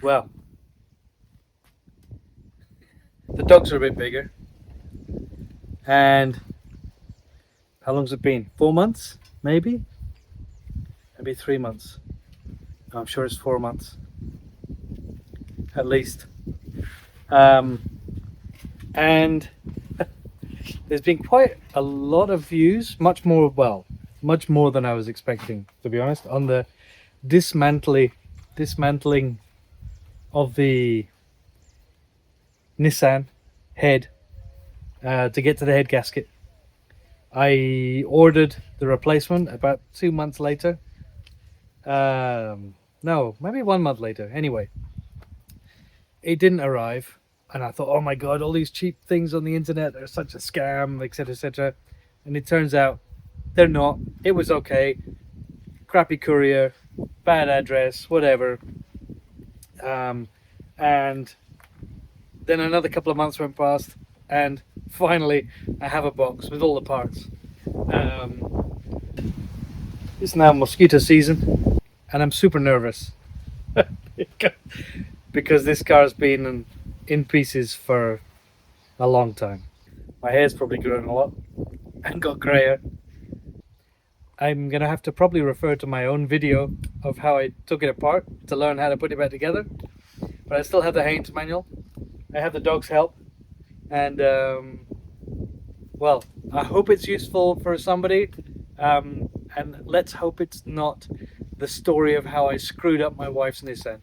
Well, the dogs are a bit bigger. And how long's it been? 4 months? Maybe? Maybe 3 months. I'm sure it's 4 months. At least. And there's been quite a lot of views, much more than I was expecting, to be honest, on the dismantling of the Nissan head to get to the head gasket. I ordered the replacement about 2 months later. No, maybe 1 month later. Anyway, it didn't arrive. And I thought, oh my God, all these cheap things on the internet are such a scam, etc., etc. And it turns out they're not. It was okay. Crappy courier, bad address, whatever. And then another couple of months went past, and finally I have a box with all the parts. It's now mosquito season, and I'm super nervous because this car's been in pieces for a long time. My hair's probably grown a lot and got grayer. I'm gonna have to probably refer to my own video of how I took it apart to learn how to put it back together, but I still have the Haynes manual. I have the dog's help, and well, I hope it's useful for somebody, and let's hope it's not the story of how I screwed up my wife's Nissan.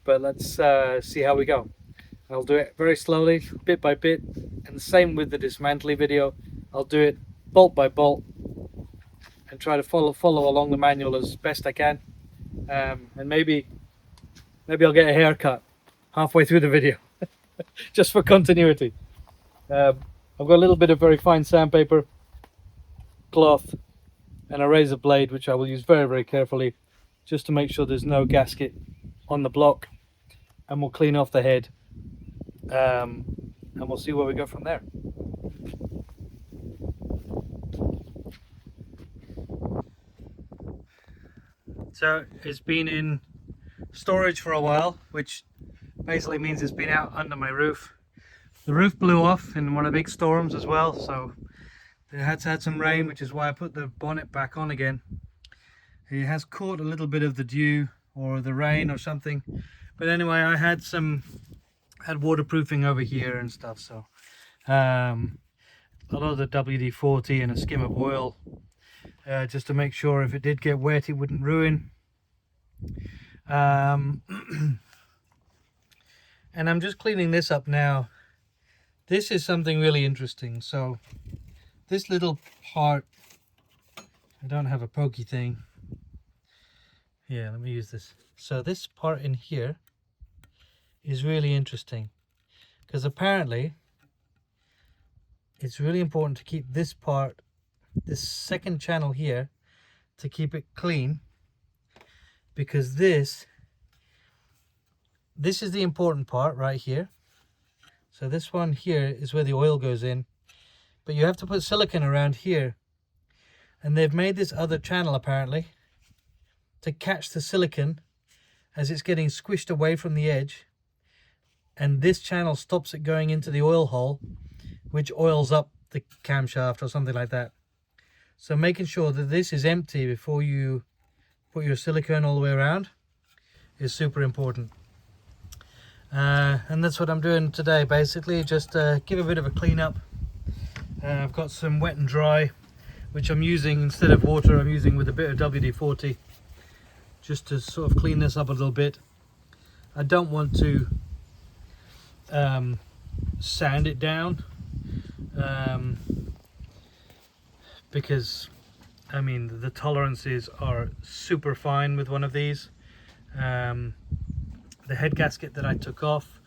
But let's see how we go. I'll do it very slowly, bit by bit, and the same with the dismantling video. I'll do it bolt by bolt and try to follow along the manual as best I can, and maybe I'll get a haircut halfway through the video just for continuity. I've got a little bit of very fine sandpaper, cloth, and a razor blade, which I will use very, very carefully just to make sure there's no gasket on the block, and we'll clean off the head, and we'll see where we go from there. So it's been in storage for a while, which basically means it's been out under my roof. The roof blew off in one of the big storms as well, so it had some rain, which is why I put the bonnet back on again. It has caught a little bit of the dew or the rain or something, but anyway, I had waterproofing over here and stuff, so a lot of the WD-40 and a skim of oil, just to make sure if it did get wet it wouldn't ruin. And I'm just cleaning this up now. This is something really interesting. So this little part, I don't have a pokey thing. Yeah, let me use this. So this part in here is really interesting, because apparently it's really important to keep this part, this second channel here, to keep it clean, because this is the important part right here. So this one here is where the oil goes in, but you have to put silicone around here, and they've made this other channel apparently to catch the silicone as it's getting squished away from the edge, and this channel stops it going into the oil hole, which oils up the camshaft or something like that. So making sure that this is empty before you put your silicone all the way around is super important. And that's what I'm doing today, basically, just give a bit of a clean up. I've got some wet and dry, which I'm using instead of water. I'm using with a bit of WD-40 just to sort of clean this up a little bit. I don't want to sand it down, because I mean the tolerances are super fine with one of these. The head gasket that I took off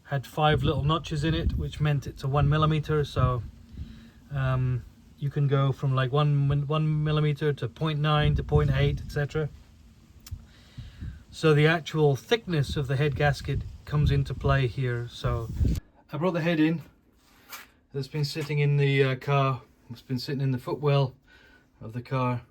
had 5 little notches in it, which meant it's a 1 millimeter. So you can go from like 1 millimeter to 0.9 to 0.8, etc. So the actual thickness of the head gasket comes into play here. So I brought the head in. It's been sitting in the car. It's been sitting in the footwell of the car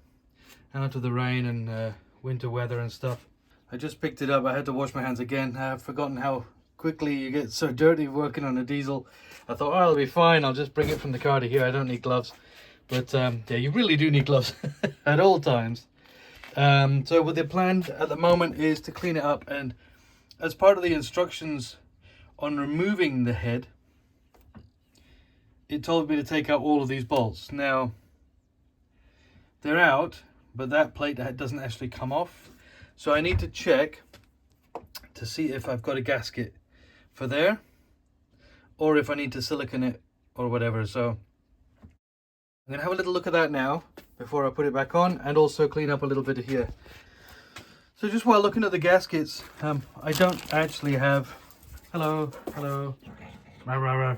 out of the rain and winter weather and stuff. I just picked it up. I had to wash my hands again. I've forgotten how quickly you get so dirty working on a diesel. I thought, oh, I'll be fine. I'll just bring it from the car to here. I don't need gloves. But yeah, you really do need gloves at all times. So what the plan at the moment is to clean it up, and as part of the instructions on removing the head, it told me to take out all of these bolts. Now they're out, but that plate doesn't actually come off, so I need to check to see if I've got a gasket for there, or if I need to silicone it or whatever. So I'm gonna have a little look at that now before I put it back on, and also clean up a little bit of here. So just while looking at the gaskets, I don't actually have, hello, hello, rah, rah, rah.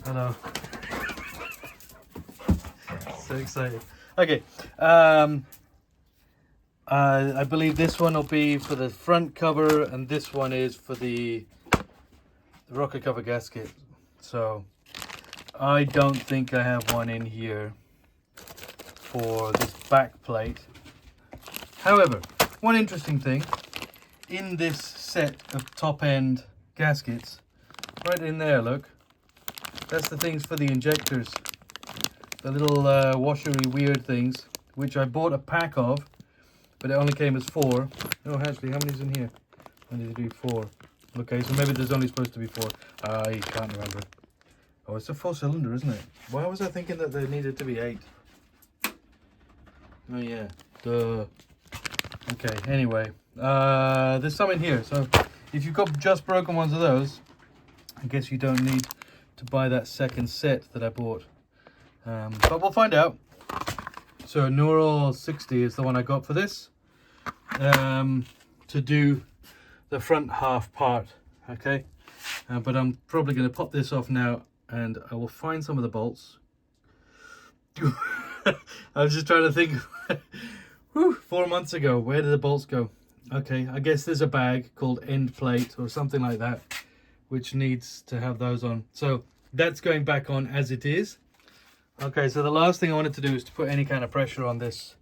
Hello. So excited. Okay. I believe this one will be for the front cover, and this one is for the rocker cover gasket. So I don't think I have one in here for this back plate. However, one interesting thing, in this set of top end gaskets, right in there, look, that's the things for the injectors, the little washery weird things, which I bought a pack of, but it only came as 4. Oh, actually, how many's in here? I need to do 4. Okay, so maybe there's only supposed to be 4. I can't remember. Oh, it's a 4-cylinder, isn't it? Why was I thinking that there needed to be 8? Oh yeah, duh. Okay, anyway, there's some in here, so if you've got just broken ones of those, I guess you don't need to buy that second set that I bought, but we'll find out. So Neural 60 is the one I got for this, to do the front half part. Okay, but I'm probably going to pop this off now, and I will find some of the bolts. I was just trying to think. Whew, 4 months ago, where did the bolts go? Okay, I guess there's a bag called end plate or something like that, which needs to have those on. So that's going back on as it is. Okay, so the last thing I wanted to do is to put any kind of pressure on this.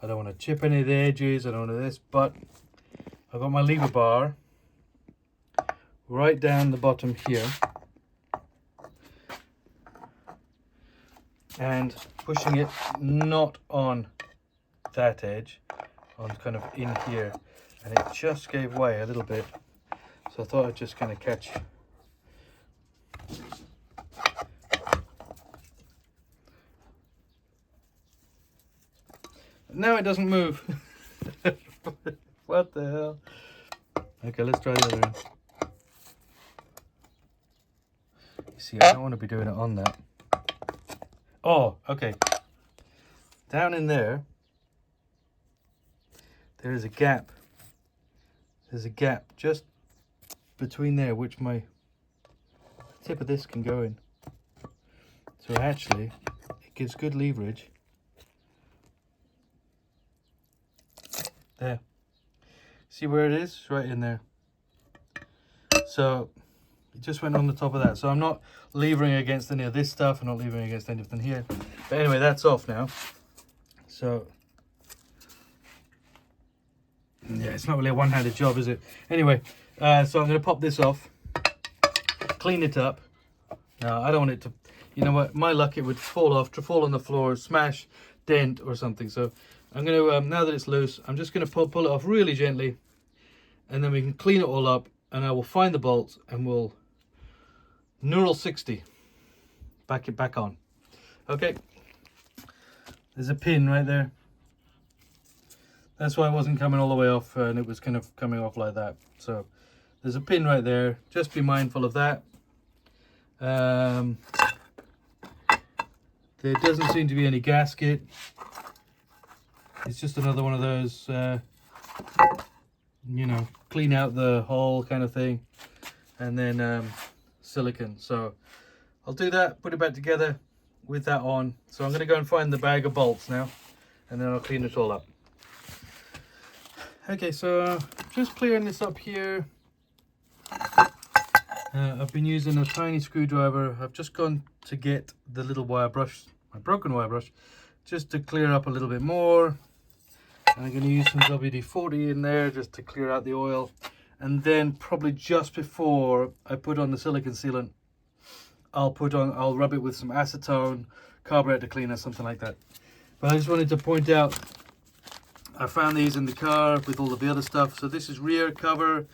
I don't want to chip any of the edges, I don't want this, but I've got my lever bar right down the bottom here, and pushing it not on that edge, on kind of in here, and it just gave way a little bit, so I thought I'd just kind of catch. Now it doesn't move. What the hell? Okay, let's try the other end. You see, I don't want to be doing it on that. Oh, okay. Down in there, there is a gap. There's a gap just between there, which my tip of this can go in. So actually, it gives good leverage. There. See where it is? It's right in there. So it just went on the top of that. So I'm not levering against any of this stuff. I'm not levering against anything here. But anyway, that's off now. So yeah, it's not really a one-handed job, is it? Anyway, so I'm going to pop this off, clean it up. Now, I don't want it to, you know what, my luck, it would fall off, to fall on the floor, smash, dent or something. So I'm going to, now that it's loose, I'm just going to pull it off really gently, and then we can clean it all up, and I will find the bolts, and we'll Neural 60, back it back on. Okay, there's a pin right there. That's why it wasn't coming all the way off, and it was kind of coming off like that. So there's a pin right there. Just be mindful of that. There doesn't seem to be any gasket. It's just another one of those, you know, clean out the hole kind of thing, and then silicone. So I'll do that, put it back together with that on. So I'm going to go and find the bag of bolts now, and then I'll clean it all up. Okay, so just clearing this up here. I've been using a tiny screwdriver. I've just gone to get the little wire brush, my broken wire brush, just to clear up a little bit more. And I'm going to use some WD-40 in there just to clear out the oil. And then probably just before I put on the silicone sealant, I'll rub it with some acetone, carburetor cleaner, something like that. But I just wanted to point out, I found these in the car with all of the other stuff. So this is rear cover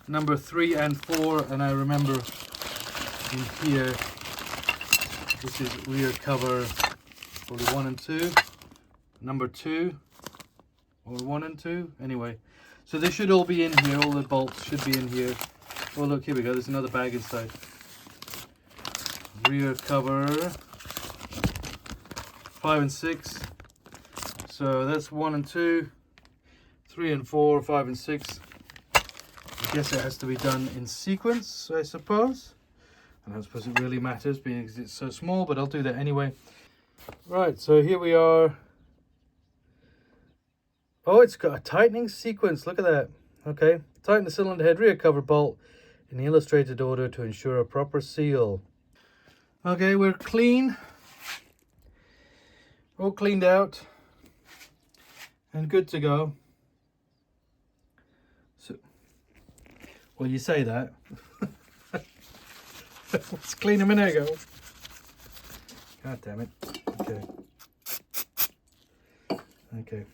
number 3 and 4, and I remember in here, this is rear cover probably 1 and 2, number 2, or 1 and 2, anyway. So they should all be in here, all the bolts should be in here. Oh look, here we go, there's another bag inside. Rear cover 5 and 6. So that's 1 and 2, 3 and 4, 5 and 6. I guess it has to be done in sequence, I suppose. I don't suppose it really matters because it's so small, but I'll do that anyway. Right, so here we are. Oh, it's got a tightening sequence. Look at that. Okay, tighten the cylinder head rear cover bolt in the illustrated order to ensure a proper seal. Okay, we're clean. All cleaned out and good to go. So, well, you say that. Let's clean a minute ago. God damn it. Okay. Okay.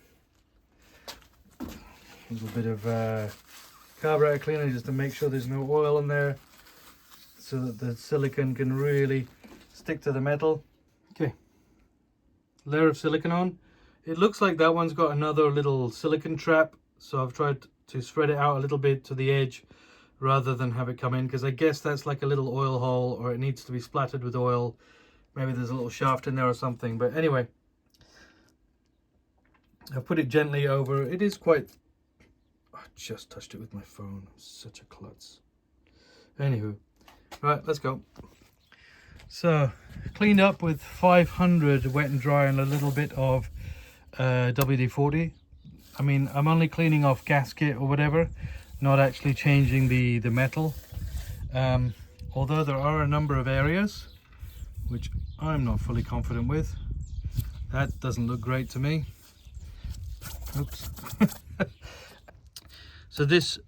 A little bit of carburetor cleaner just to make sure there's no oil in there, so that the silicone can really stick to the metal. Okay. Layer of silicone on. It looks like that one's got another little silicone trap, so I've tried to spread it out a little bit to the edge rather than have it come in, because I guess that's like a little oil hole, or it needs to be splattered with oil. Maybe there's a little shaft in there or something, but anyway, I've put it gently over. It is quite, I just touched it with my phone. I'm such a klutz. Anywho, right, let's go. So cleaned up with 500 wet and dry and a little bit of WD-40. I mean, I'm only cleaning off gasket or whatever, not actually changing the metal. Although there are a number of areas which I'm not fully confident with. That doesn't look great to me. Oops. So this,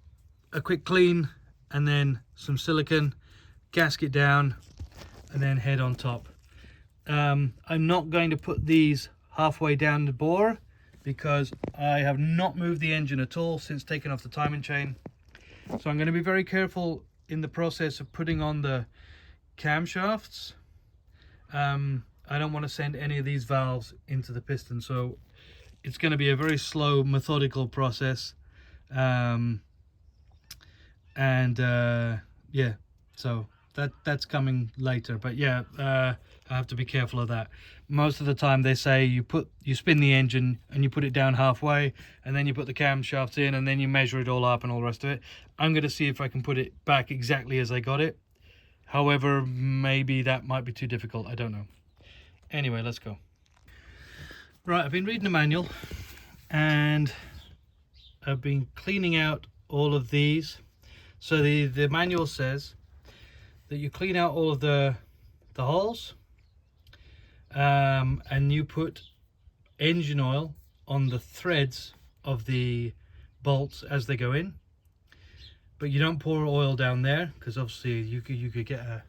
a quick clean, and then some silicone, gasket down, and then head on top. I'm not going to put these halfway down the bore because I have not moved the engine at all since taking off the timing chain. So I'm going to be very careful in the process of putting on the camshafts. I don't want to send any of these valves into the piston, so it's going to be a very slow, methodical process. Yeah, so that's coming later, but yeah, I have to be careful of that. Most of the time they say you spin the engine and you put it down halfway, and then you put the camshafts in, and then you measure it all up and all the rest of it. I'm going to see if I can put it back exactly as I got it. However, maybe that might be too difficult, I don't know. Anyway, let's go. Right, I've been reading the manual and I've been cleaning out all of these. So the manual says that you clean out all of the holes, and you put engine oil on the threads of the bolts as they go in, but you don't pour oil down there because obviously you could get a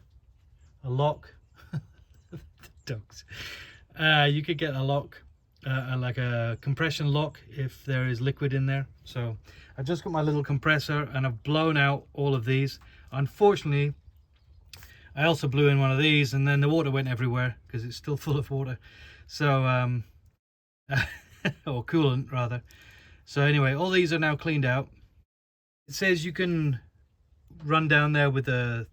lock. Dogs. You could get a lock, like a compression lock, if there is liquid in there. So I've just got my little compressor and I've blown out all of these. Unfortunately, I also blew in one of these and then the water went everywhere because it's still full of water. So or coolant rather. So anyway, all these are now cleaned out. It says you can run down there with a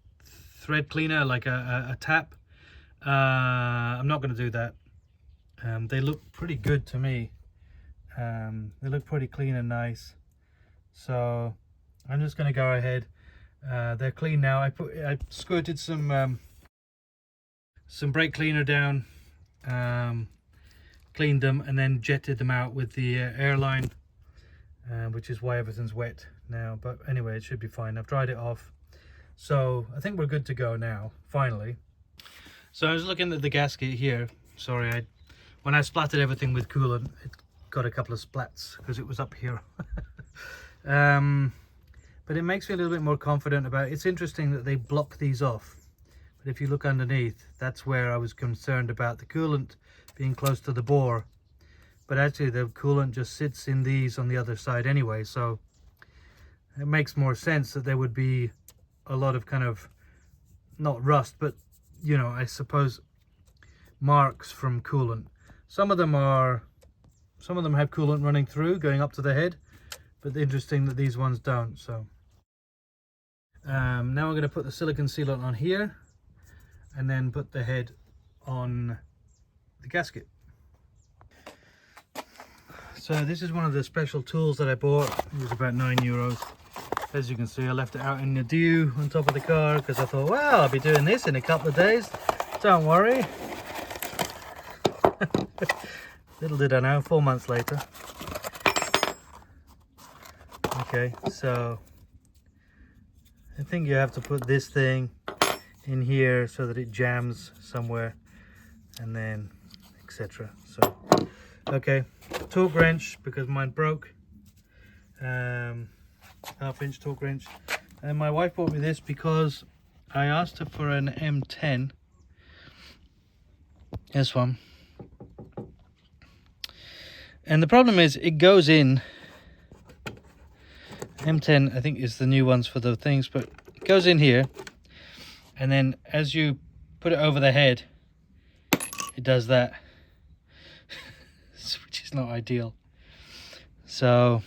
thread cleaner, like a tap. I'm not going to do that. They look pretty good to me. They look pretty clean and nice, so I'm just going to go ahead. They're clean now. I squirted some brake cleaner down, cleaned them, and then jetted them out with the airline, which is why everything's wet now. But anyway, it should be fine. I've dried it off, so I think we're good to go now, finally. So I was looking at the gasket here. Sorry, when I splattered everything with coolant, got a couple of splats because it was up here. But it makes me a little bit more confident about it. It's interesting that they block these off, but if you look underneath, that's where I was concerned about the coolant being close to the bore, but actually the coolant just sits in these on the other side anyway, so it makes more sense that there would be a lot of kind of, not rust, but you know, I suppose marks from coolant. Some of them have coolant running through going up to the head, but interesting that these ones don't. So now I'm going to put the silicone sealant on here and then put the head on the gasket. So this is one of the special tools that I bought. It was about €9. As you can see, I left it out in the dew on top of the car because I thought, well, I'll be doing this in a couple of days, don't worry. Little did I know, 4 months later. Okay, so I think you have to put this thing in here so that it jams somewhere, and then etc. So okay, torque wrench because mine broke, half-inch torque wrench, and my wife bought me this because I asked her for an M10, this one, and the problem is it goes in. M10 I think is the new ones for the things, but it goes in here, and then as you put it over the head it does that, which is not ideal. So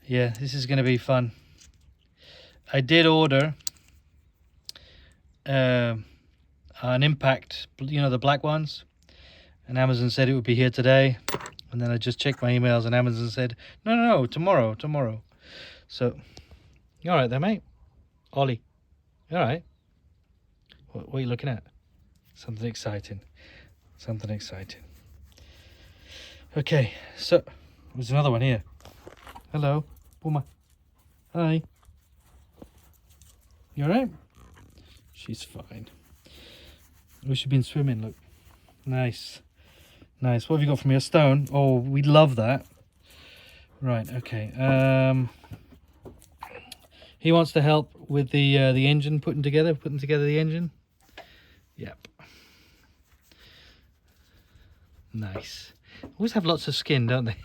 yeah, this is going to be fun. I did order an impact, you know, the black ones, and Amazon said it would be here today, and then I just checked my emails and Amazon said no, tomorrow. So you all right there, mate? Ollie, you all right? What are you looking at? Something exciting. Okay, so there's another one here. Hello, Puma. Hi. You all right? She's fine. Oh, she's been swimming, look. Nice. What have you got for me? A stone? Oh, we love that. Right, okay. He wants to help with the engine, putting together the engine. Yep. Nice. Always have lots of skin, don't they?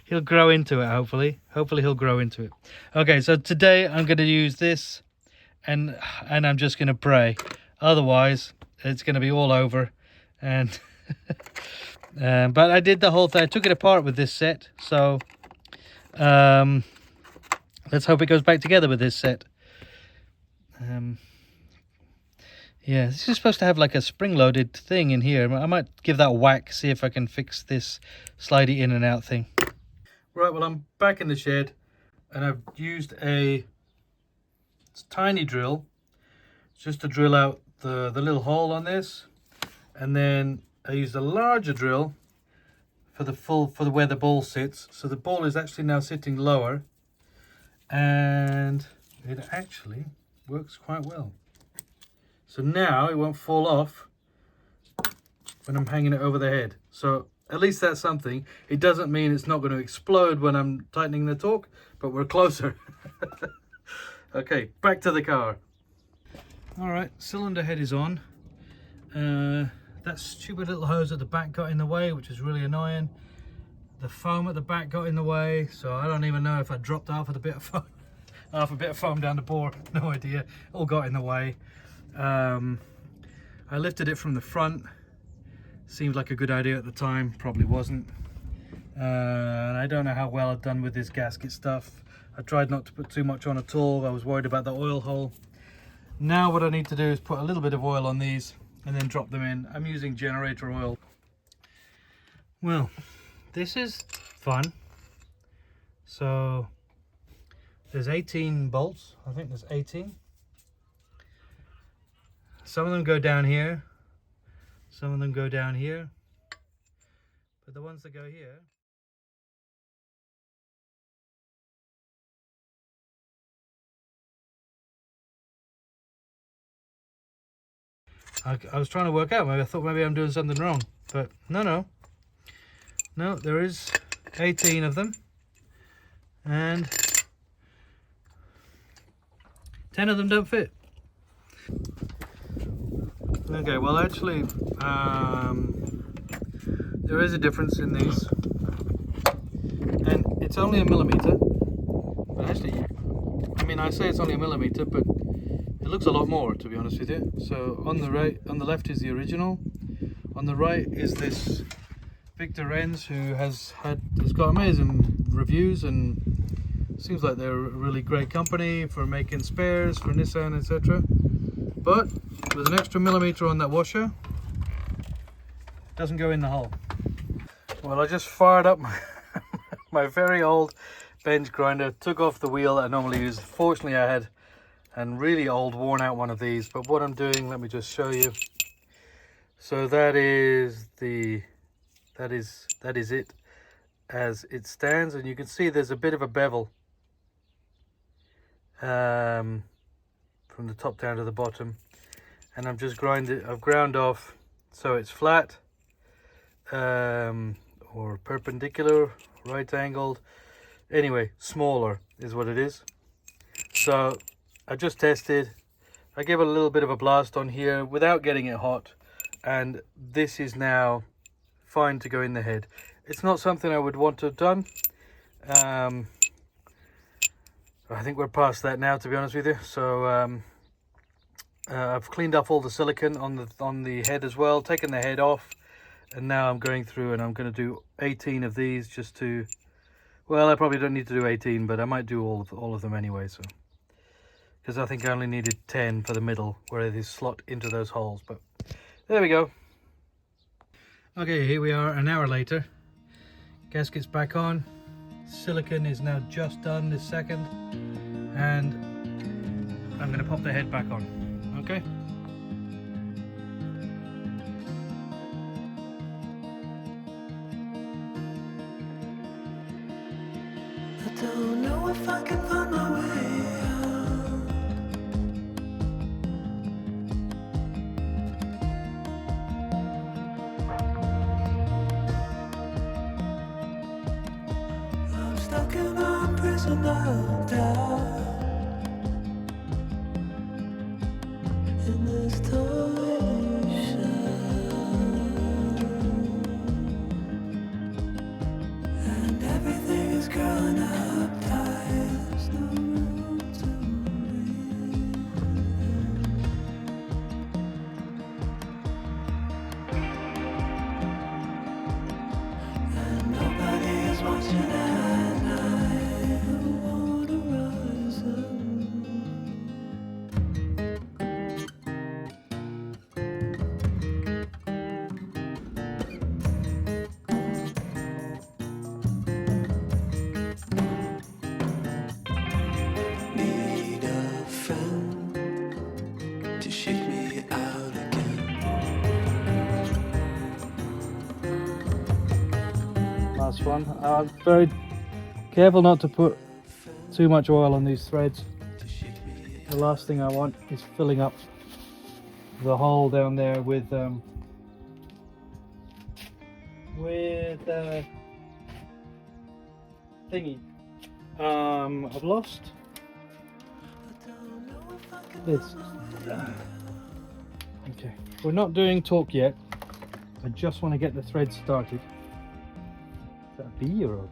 He'll grow into it, hopefully. Hopefully he'll grow into it. Okay, so today I'm going to use this, and I'm just going to pray. Otherwise, it's going to be all over. And but I did the whole thing. I took it apart with this set, so let's hope it goes back together with this set. Yeah, this is supposed to have like a spring-loaded thing in here. I might give that a whack, see if I can fix this slidey in and out thing. Right, well, I'm back in the shed, and I've used a tiny drill just to drill out the little hole on this, and then I used a larger drill for where the ball sits. So the ball is actually now sitting lower, and it actually works quite well. So now it won't fall off when I'm hanging it over the head. So at least that's something. It doesn't mean it's not going to explode when I'm tightening the torque, but we're closer. Okay, back to the car. All right, cylinder head is on. That stupid little hose at the back got in the way, which is really annoying. The foam at the back got in the way, so I don't even know if I dropped half a bit of foam down the bore. No idea. All got in the way. I lifted it from the front. Seemed like a good idea at the time, probably wasn't. And I don't know how well I've done with this gasket stuff. I tried not to put too much on at all. I was worried about the oil hole. Now what I need to do is put a little bit of oil on these and then drop them in. I'm using generator oil. Well, this is fun. So there's 18 bolts. I think there's 18. Some of them go down here, some of them go down here, but the ones that go here, I was trying to work out, maybe I thought maybe I'm doing something wrong, but no, there is 18 of them, and 10 of them don't fit. Okay, well actually, there is a difference in these, and it's only a millimeter, but actually, I mean, I say it's only a millimeter, but it looks a lot more, to be honest with you. So on the on the left is the original, on the right is this Victor Reinz, who has got amazing reviews, and seems like they're a really great company for making spares for Nissan, etc. But with an extra millimeter on that washer, it doesn't go in the hole. Well, I just fired up my very old bench grinder, took off the wheel I normally use. Fortunately, I had a really old, worn out one of these. But what I'm doing, let me just show you. So that is it as it stands, and you can see there's a bit of a bevel from the top down to the bottom, and I've just I've ground off so it's flat, or perpendicular, right angled, anyway, smaller is what it is. So I just tested, I gave it a little bit of a blast on here without getting it hot, and this is now fine to go in the head. It's not something I would want to have done. I think we're past that now, to be honest with you. So I've cleaned off all the silicone on the head as well, taken the head off, and now I'm going through and I'm going to do 18 of these just to, well, I probably don't need to do 18, but I might do all of them anyway. So because I think I only needed 10 for the middle where they slot into those holes. But there we go. Okay, here we are an hour later. Gasket's back on. Silicone is now just done this second, and I'm going to pop the head back on. Okay. I don't know if I can find my way out. I'm stuck in a prison of doubt. In this torsion, and everything is growing up tight. There's no room to breathe, and nobody is watching at night. I wanna rise up. Need a friend to shake me out again. Last one. I'm very careful not to put too much oil on these threads. The last thing I want is filling up the hole down there with thingy. I've lost this. Okay, we're not doing torque yet. I just want to get the thread started. Is that a bee or a...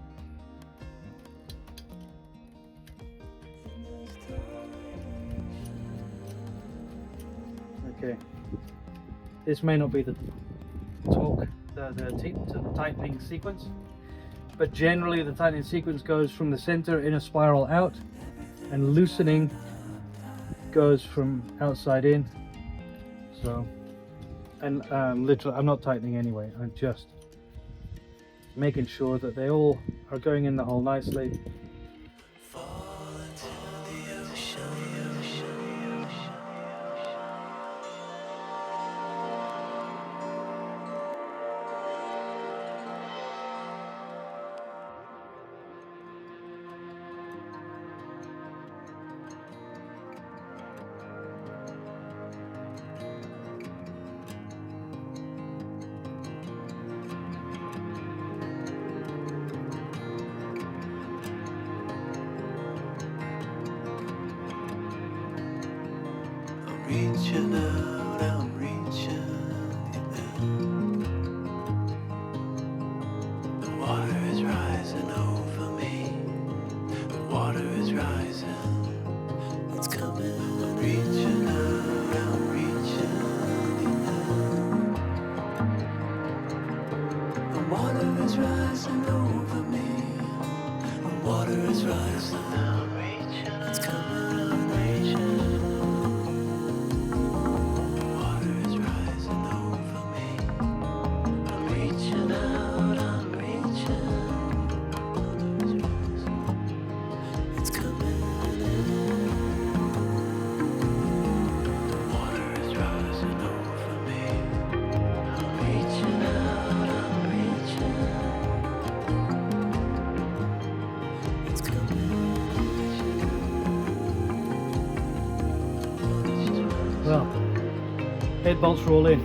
Okay, this may not be the torque, the tightening sequence, but generally the tightening sequence goes from the center in a spiral out, and loosening goes from outside in. So, and literally, I'm not tightening anyway. I'm just making sure that they all are going in the hole nicely. Fall into the ocean. reaching out, I'm reaching out. The water is rising over me. The water is rising. It's coming. I'm reaching out, I'm reaching out. The water is rising over me. The water is rising. I'm reaching. It's coming. I'm reaching. The water is rising over me. I'm reaching out. I'm reaching. It's coming in. The water is rising over me. I'm reaching out. I'm reaching. It's coming. Well, head bolts are all in.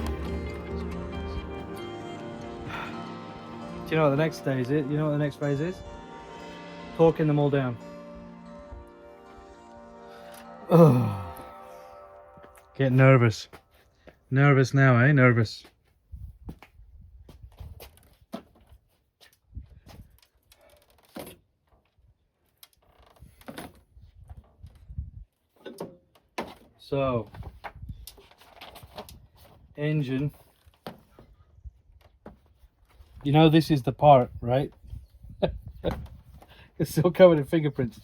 Do you know what the next stage is? You know what the next phase is? Torquing them all down. Oh, get nervous. Nervous now, eh? Nervous. So, engine. You know this is the part, right? It's still covered in fingerprints.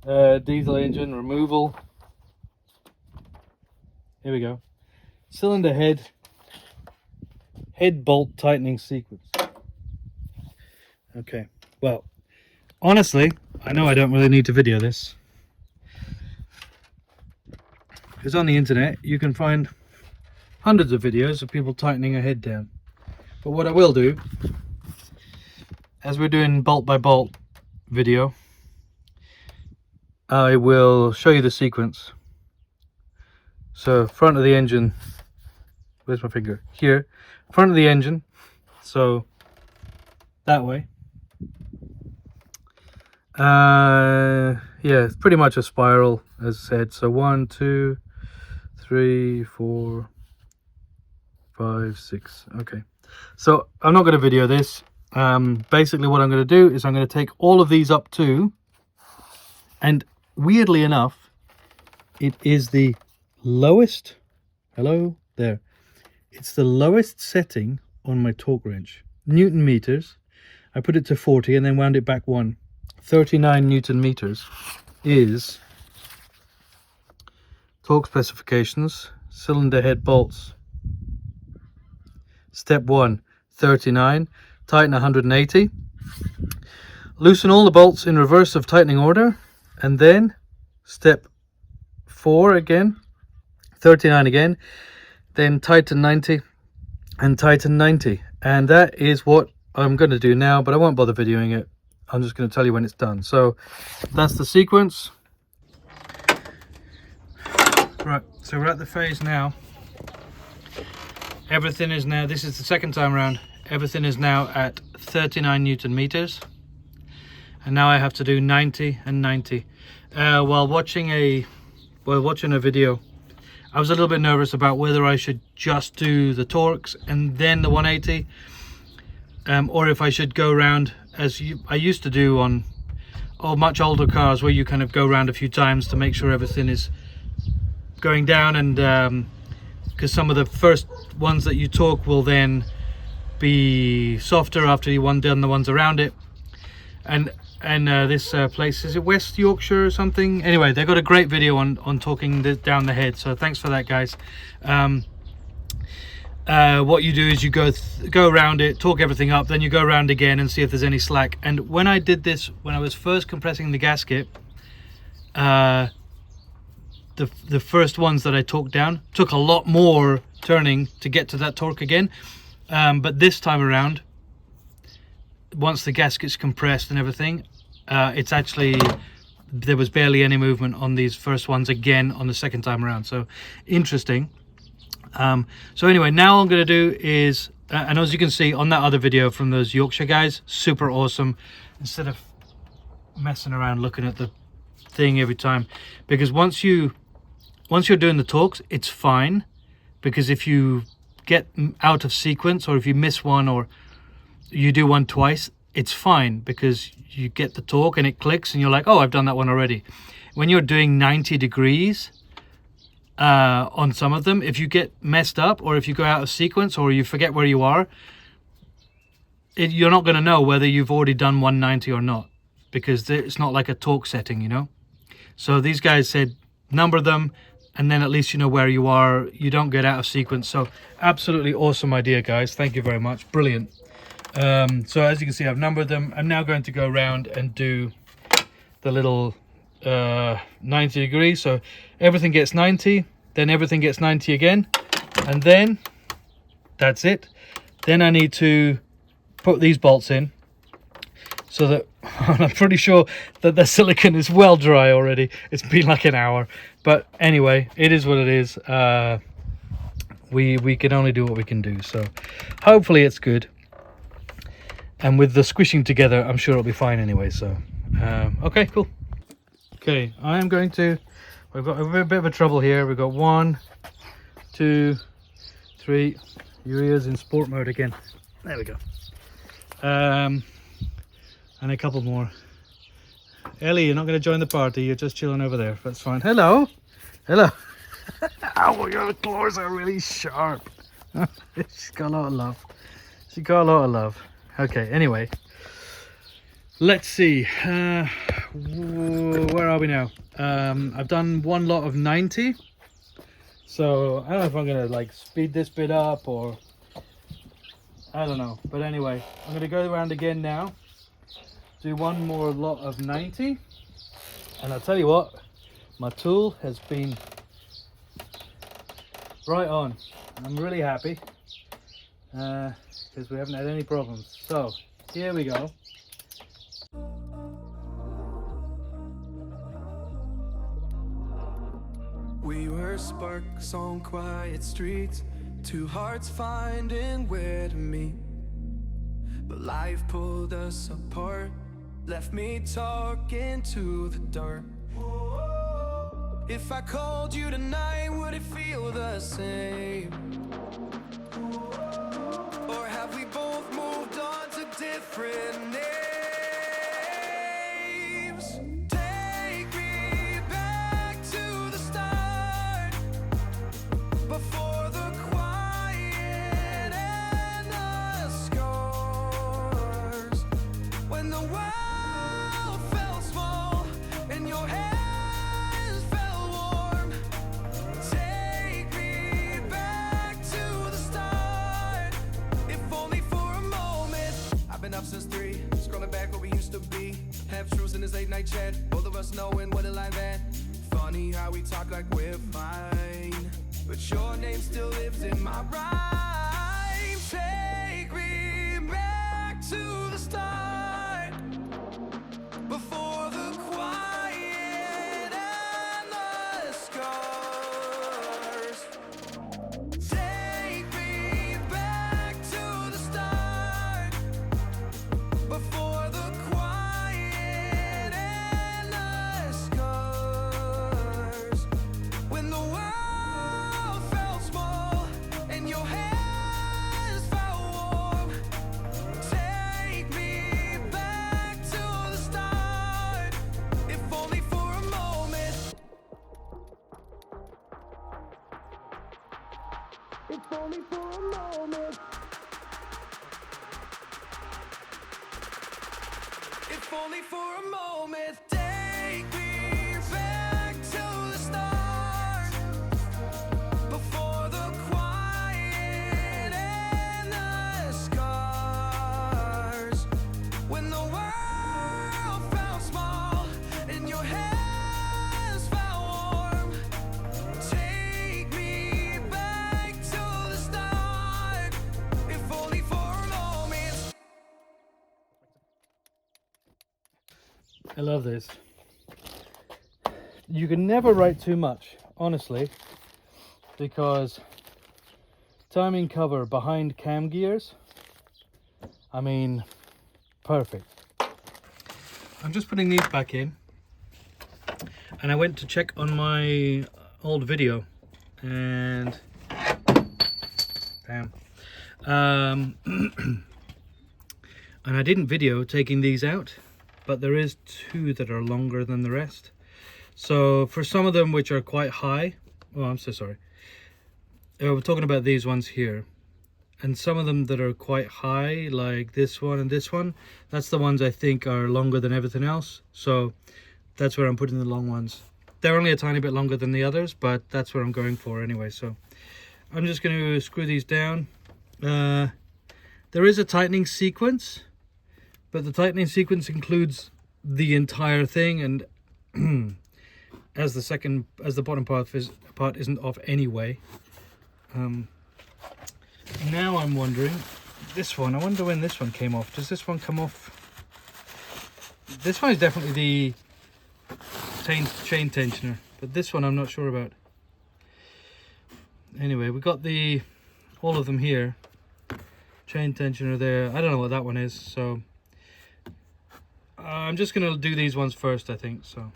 Diesel engine removal. Here we go. Cylinder head. Head bolt tightening sequence. Okay. Well, honestly, I know I don't really need to video this. Because on the internet you can find hundreds of videos of people tightening a head down. But what I will do, as we're doing bolt by bolt video, I will show you the sequence. So front of the engine, where's my finger? Here, front of the engine, so that way. Yeah, it's pretty much a spiral, as I said. So 1, 2, 3, 4, 5, 6. Okay, so I'm not going to video this. Basically what I'm going to do is I'm going to take all of these up too, and weirdly enough, it is the lowest, hello there, it's the lowest setting on my torque wrench. Newton meters. I put it to 40 and then wound it back 1. 39 Newton meters is torque specifications. Cylinder head bolts. Step 1, 39. Tighten 180. Loosen all the bolts in reverse of tightening order. And then step 4 again. 39 again. Then tighten 90 and tighten 90. And that is what I'm going to do now, but I won't bother videoing it. I'm just going to tell you when it's done. So that's the sequence. Right, so we're at the phase now. Everything is now, this is the second time around, everything is now at 39 Newton meters. And now I have to do 90 and 90. While watching a video, I was a little bit nervous about whether I should just do the torques and then the 180, or if I should go around as I used to do on much older cars, where you kind of go around a few times to make sure everything is going down, and because some of the first ones that you torque will then be softer after you done the ones around it. And this place, is it West Yorkshire or something? Anyway, they got a great video on torquing down the head, so thanks for that, guys. What you do is you go around it, torque everything up, then you go around again and see if there's any slack. And when I did this, when I was first compressing the gasket, the first ones that I torqued down took a lot more turning to get to that torque again. But this time around, once the gasket's compressed and everything, it's actually, there was barely any movement on these first ones again on the second time around. So interesting. So anyway, now all I'm going to do is, and as you can see on that other video from those Yorkshire guys, super awesome, instead of messing around looking at the thing every time, because once you once you're doing the torques, it's fine, because if you get out of sequence, or if you miss one, or you do one twice, it's fine, because you get the torque and it clicks and you're like, oh, I've done that one already. When you're doing 90 degrees on some of them, if you get messed up, or if you go out of sequence, or you forget where you are, you're not going to know whether you've already done 190 or not, because it's not like a torque setting, you know. So these guys said number them, and then at least you know where you are. You don't get out of sequence. So absolutely awesome idea, guys. Thank you very much. Brilliant. So as you can see, I've numbered them. I'm now going to go around and do the little 90 degrees. So everything gets 90, then everything gets 90 again, and then that's it. Then I need to put these bolts in, so that I'm pretty sure that the silicone is well dry already. It's been like an hour, but anyway, it is what it is. We can only do what we can do, so hopefully it's good. And with the squishing together, I'm sure it'll be fine anyway. So okay, cool. Okay, I am going to, we've got a bit of a trouble here. We've got 1, 2, 3. Urea's in sport mode again. There we go. And a couple more. Ellie, you're not going to join the party. You're just chilling over there. That's fine. Hello. Hello. Ow, your claws are really sharp. She's got a lot of love. She got a lot of love. Okay, anyway. Let's see. Where are we now? I've done one lot of 90. So I don't know if I'm going to like speed this bit up, or I don't know. But anyway, I'm going to go around again now. Do one more lot of 90, and I'll tell you what, my tool has been right on. I'm really happy because we haven't had any problems. So here we go. We were sparks on quiet streets, two hearts finding where to meet, but life pulled us apart, left me talking to the dark. If I called you tonight, would it feel the same? Or have we both moved on to different names? Take me back to the start, before the quiet and the scars, when the world felt small and your hands felt warm. Take me back to the start, if only for a moment. I've been up since 3, scrolling back where we used to be. Half truths in this late night chat, both of us knowing what it like that. Funny how we talk like we're fine, but your name still lives in my rhyme. Take me back to the start, before the quiet and the scars. Take me back to the start, before the quiet and the scars, when the world felt small and your hands felt warm. Take me back to the start, if only for a moment. If only for a moment. If only for a moment. Take me back to the start, before the quiet and the scars, when the world felt small and your hands felt warm. Take me back to the start, if only for a moment. I love this. You can never write too much, honestly, because timing cover behind cam gears, I mean, perfect. I'm just putting these back in, and I went to check on my old video, and damn, and I didn't video taking these out, but there is 2 that are longer than the rest. So for some of them which are quite high, oh, I'm so sorry. We're talking about these ones here. And some of them that are quite high, like this one and this one, that's the ones I think are longer than everything else. So that's where I'm putting the long ones. They're only a tiny bit longer than the others, but that's what I'm going for anyway. So I'm just going to screw these down. There is a tightening sequence, but the tightening sequence includes the entire thing, and as the bottom part isn't off anyway. Now I'm wondering, this one, I wonder when this one came off. Does this one come off? This one is definitely the chain tensioner, but this one I'm not sure about. Anyway, we got all of them here. Chain tensioner there. I don't know what that one is, so I'm just gonna do these ones first, I think. So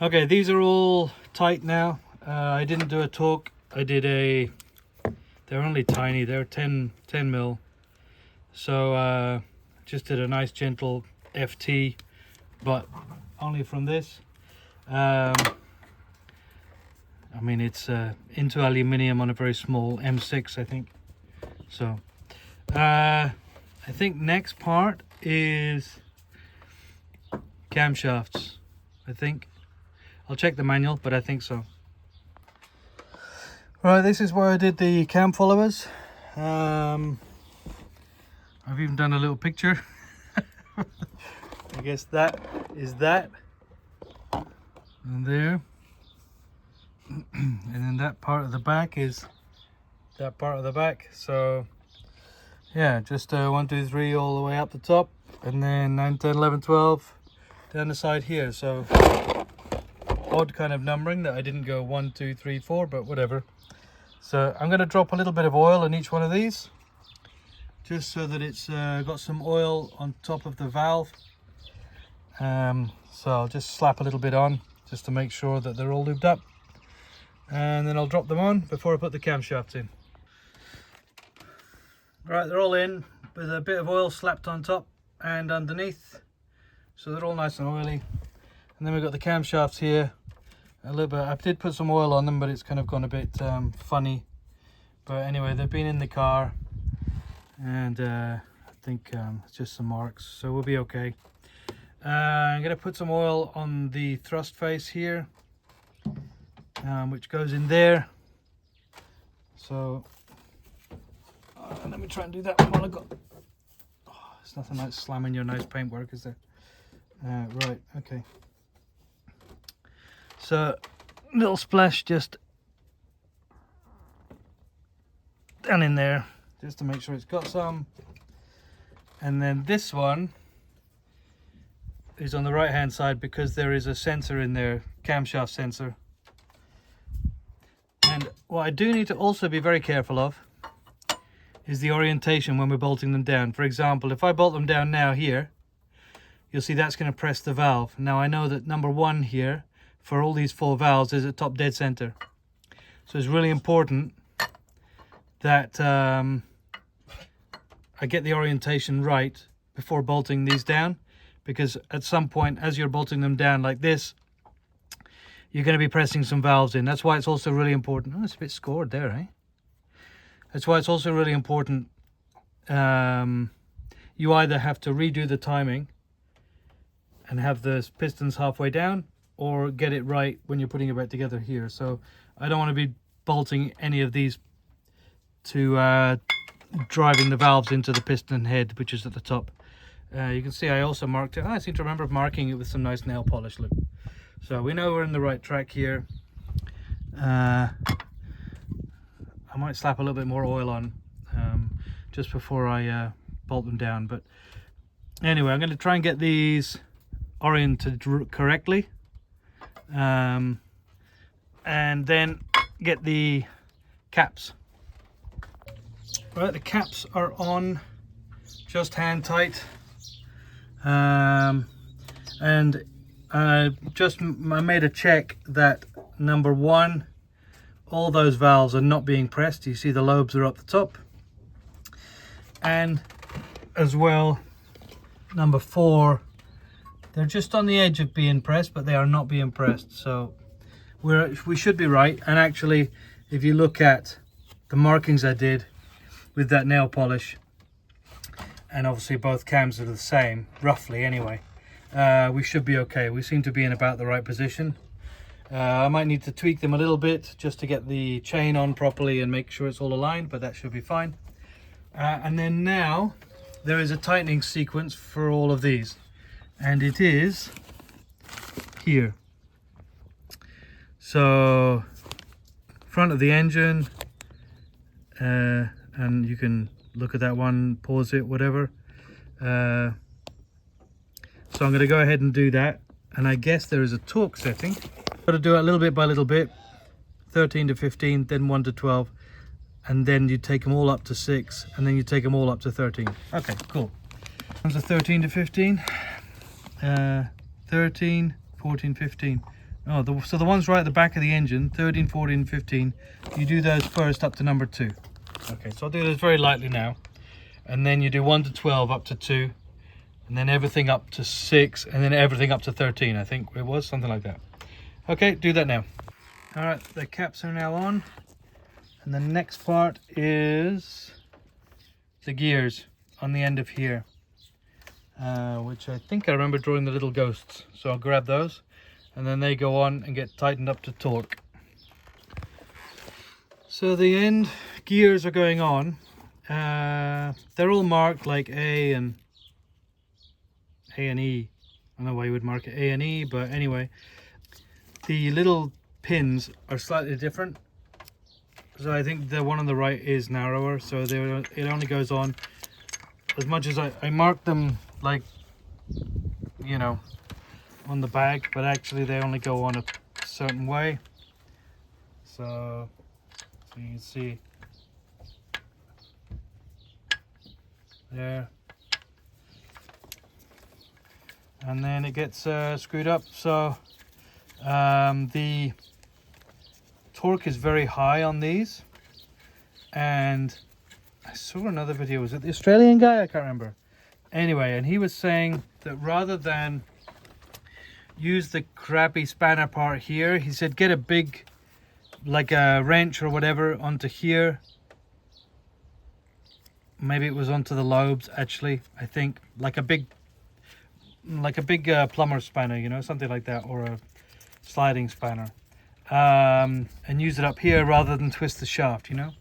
okay, these are all tight now. I didn't do a torque. I did they're only tiny, they're 10 mil. So just did a nice gentle FT, but only from this. I mean, it's into aluminium on a very small M6, I think. So I think next part is camshafts, I think. I'll check the manual, but I think so. Right, this is where I did the cam followers. I've even done a little picture. I guess that is that. And there. And then that part of the back is that part of the back. So yeah, just 1, 2, 3 all the way up the top, and then 9, 10, 11, 12 down the side here. So odd kind of numbering that I didn't go 1, 2, 3, 4, but whatever. So I'm going to drop a little bit of oil in each one of these, just so that it's got some oil on top of the valve. So I'll just slap a little bit on just to make sure that they're all lubed up, and then I'll drop them on before I put the camshafts in. Right, they're all in with a bit of oil slapped on top and underneath, so they're all nice and oily. And then we've got the camshafts here. A little bit, I did put some oil on them, but it's kind of gone a bit funny. But anyway, they've been in the car, and I think it's just some marks, so we'll be okay. I'm going to put some oil on the thrust face here, which goes in there. So let me try and do that while I got. Oh, there's nothing like slamming your nice paintwork, is there? Right, okay. So little splash just down in there, just to make sure it's got some. And then this one is on the right hand side because there is a sensor in there, camshaft sensor. And what I do need to also be very careful of is the orientation when we're bolting them down. For example, if I bolt them down now here, you'll see that's going to press the valve. Now I know that number 1 here for all these 4 valves is at top dead center. So it's really important that I get the orientation right before bolting these down, because at some point as you're bolting them down like this, you're going to be pressing some valves in. That's why it's also really important. Oh, it's a bit scored there, eh? That's why it's also really important. You either have to redo the timing and have the pistons halfway down, or get it right when you're putting it back together here. So I don't want to be bolting any of these to driving the valves into the piston head, which is at the top. You can see I also marked it. I seem to remember marking it with some nice nail polish. Look, so we know we're in the right track here. I might slap a little bit more oil on just before I bolt them down, but anyway, I'm going to try and get these oriented correctly, and then get the caps. Right, the caps are on, just hand tight, and I made a check that number 1, all those valves are not being pressed. You see the lobes are up the top, and as well number 4, they're just on the edge of being pressed, but they are not being pressed. So we should be right. And actually, if you look at the markings I did with that nail polish, and obviously both cams are the same, roughly anyway, we should be okay. We seem to be in about the right position. I might need to tweak them a little bit just to get the chain on properly and make sure it's all aligned, but that should be fine. And then now there is a tightening sequence for all of these, and it is here. So front of the engine, and you can look at that one, pause it, whatever. So I'm going to go ahead and do that, and I guess there is a torque setting. Got to do it little bit by little bit, 13 to 15, then 1 to 12, and then you take them all up to 6, and then you take them all up to 13. Okay, cool. Comes to 13 to 15, 13, 14, 15. Oh, so the ones right at the back of the engine, 13, 14, 15, you do those first up to number 2. Okay, so I'll do this very lightly now, and then you do 1 to 12 up to 2, and then everything up to 6, and then everything up to 13. I think it was something like that. Okay, do that now. All right, the caps are now on, and the next part is the gears on the end of here, which I think I remember drawing the little ghosts. So I'll grab those, and then they go on and get tightened up to torque. So the end gears are going on. They're all marked like A and E. I don't know why you would mark it A and E, but anyway. The little pins are slightly different. So I think the one on the right is narrower, so it only goes on as much as I marked them, like, you know, on the bag, but actually they only go on a certain way. So you can see there, and then it gets screwed up. So the torque is very high on these, and I saw another video, was it the Australian guy? I can't remember. Anyway, and he was saying that rather than use the crappy spanner part here, he said get a big, like a wrench or whatever, onto here. Maybe it was onto the lobes, actually, I think, like a big plumber spanner, you know, something like that, or a sliding spanner, and use it up here rather than twist the shaft, you know.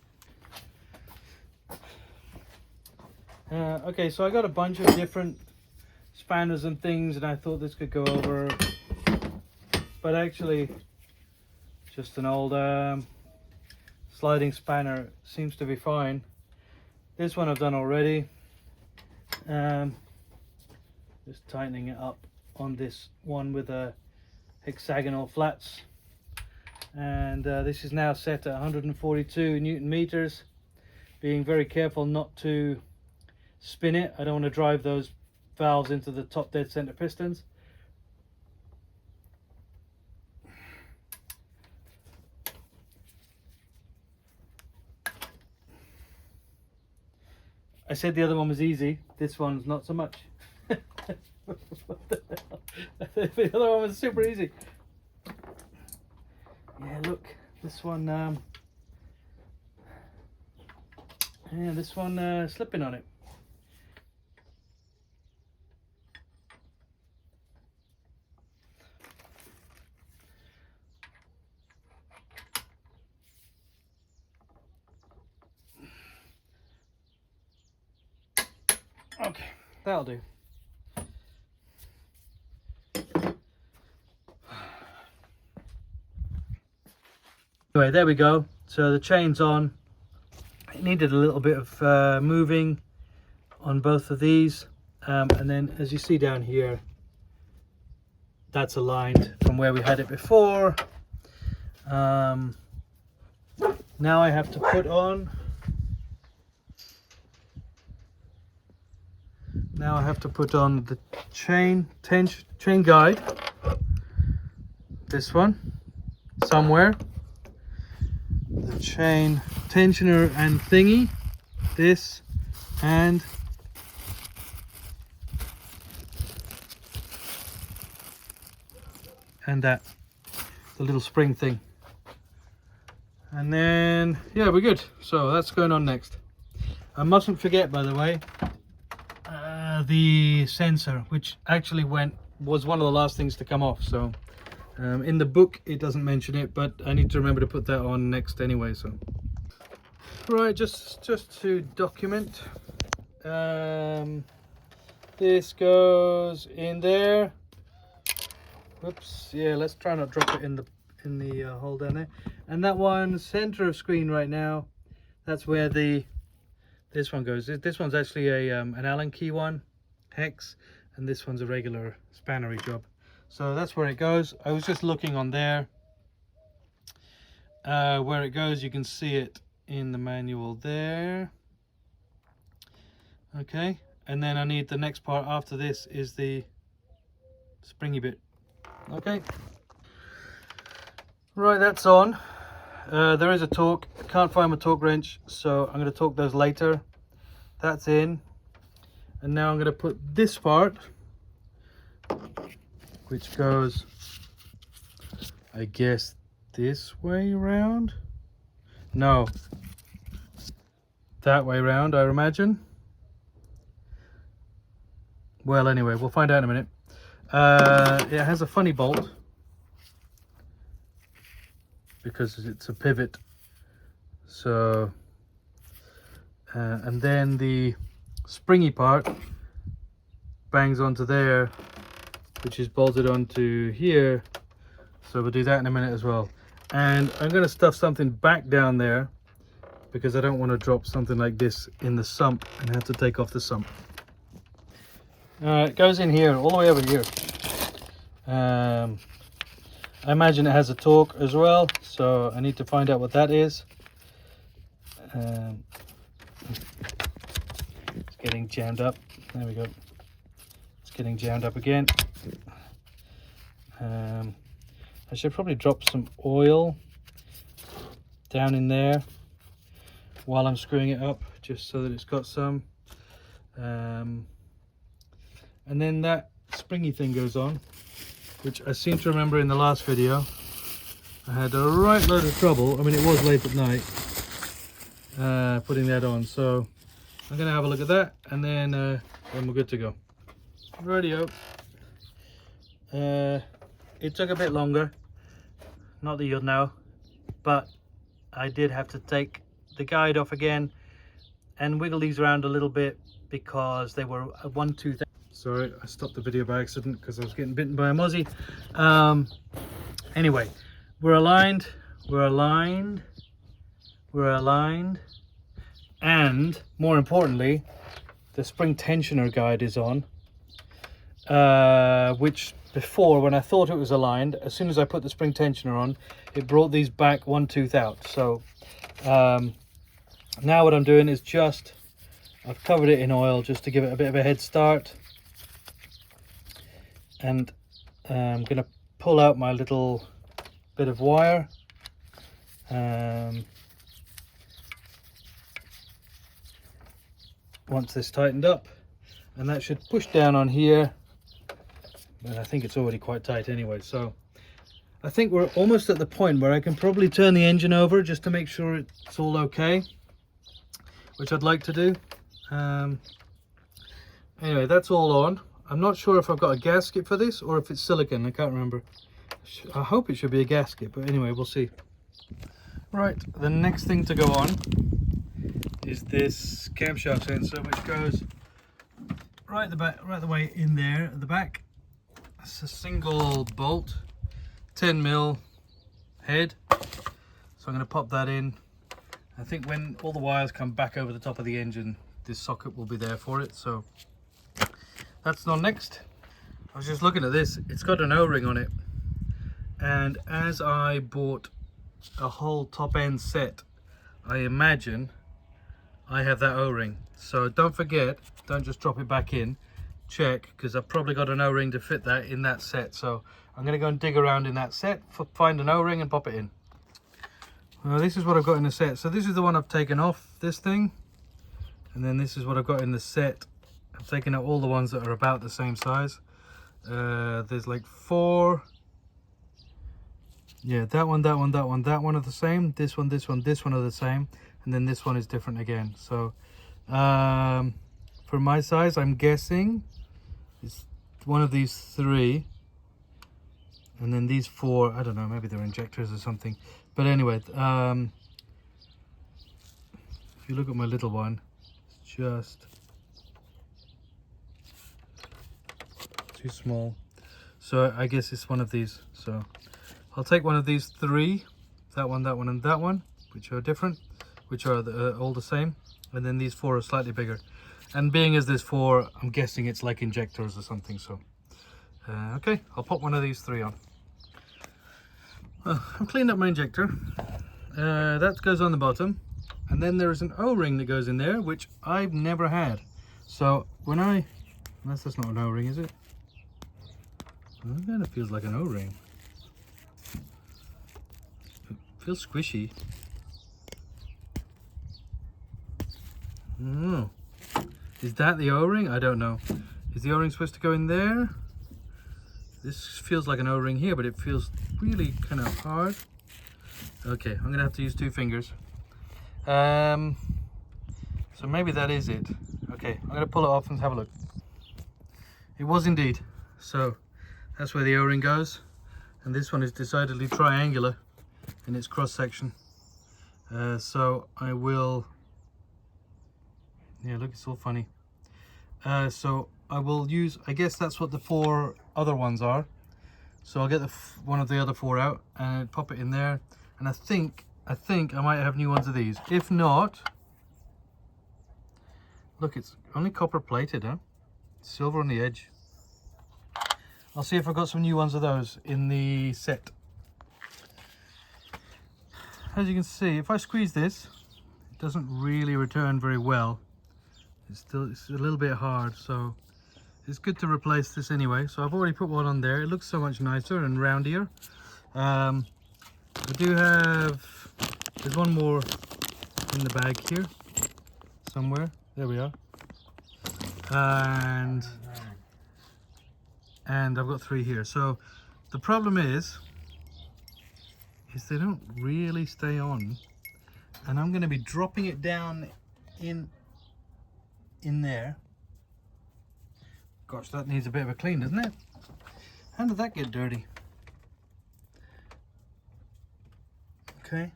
Okay, so I got a bunch of different spanners and things, and I thought this could go over, but actually just an old sliding spanner seems to be fine. This one I've done already, just tightening it up on this one with a hexagonal flats, and this is now set at 142 Newton meters, being very careful not to spin it. I don't want to drive those valves into the top dead center pistons. I said the other one was easy, this one's not so much. What the hell? The other one was super easy. Yeah, look, this one, yeah, this one slipping on it. Okay, that'll do. Anyway, there we go. So the chain's on. It needed a little bit of moving on both of these, and then as you see down here, that's aligned from where we had it before. Now I have to put on. Now I have to put on the chain guide. this one somewhere. The chain tensioner and thingy, this, and that, the little spring thing. And then, yeah, we're good. So that's going on next. I mustn't forget, by the way, the sensor, which actually was one of the last things to come off. So in the book it doesn't mention it, but I need to remember to put that on next anyway. So right, just to document, this goes in there. Whoops, yeah, let's try not drop it in the hole down there. And that one, center of screen right now, that's where this one goes. This one's actually a an Allen key one, hex, and this one's a regular spannery job. So that's where it goes. I was just looking on there. Where it goes, you can see it in the manual there. Okay, and then I need the next part after this is the springy bit. Okay, right, that's on. There is a torque. I can't find my torque wrench, so I'm going to torque those later. That's in, and now I'm going to put this part, which goes, I guess, this way around. No, that way around, I imagine. Well, anyway, we'll find out in a minute. It has a funny bolt because it's a pivot. So, and then the springy part bangs onto there, which is bolted onto here. So we'll do that in a minute as well. And I'm going to stuff something back down there because I don't want to drop something like this in the sump and have to take off the sump. It goes in here, all the way over here. I imagine it has a torque as well, so I need to find out what that is. It's getting jammed up. There we go. It's getting jammed up again. I should probably drop some oil down in there while I'm screwing it up, just so that it's got some. And then that springy thing goes on, which I seem to remember in the last video I had a right load of trouble. I mean, it was late at night putting that on, so I'm gonna have a look at that, and then we're good to go. Radio. It took a bit longer, not that you'll know, but I did have to take the guide off again and wiggle these around a little bit because they were a 1/2. Sorry, I stopped the video by accident because I was getting bitten by a mozzie. Anyway, we're aligned, and more importantly, the spring tensioner guide is on, which before, when I thought it was aligned, as soon as I put the spring tensioner on, it brought these back 1/2 out. So now what I'm doing is I've covered it in oil just to give it a bit of a head start. And I'm going to pull out my little bit of wire. Once this tightened up, and that should push down on here, but I think it's already quite tight anyway. So I think we're almost at the point where I can probably turn the engine over just to make sure it's all okay, which I'd like to do. Anyway, that's all on. I'm not sure if I've got a gasket for this or if it's silicone. I can't remember. I hope it should be a gasket, but anyway, we'll see. Right, the next thing to go on is this camshaft sensor, which goes right the way in there at the back. It's a single bolt, 10mm head. So I'm going to pop that in. I think when all the wires come back over the top of the engine, this socket will be there for it. So that's on next. I was just looking at this, it's got an O-ring on it, and as I bought a whole top end set, I imagine I have that O-ring. So don't forget, don't just drop it back in, check, because I've probably got an O-ring to fit that in that set. So I'm going to go and dig around in that set, find an O-ring and pop it in. Well, this is what I've got in the set. So this is the one I've taken off this thing, and then this is what I've got in the set. I've taken out all the ones that are about the same size. There's like 4. Yeah, that one, that one, that one, that one are the same. This one, this one, this one are the same, and then this one is different again. So for my size, I'm guessing it's one of these 3, and then these 4, I don't know, maybe they're injectors or something. But anyway, if you look at my little one, it's just too small. So I guess it's one of these. So I'll take one of these 3, that one, and that one, which are different, which are all the same, and then these 4 are slightly bigger. And being as there's 4, I'm guessing it's like injectors or something. So okay, I'll pop one of these 3 on. Well, I've cleaned up my injector. That goes on the bottom, and then there is an O-ring that goes in there, which I've never had. So when unless that's not an O-ring, is it? Well, it kind of feels like an O-ring. It feels squishy. Oh, is that the O-ring? I don't know. Is the O-ring supposed to go in there? This feels like an O-ring here, but it feels really kind of hard. Okay, I'm gonna have to use 2 fingers. So maybe that is it. Okay, I'm gonna pull it off and have a look. It was indeed. So that's where the O-ring goes, and this one is decidedly triangular in its cross section. So I will. Yeah, look, it's all funny. So I will use, I guess that's what the 4 other ones are. So I'll get one of the other 4 out and pop it in there. And I think I might have new ones of these. If not, look, it's only copper plated, huh? Silver on the edge. I'll see if I've got some new ones of those in the set. As you can see, if I squeeze this, it doesn't really return very well. It's a little bit hard, so it's good to replace this anyway. So I've already put one on there. It looks so much nicer and roundier. I do have, there's one more in the bag here somewhere. There we are. And I've got 3 here. So the problem is they don't really stay on, and I'm going to be dropping it down in there. Gosh, that needs a bit of a clean, doesn't it? How did that get dirty? Okay,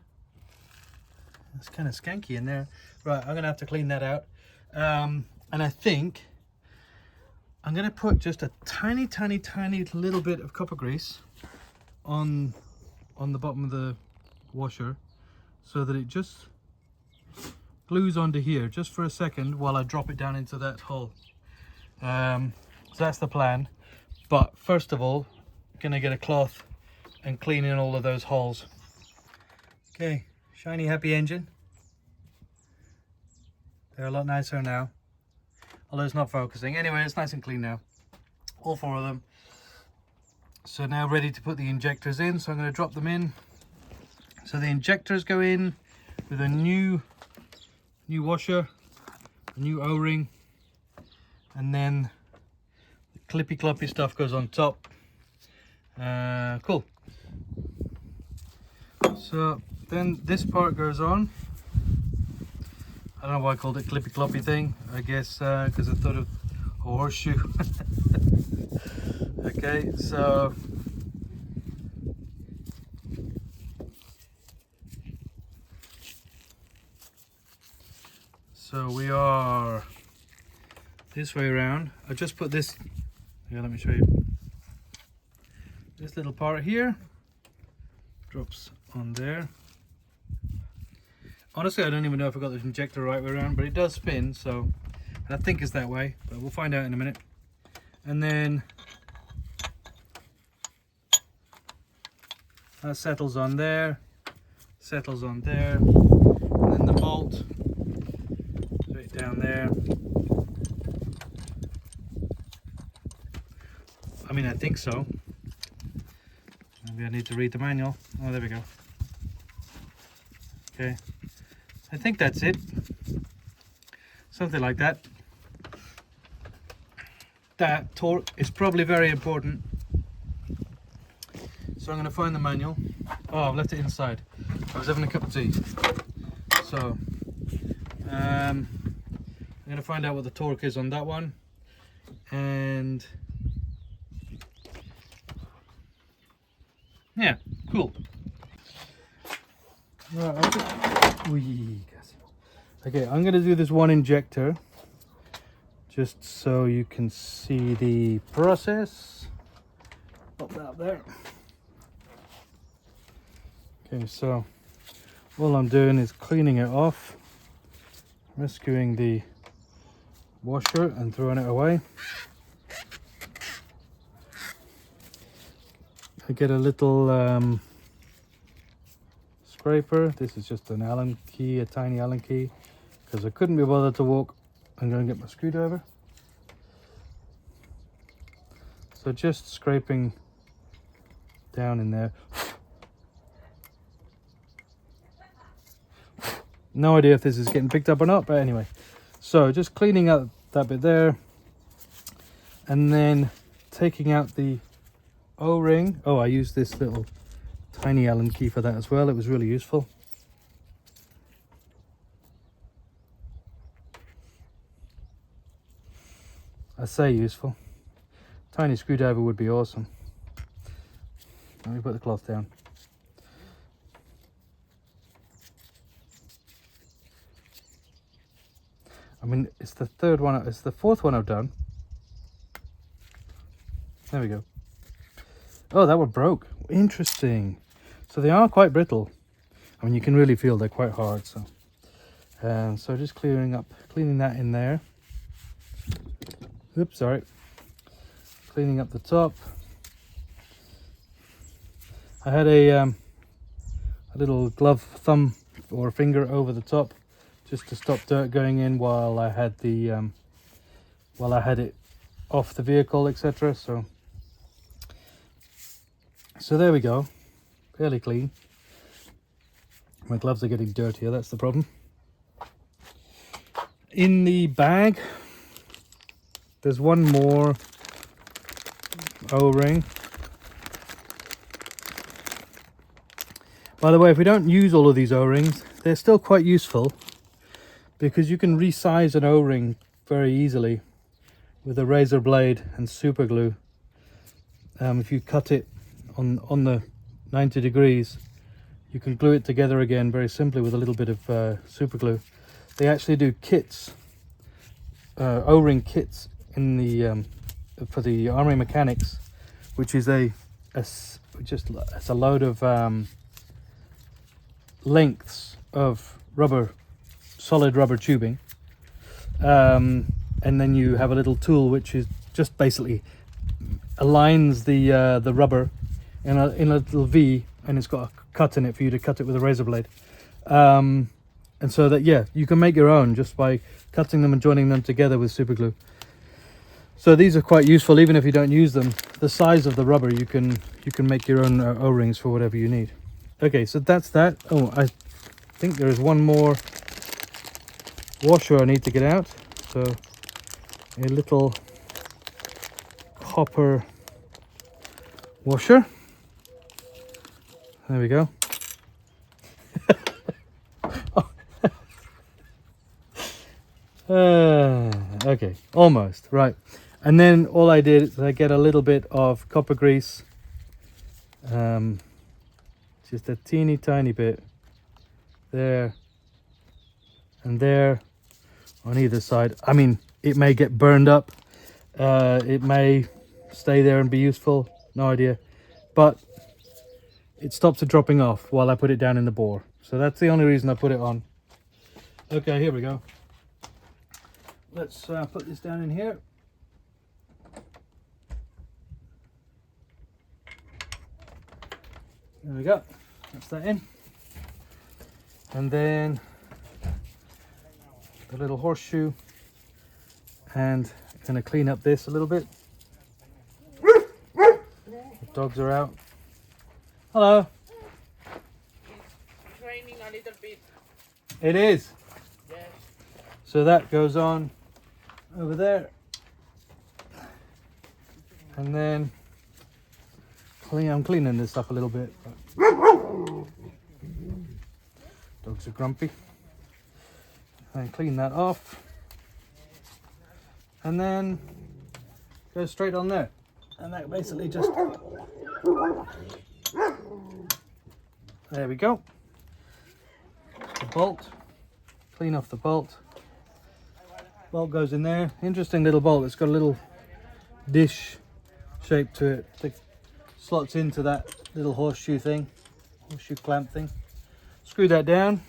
it's kind of skanky in there. Right, I'm gonna have to clean that out. And I think I'm gonna put just a tiny little bit of copper grease on the bottom of the washer, so that it just glues onto here just for a second while I drop it down into that hole. So that's the plan. But first of all, I'm gonna get a cloth and clean in all of those holes. Okay, shiny happy engine. They're a lot nicer now, although it's not focusing. Anyway, it's nice and clean now, all 4 of them. So now ready to put the injectors in, so I'm going to drop them in. So the injectors go in with a new washer, a new O-ring, and then the clippy cloppy stuff goes on top. Cool. So then this part goes on. I don't know why I called it clippy cloppy thing. I guess because I thought of a horseshoe. Okay, so we are this way around. I just put this, yeah, let me show you. This little part here drops on there. Honestly, I don't even know if I got the injector right way around, but it does spin, so, and I think it's that way, but we'll find out in a minute. And then that settles on there, settles on there, and then the bolt straight down there. I mean, I think so. Maybe I need to read the manual. Oh, there we go. Okay, I think that's it. Something like that. That torque is probably very important. So I'm going to find the manual. Oh, I've left it inside. I was having a cup of tea. So I'm going to find out what the torque is on that one. And yeah, cool. Okay, I'm going to do this one injector just so you can see the process. Pop that up there. Okay, so all I'm doing is cleaning it off, rescuing the washer and throwing it away. I get a little scraper. This is just an Allen key, a tiny Allen key, because I couldn't be bothered to walk. I'm going to get my screwdriver. So just scraping down in there. No idea if this is getting picked up or not, but anyway. So just cleaning up that bit there, and then taking out the O-ring. Oh, I used this little tiny Allen key for that as well. It was really useful. I say useful. Tiny screwdriver would be awesome. Let me put the cloth down. I mean, it's the third one, it's the fourth one I've done. There we go. Oh, that one broke. Interesting. So they are quite brittle. I mean, you can really feel they're quite hard. So just cleaning that in there. Oops, sorry. Cleaning up the top. I had a little glove thumb or finger over the top, just to stop dirt going in while I had the it off the vehicle, etc. So there we go, fairly clean. My gloves are getting dirtier, that's the problem. In the bag, there's one more O-ring. By the way, if we don't use all of these O-rings, they're still quite useful, because you can resize an O-ring very easily with a razor blade and super glue. If you cut it on the 90 degrees, you can glue it together again very simply with a little bit of super glue. They actually do kits, O-ring kits in the for the army mechanics, which is it's a load of lengths of rubber, solid rubber tubing, and then you have a little tool which is just basically aligns the rubber in a little V, and it's got a cut in it for you to cut it with a razor blade, and so that, yeah, you can make your own just by cutting them and joining them together with super glue. So these are quite useful even if you don't use them. The size of the rubber, you can make your own O-rings for whatever you need. Okay, so that's that. Oh, I think there is one more washer I need to get out. So a little copper washer. There we go. Okay, almost right. And then all I did is I get a little bit of copper grease, just a teeny tiny bit there and there on either side. I mean, it may get burned up, it may stay there and be useful, no idea, but it stops it dropping off while I put it down in the bore. So that's the only reason I put it on. Okay, here we go. Let's put this down in here. There we go. That's that in. And then the little horseshoe. And I'm going to clean up this a little bit. The dogs are out. Hello. It's raining a little bit. It is. Yes. So that goes on over there. And then I'm cleaning this up a little bit. Dogs are grumpy. And clean that off. And then go straight on there. And that basically just... There we go. The bolt. Clean off the bolt. Bolt goes in there. Interesting little bolt. It's got a little dish shape to it. It slots into that little horseshoe thing. Horseshoe clamp thing. Screw that down.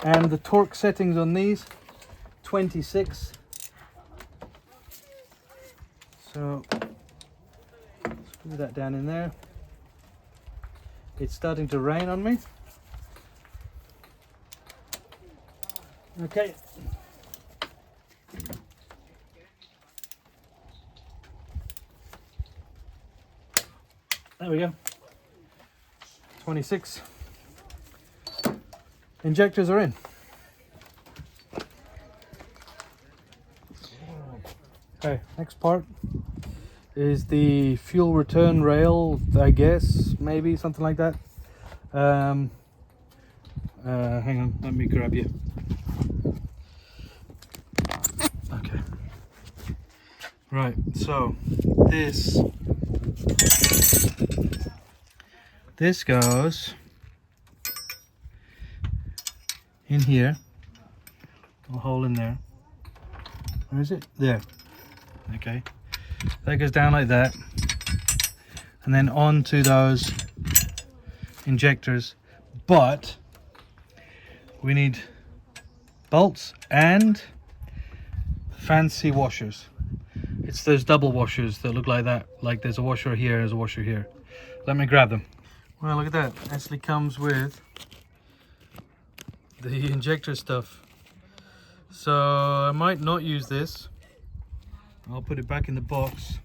And the torque settings on these, 26. So screw that down in there. It's starting to rain on me. Okay. There we go. 26. Injectors are in. Okay, next part is the fuel return rail, I guess, maybe something like that. Hang on, let me grab you. Okay. Right, so this goes in here, a hole in there. Where is it? There. Okay, that goes down like that, and then onto those injectors. But we need bolts and fancy washers. It's those double washers that look like that, like there's a washer here, there's a washer here. Let me grab them. Well, look at that. It actually comes with the injector stuff. So I might not use this. I'll put it back in the box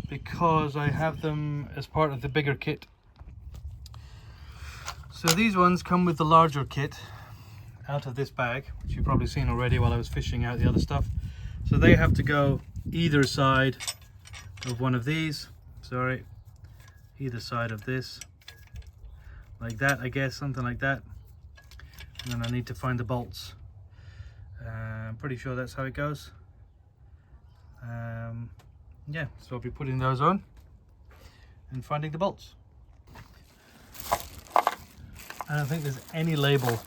because I have them as part of the bigger kit. So these ones come with the larger kit out of this bag, which you've probably seen already while I was fishing out the other stuff. So they have to go either side of one of these. Sorry, either side of this. Like that, I guess, something like that. And then I need to find the bolts. I'm pretty sure that's how it goes. Yeah, so I'll be putting those on and finding the bolts. I don't think there's any label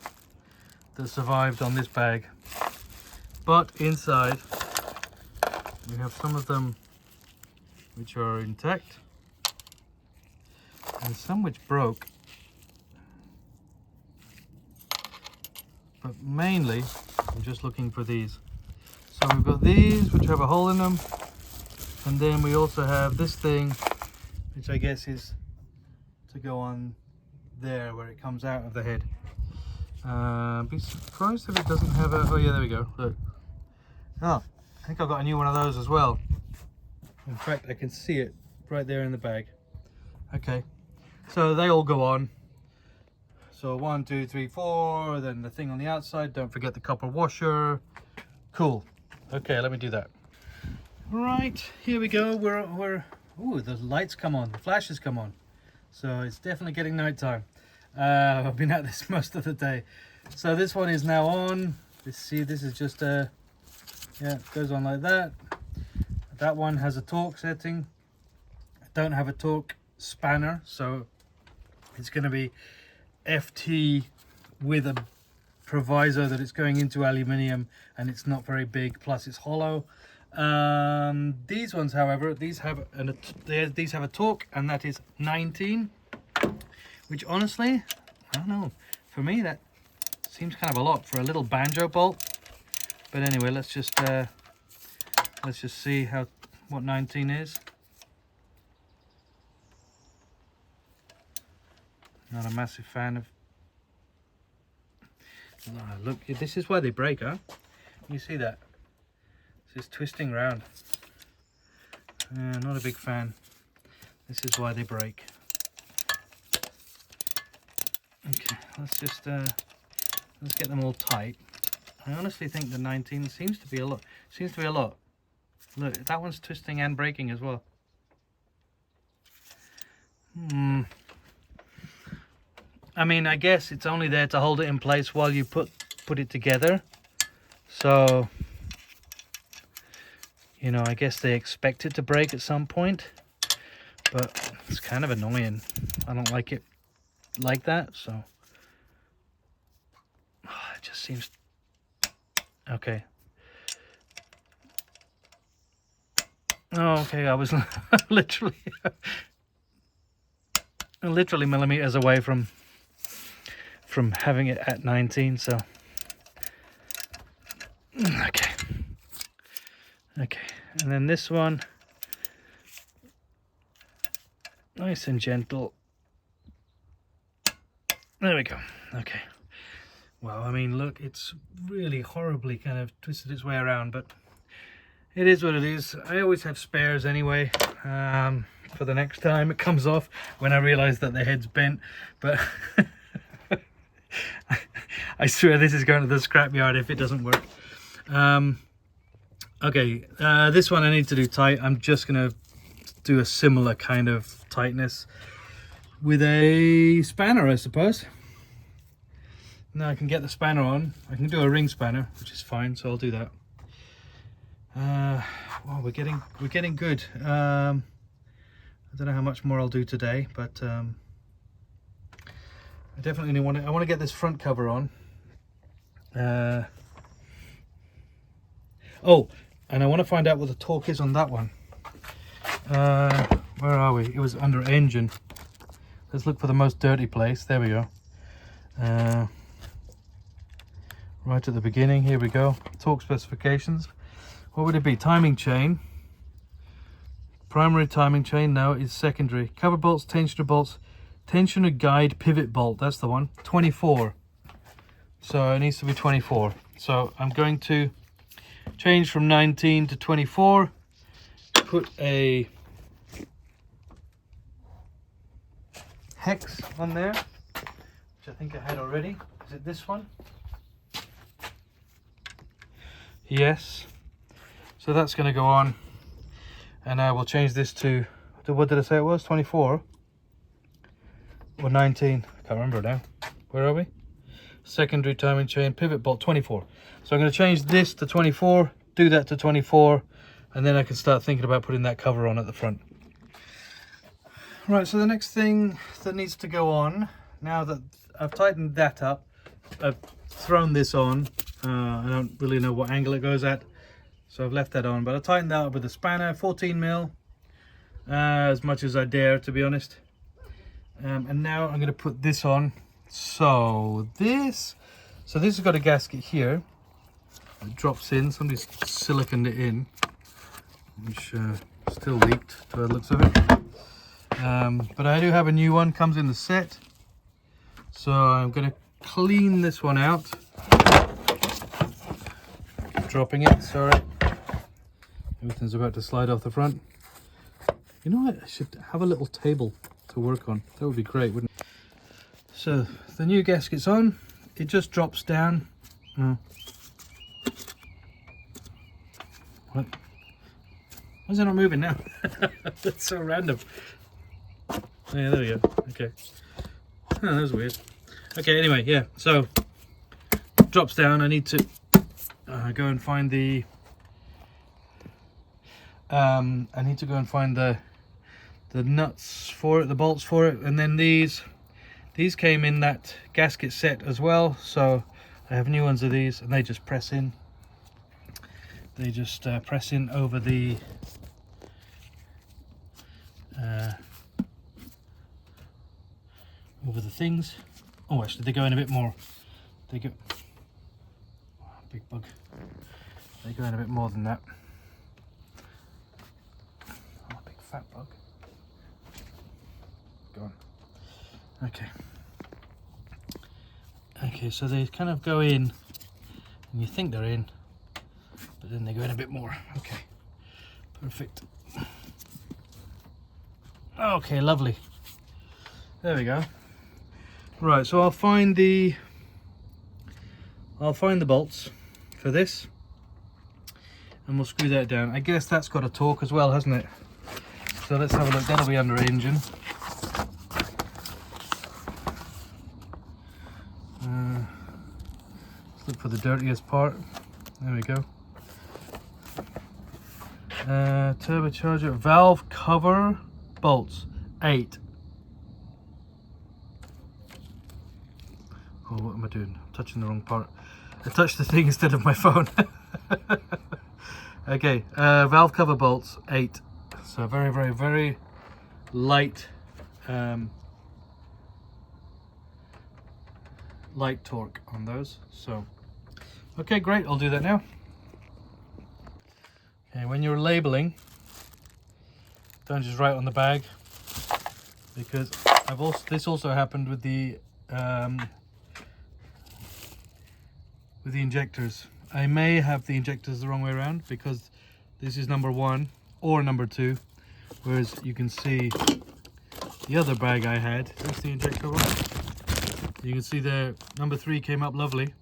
that survived on this bag, but inside we have some of them which are intact and some which broke, but mainly I'm just looking for these. So we've got these which have a hole in them, and then we also have this thing which I guess is to go on there where it comes out of the head. Be surprised if it doesn't have a... Oh yeah, there we go, look. Oh, I think I've got a new one of those as well. In fact, I can see it right there in the bag. Okay, so they all go on. So 1, 2, 3, 4, then the thing on the outside, don't forget the copper washer. Cool. Okay, let me do that. Right, here we go. Ooh, the lights come on, the flashes come on. So it's definitely getting night time. I've been at this most of the day. So this one is now on. See, this is just yeah, it goes on like that. That one has a torque setting. I don't have a torque spanner, so it's going to be FT with a proviso that it's going into aluminium and it's not very big, plus it's hollow. These ones, however, these have a torque, and that is 19, which honestly, I don't know, for me that seems kind of a lot for a little banjo bolt. But anyway, let's just see what 19 is. Not a massive fan of... Oh, look, this is why they break, huh? You see that? This is twisting round. Not a big fan. This is why they break. let's just let's get them all tight. I honestly think the 19 seems to be a lot. Look, that one's twisting and breaking as well. I mean, I guess it's only there to hold it in place while you put it together. So, you know, I guess they expect it to break at some point. But it's kind of annoying. I don't like it like that, so it just seems okay. Oh, okay, I was literally millimeters away from having it at 19, so okay, and then this one, nice and gentle. There we go. Okay. Well, I mean, look, it's really horribly kind of twisted its way around, but it is what it is. I always have spares anyway, for the next time it comes off, when I realise that the head's bent. But I swear this is going to the scrapyard if it doesn't work. Okay, this one I need to do tight. I'm just going to do a similar kind of tightness with a spanner, I suppose. Now I can get the spanner on. I can do a ring spanner, which is fine, so I'll do that. Well, we're getting good. I don't know how much more I'll do today, but I definitely want to get this front cover on. Oh, and I want to find out what the torque is on that one. Where are we? It was under engine. Let's look for the most dirty place. There we go. Right at the beginning, here we go. Torque specifications. What would it be? Timing chain. Primary timing chain, no, it's secondary. Cover bolts, tensioner bolts, tensioner guide pivot bolt, that's the one. 24. So it needs to be 24. So I'm going to change from 19 to 24. Put a hex on there, which I think I had already. Is it this one? Yes. So that's going to go on, and I will change this to what did I say it was? 24 or 19? I can't remember now. Where are we? Secondary timing chain pivot bolt 24. So I'm going to change this to 24, do that to 24, and then I can start thinking about putting that cover on at the front. Right, so the next thing that needs to go on, now that I've tightened that up, I've thrown this on. I don't really know what angle it goes at, so I've left that on, but I tightened that up with a spanner, 14mm, as much as I dare, to be honest. And now I'm going to put this on. So this has got a gasket here. It drops in. Somebody's siliconed it in, which still leaked to the looks of it. But I do have a new one, comes in the set. So I'm going to clean this one out. Dropping it, sorry. Everything's about to slide off the front. You know what? I should have a little table to work on. That would be great, wouldn't it? So the new gasket's on. It just drops down. What? Why is it not moving now? That's so random. Yeah, there we go. Okay. Oh, that was weird. Okay, anyway, yeah. So drops down. I need to go and find the. I need to go and find the nuts for it, the bolts for it, and then these came in that gasket set as well. So I have new ones of these, and they just press in. They just press in over the things. Oh, actually, they go in a bit more. They go. Oh, big bug. They go in a bit more than that. Oh, big fat bug. Go on. Okay. Okay, so they kind of go in, and you think they're in, but then they go in a bit more. Okay, perfect. Okay, lovely. There we go. Right, so I'll find the bolts for this, and we'll screw that down. I guess that's got a torque as well, hasn't it? So let's have a look. That'll be under engine. Let's look for the dirtiest part. There we go. Turbocharger valve cover bolts 8. Oh, what am I doing? I'm touching the wrong part. I touched the thing instead of my phone. Okay, valve cover bolts 8. So very, very, very light, light torque on those. So, okay, great. I'll do that now. Okay, when you're labeling, don't just write on the bag, because this also happened with the injectors. I may have the injectors the wrong way around, because this is number 1 or number 2, whereas you can see the other bag I had. That's the injector one. You can see there number 3 came up lovely,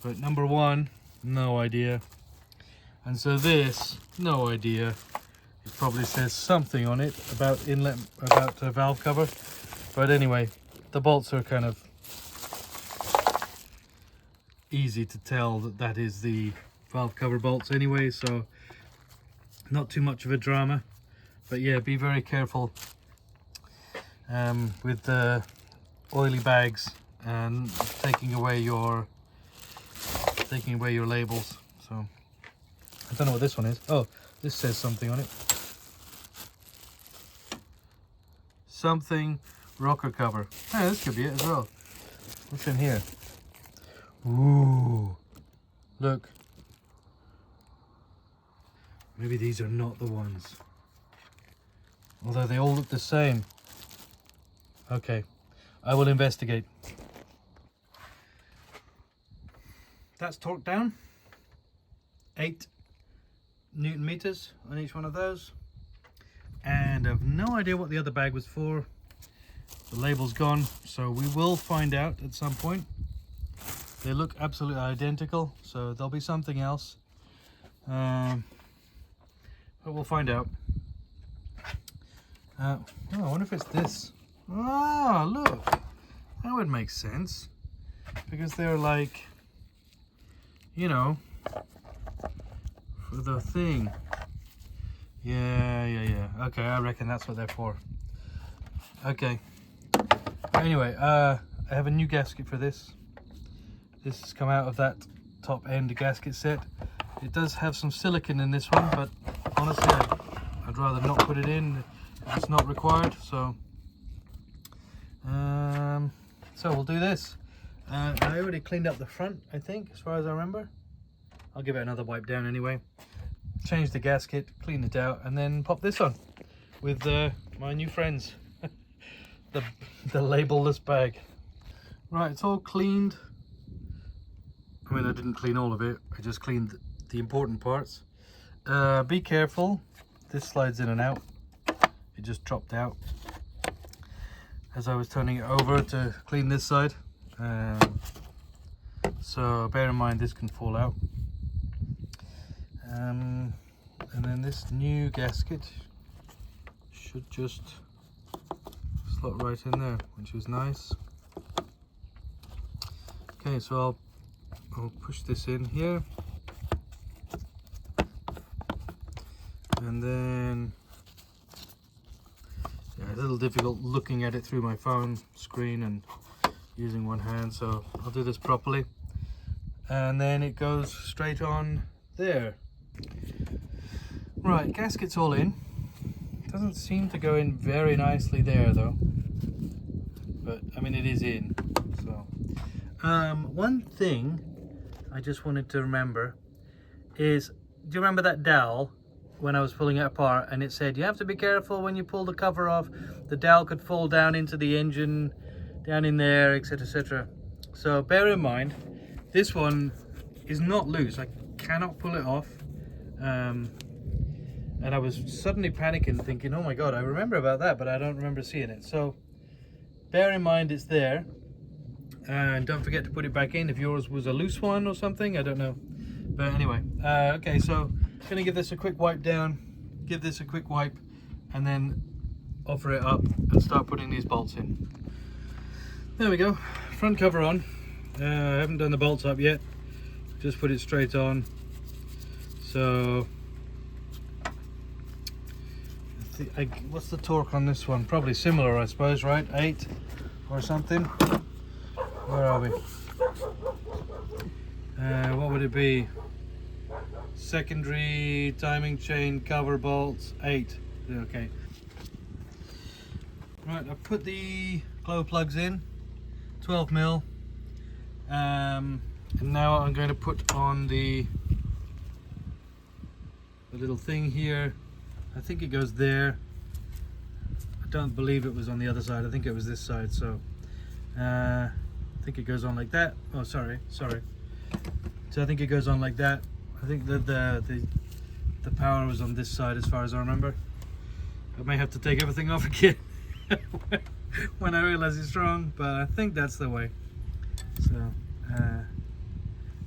but number 1, no idea. And so this, no idea. It probably says something on it about inlet, about valve cover. But anyway, the bolts are kind of easy to tell that that is the valve cover bolts anyway, so not too much of a drama. But yeah, be very careful with the oily bags and taking away your labels. So I don't know what this one is. Oh, this says something on it. Something rocker cover. Hey, this could be it as well. What's in here? Ooh, look. Maybe these are not the ones. Although they all look the same. Okay, I will investigate. That's torqued down. 8 Newton meters on each one of those. And I've no idea what the other bag was for. The label's gone, so we will find out at some point. They look absolutely identical, so there'll be something else. But we'll find out. Oh, I wonder if it's this. Ah, look. That would make sense. Because they're like, you know, for the thing. Yeah. Okay, I reckon that's what they're for. Okay. Anyway, I have a new gasket for this. This has come out of that top end gasket set. It does have some silicone in this one, but honestly, I'd rather not put it in if it's not required. So we'll do this. I already cleaned up the front, I think, as far as I remember. I'll give it another wipe down anyway. Change the gasket, clean it out, and then pop this on with my new friends. the labelless bag. Right, it's all cleaned. I mean, I didn't clean all of it. I just cleaned the important parts. Be careful. This slides in and out. It just dropped out as I was turning it over to clean this side. So bear in mind this can fall out. And then this new gasket should just slot right in there, which is nice. Okay, so I'll push this in here, and then yeah, a little difficult looking at it through my phone screen and using one hand, so I'll do this properly, and then it goes straight on there. Right, gasket's all in. Doesn't seem to go in very nicely there though, but I mean it is in. So one thing I just wanted to remember is, do you remember that dowel when I was pulling it apart and it said you have to be careful when you pull the cover off, the dowel could fall down into the engine, down in there, etc, etc. So bear in mind this one is not loose. I cannot pull it off. And I was suddenly panicking, thinking, oh my god, I remember about that, but I don't remember seeing it. So bear in mind it's there, and don't forget to put it back in if yours was a loose one or something, I don't know. But anyway, okay, so gonna give this a quick wipe down, give this a quick wipe, and then offer it up and start putting these bolts in. There we go, front cover on. I haven't done the bolts up yet, just put it straight on. So what's the torque on this one? Probably similar, I suppose, right? 8 or something. Where are we? What would it be? Secondary timing chain cover bolts, 8. Okay. Right, I've put the glow plugs in, 12mm. And now I'm going to put on the little thing here. I think it goes there. I don't believe it was on the other side. I think it was this side. So I think it goes on like that. Oh, sorry. So I think it goes on like that. I think that the power was on this side, as far as I remember. I may have to take everything off again when I realize it's wrong, but I think that's the way. So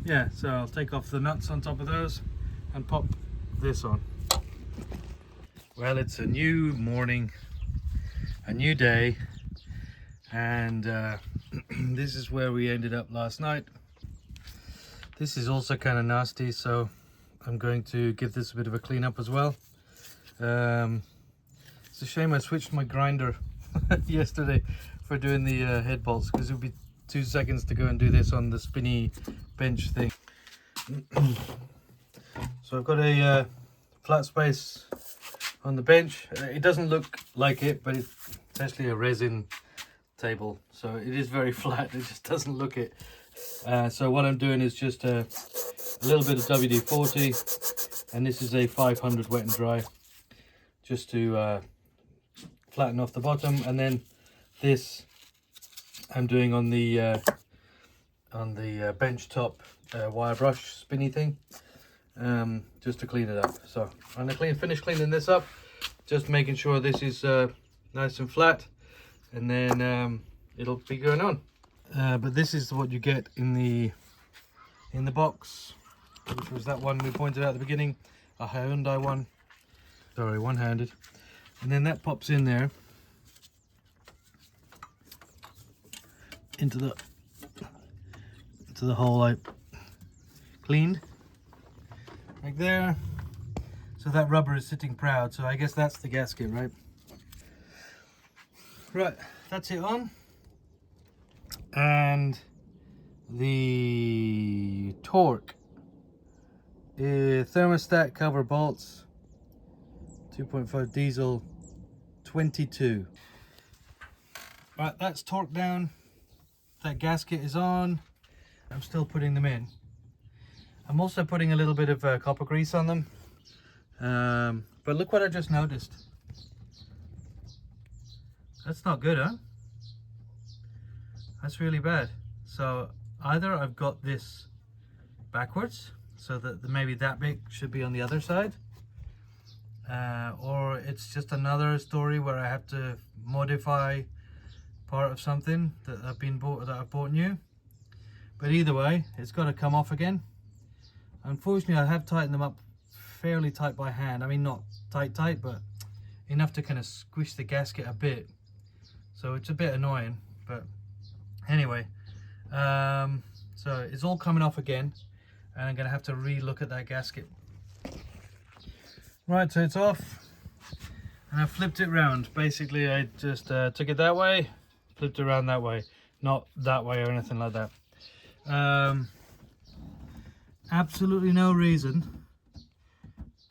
yeah, so I'll take off the nuts on top of those and pop this on. Well, it's a new morning, a new day, and this is where we ended up last night. This is also kind of nasty, so I'm going to give this a bit of a clean up as well. It's a shame I switched my grinder yesterday for doing the head bolts, because it would be 2 seconds to go and do this on the spinny bench thing. So I've got a flat space on the bench. It doesn't look like it, but it's actually a resin table, so it is very flat. It just doesn't look it. So what I'm doing is just a little bit of WD-40, and this is a 500 wet and dry, just to flatten off the bottom. And then this I'm doing on the bench top wire brush spinny thing, just to clean it up. So I'm gonna finish cleaning this up, just making sure this is nice and flat, and then it'll be going on. But this is what you get in the box, which was that one we pointed out at the beginning, a Hyundai one, sorry, one-handed, and then that pops in there into the hole I cleaned, like there. So that rubber is sitting proud, so I guess that's the gasket, right? Right, that's it on. And the torque is thermostat cover bolts, 2.5 diesel, 22. Right, that's torqued down. That gasket is on. I'm still putting them in. I'm also putting a little bit of copper grease on them. But look what I just noticed. That's not good, huh? That's really bad. So either I've got this backwards, so that maybe that bit should be on the other side, or it's just another story where I have to modify part of something that I've bought new. But either way, it's got to come off again. Unfortunately, I have tightened them up fairly tight by hand. I mean, not tight, but enough to kind of squish the gasket a bit. So it's a bit annoying, but anyway, so it's all coming off again, and I'm gonna have to re-look at that gasket. Right, so it's off, and I flipped it round. Basically, I just took it that way, flipped it around that way, not that way or anything like that. Absolutely no reason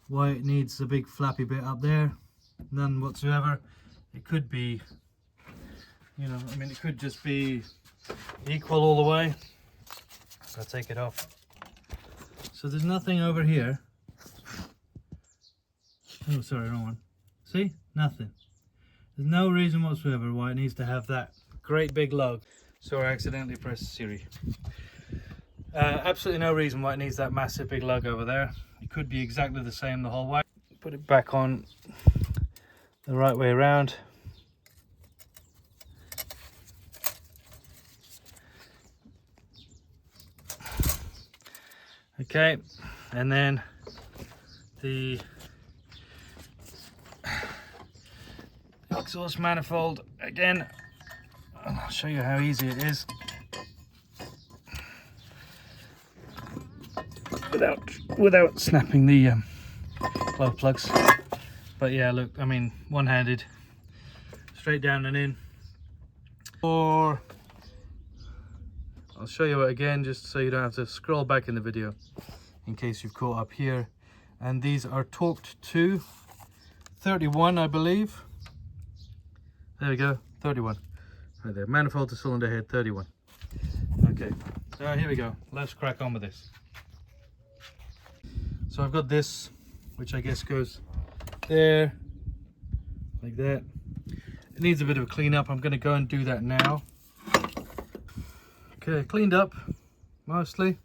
why it needs a big flappy bit up there, none whatsoever. It could be, you know, I mean, it could just be equal all the way. I'll take it off. So there's nothing over here. Oh, sorry, wrong one. See? Nothing. There's no reason whatsoever why it needs to have that great big lug. So I accidentally pressed Siri. Absolutely no reason why it needs that massive big lug over there. It could be exactly the same the whole way. Put it back on the right way around. Okay, and then the exhaust manifold again. I'll show you how easy it is without snapping the glove plugs. But yeah, look, I mean, one-handed, straight down and in. Or I'll show you it again just so you don't have to scroll back in the video in case you've caught up here. And these are torqued to 31, I believe. There we go, 31. Right there, manifold to cylinder head, 31. Okay, so here we go. Let's crack on with this. So I've got this, which I guess goes there, like that. It needs a bit of a clean up. I'm going to go and do that now. Okay, cleaned up mostly.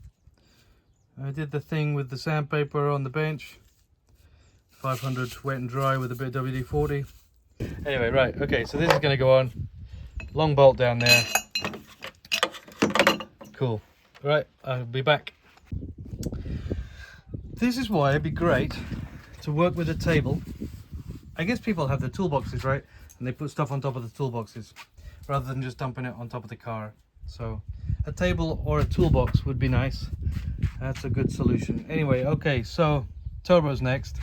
I did the thing with the sandpaper on the bench. 500 wet and dry with a bit of WD-40. Anyway, right, okay, so this is going to go on. Long bolt down there. Cool. Right, I'll be back. This is why it'd be great to work with a table. I guess people have their toolboxes, right? And they put stuff on top of the toolboxes rather than just dumping it on top of the car. So a table or a toolbox would be nice. That's a good solution. Anyway, okay, so turbo's next.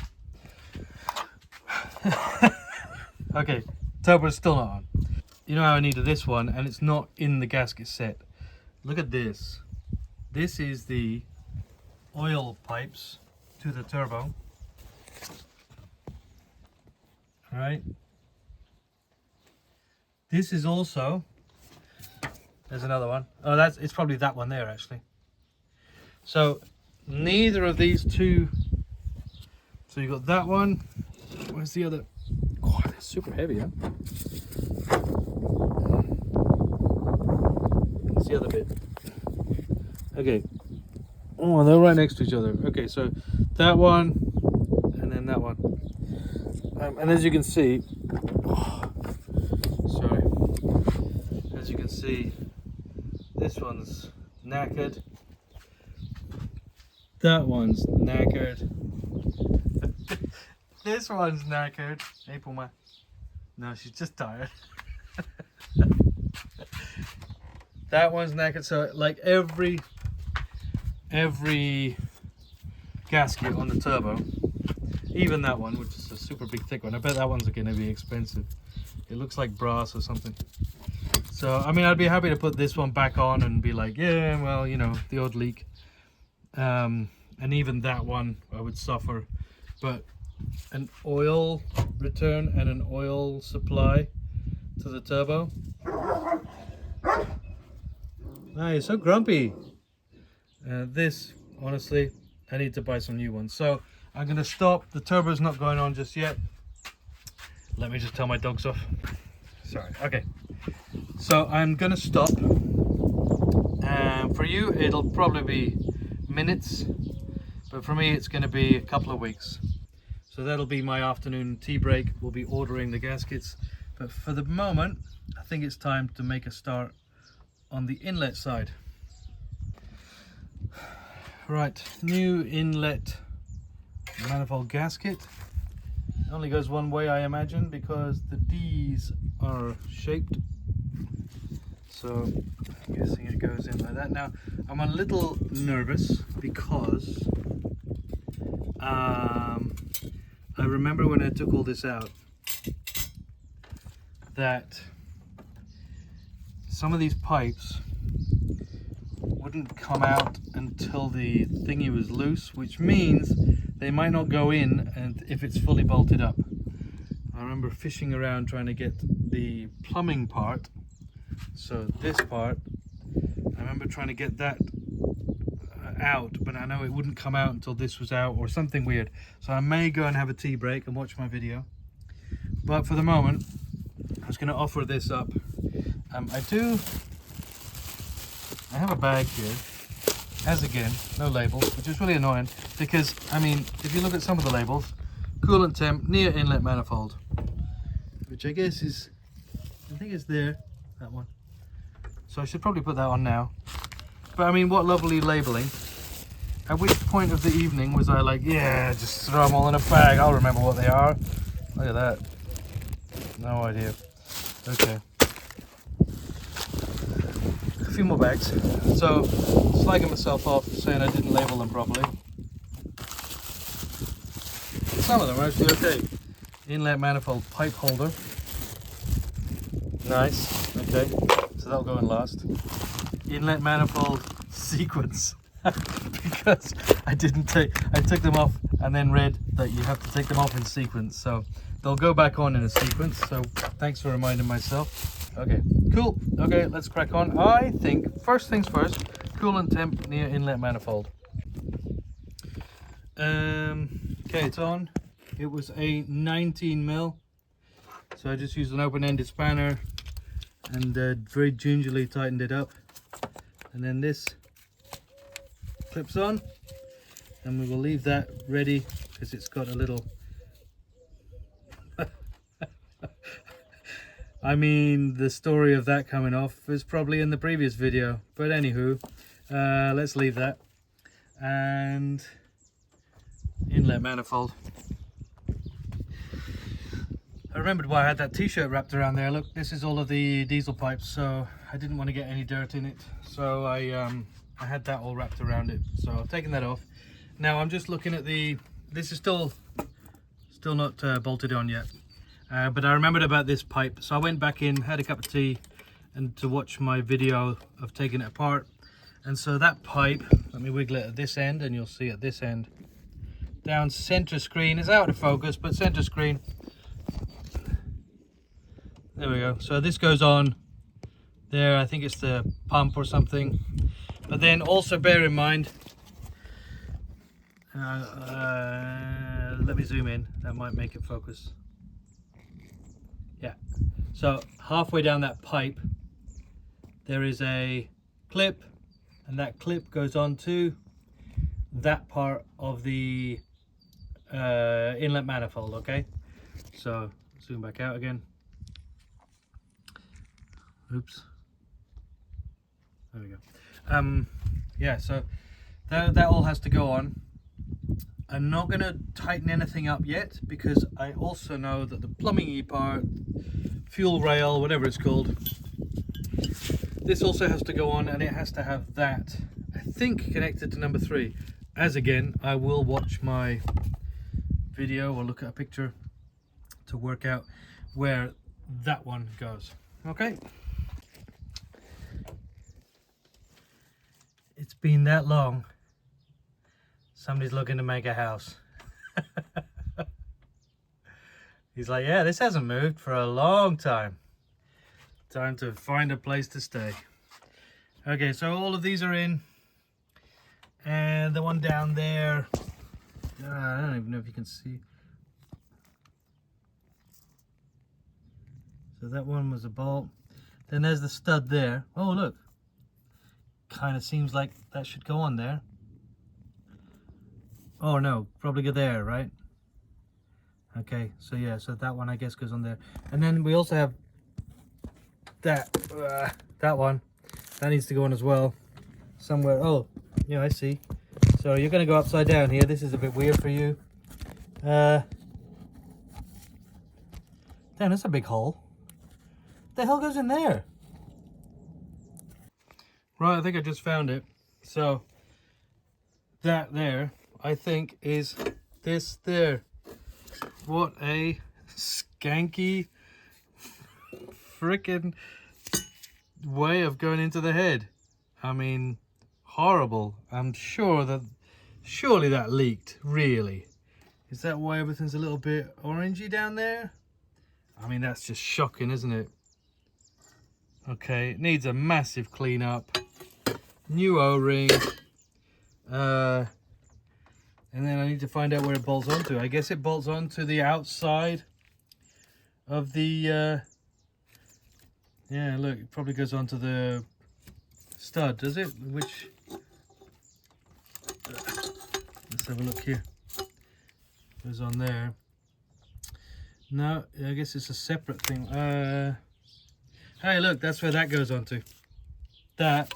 Okay, turbo's still not on. You know how I needed this one, and it's not in the gasket set. Look at this. This is the oil pipes to the turbo. All right. This is also, there's another one. Oh, it's probably that one there actually. So neither of these two. So you got that one. Where's the other? Oh, they're super heavy, huh? What's the other bit? Okay. Oh, they're right next to each other. Okay, so that one and then that one. And as you can see, sorry. As you can see, this one's knackered. That one's knackered. This one's knackered. Hey, Puma. No, she's just tired. That one's knackered. So, like every gasket on the turbo, even that one, which is a super big thick one. I bet that one's going to be expensive. It looks like brass or something. So, I mean, I'd be happy to put this one back on and be like, yeah, well, you know, the odd leak. And even that one, I would suffer. But an oil return and an oil supply to the turbo. Ah, you're so grumpy. This, honestly, I need to buy some new ones. So I'm going to stop. The turbo's not going on just yet. Let me just tell my dogs off. Sorry. Okay. So I'm going to stop. For you, it'll probably be minutes. But for me, it's going to be a couple of weeks. So that'll be my afternoon tea break. We'll be ordering the gaskets. But for the moment, I think it's time to make a start on the inlet side. Right, new inlet manifold gasket. It only goes one way, I imagine, because the D's are shaped. So I'm guessing it goes in like that. Now, I'm a little nervous because I remember when I took all this out that some of these pipes wouldn't come out until the thingy was loose, which means they might not go in and if it's fully bolted up. I remember fishing around trying to get the plumbing part, so this part, I remember trying to get that out, but I know it wouldn't come out until this was out or something weird. So I may go and have a tea break and watch my video, but for the moment I was going to offer this up. I have a bag here, as again, no label, which is really annoying because, I mean, if you look at some of the labels, Coolant Temp, near inlet manifold, which I guess is, I think it's there, that one. So I should probably put that on now. But I mean, what lovely labeling. At which point of the evening was I like, yeah, just throw them all in a bag. I'll remember what they are. Look at that. No idea. Okay. A few more bags. So, slagging myself off, saying I didn't label them properly. Some of them are actually okay. Inlet manifold pipe holder. Nice. Okay. So that'll go in last. Inlet manifold sequence. Because I took them off and then read that you have to take them off in sequence. So they'll go back on in a sequence. So thanks for reminding myself. Okay, cool. Okay, let's crack on. I think first things first, coolant temp near inlet manifold. Okay, it's on. It was a 19 mil. So I just used an open-ended spanner and very gingerly tightened it up. And then this clips on, and we will leave that ready because it's got a little I mean, the story of that coming off is probably in the previous video, but anywho, let's leave that. And inlet manifold. I remembered why I had that t-shirt wrapped around there. Look, this is all of the diesel pipes, so I didn't want to get any dirt in it, so I had that all wrapped around it. So I've taken that off. Now I'm just looking at this is still not bolted on yet, but I remembered about this pipe, so I went back in, had a cup of tea, and to watch my video of taking it apart. And so that pipe, let me wiggle it at this end, and you'll see at this end, down center screen, is out of focus, but center screen. There we go. So this goes on there. I think it's the pump or something. But then also bear in mind, let me zoom in. That might make it focus. Yeah. So halfway down that pipe, there is a clip, and that clip goes on to that part of the inlet manifold. Okay. So zoom back out again. Oops. There we go. Yeah, so that all has to go on. I'm not going to tighten anything up yet because I also know that the plumbing part, fuel rail, whatever it's called, this also has to go on, and it has to have that, I think, connected to number 3. As again, I will watch my video or look at a picture to work out where that one goes. Okay. It's been that long. Somebody's looking to make a house. He's like, yeah, this hasn't moved for a long time. Time to find a place to stay. Okay, so all of these are in. And the one down there, I don't even know if you can see. So that one was a bolt. Then there's the stud there. Oh, look. Kind of seems like that should go on there. Oh no, probably go there, right? Okay, so yeah, so that one I guess goes on there. And then we also have that one. That needs to go on as well. Somewhere. Oh, yeah, I see. So you're going to go upside down here. This is a bit weird for you. Damn, that's a big hole. What the hell goes in there? Right, I think I just found it. So that there, I think, is this there. What a skanky frickin' way of going into the head. I mean, horrible. I'm sure that, surely that leaked, really. Is that why everything's a little bit orangey down there? I mean, that's just shocking, isn't it? Okay, it needs a massive clean up. New O-ring. And then I need to find out where it bolts onto. I guess it bolts onto the outside of the yeah, look, it probably goes onto the stud, does it? Which, let's have a look here. Goes on there. No, I guess it's a separate thing. Hey, look, that's where that goes onto. That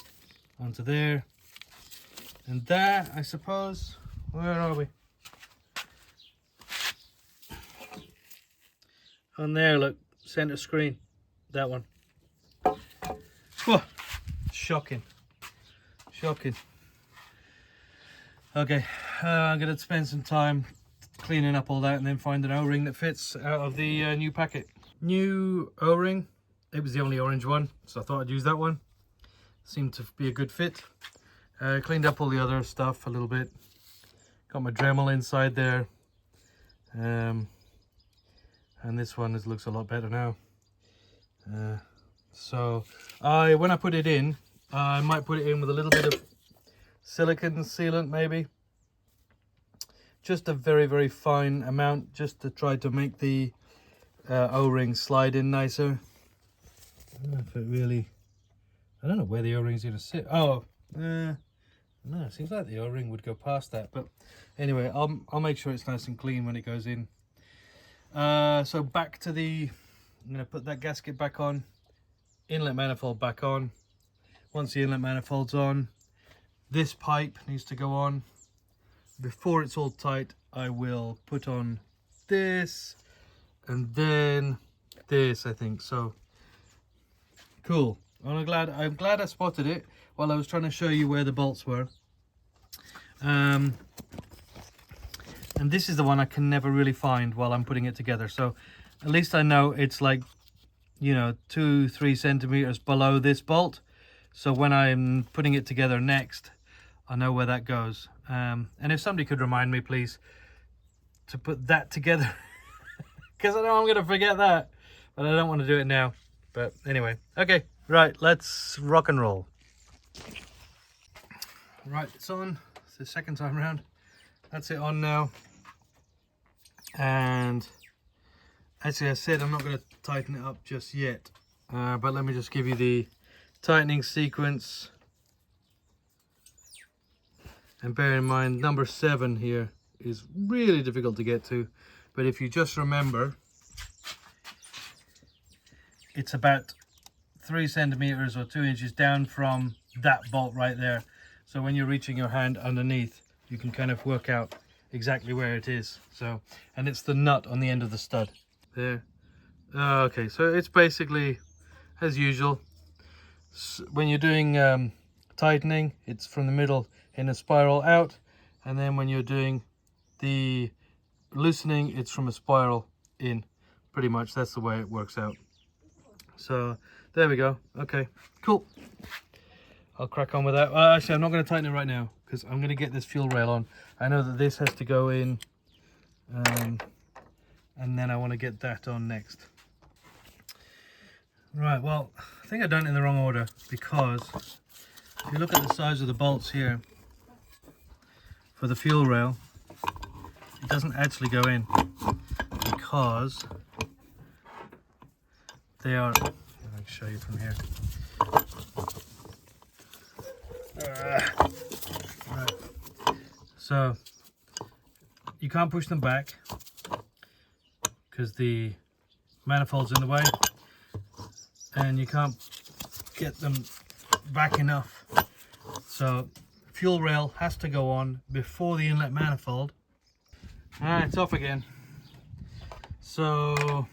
onto there. And that, I suppose, where are we? On there, look, center screen, that one. Whoa, shocking, shocking. Okay, I'm gonna spend some time cleaning up all that and then find an O-ring that fits out of the new packet. New O-ring, it was the only orange one, so I thought I'd use that one. Seemed to be a good fit. Cleaned up all the other stuff a little bit. Got my Dremel inside there. And this one looks a lot better now. So when I put it in, I might put it in with a little bit of silicone sealant maybe. Just a very, very fine amount, just to try to make the O-ring slide in nicer. I don't know if it really, I don't know where the O-ring's going to sit. Oh, no, it seems like the O-ring would go past that. But anyway, I'll make sure it's nice and clean when it goes in. So back to the, I'm going to put that gasket back on, inlet manifold back on. Once the inlet manifold's on, this pipe needs to go on. Before it's all tight, I will put on this and then this, I think. So cool. I'm glad I spotted it while I was trying to show you where the bolts were. And this is the one I can never really find while I'm putting it together. So at least I know it's like, you know, 2-3 centimeters below this bolt. So when I'm putting it together next, I know where that goes. And if somebody could remind me, please, to put that together, because I know I'm going to forget that, but I don't want to do it now. But anyway, okay, right, let's rock and roll. Right, it's on. It's the second time around. That's it on now. And actually, I said I'm not going to tighten it up just yet, but let me just give you the tightening sequence. And bear in mind, number 7 here is really difficult to get to, but if you just remember, it's about 3 centimeters or 2 inches down from that bolt right there. So when you're reaching your hand underneath, you can kind of work out exactly where it is. So, and it's the nut on the end of the stud there. Okay, so it's basically as usual. When you're doing tightening, it's from the middle in a spiral out, and then when you're doing the loosening, it's from a spiral in. Pretty much that's the way it works out. So there we go. Okay, cool. I'll crack on with that. Actually, I'm not going to tighten it right now because I'm going to get this fuel rail on. I know that this has to go in, and then I want to get that on next. Right, well, I think I've done it in the wrong order, because if you look at the size of the bolts here for the fuel rail, it doesn't actually go in, because they are, let me show you from here. Right. So you can't push them back because the manifold's in the way, and you can't get them back enough. So fuel rail has to go on before the inlet manifold. Alright, it's off again. So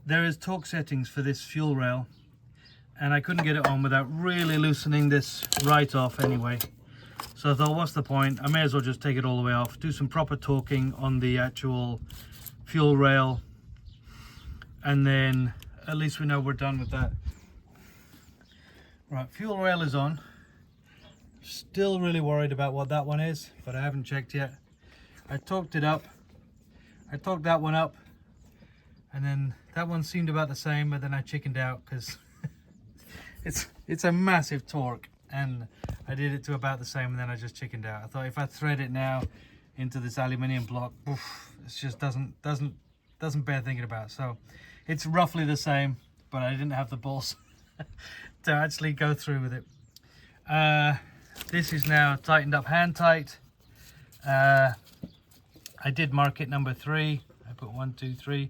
there is torque settings for this fuel rail, and I couldn't get it on without really loosening this right off anyway. So I thought, what's the point? I may as well just take it all the way off, do some proper torquing on the actual fuel rail, and then at least we know we're done with that. Right, fuel rail is on. Still really worried about what that one is, but I haven't checked yet. I torqued it up. I torqued that one up, and then that one seemed about the same, but then I chickened out because it's a massive torque, and I did it to about the same, and then I just chickened out. I thought if I thread it now into this aluminium block, it just doesn't bear thinking about. So it's roughly the same, but I didn't have the balls to actually go through with it. This is now tightened up hand tight. I did mark it number 3. I put 1, 2, 3.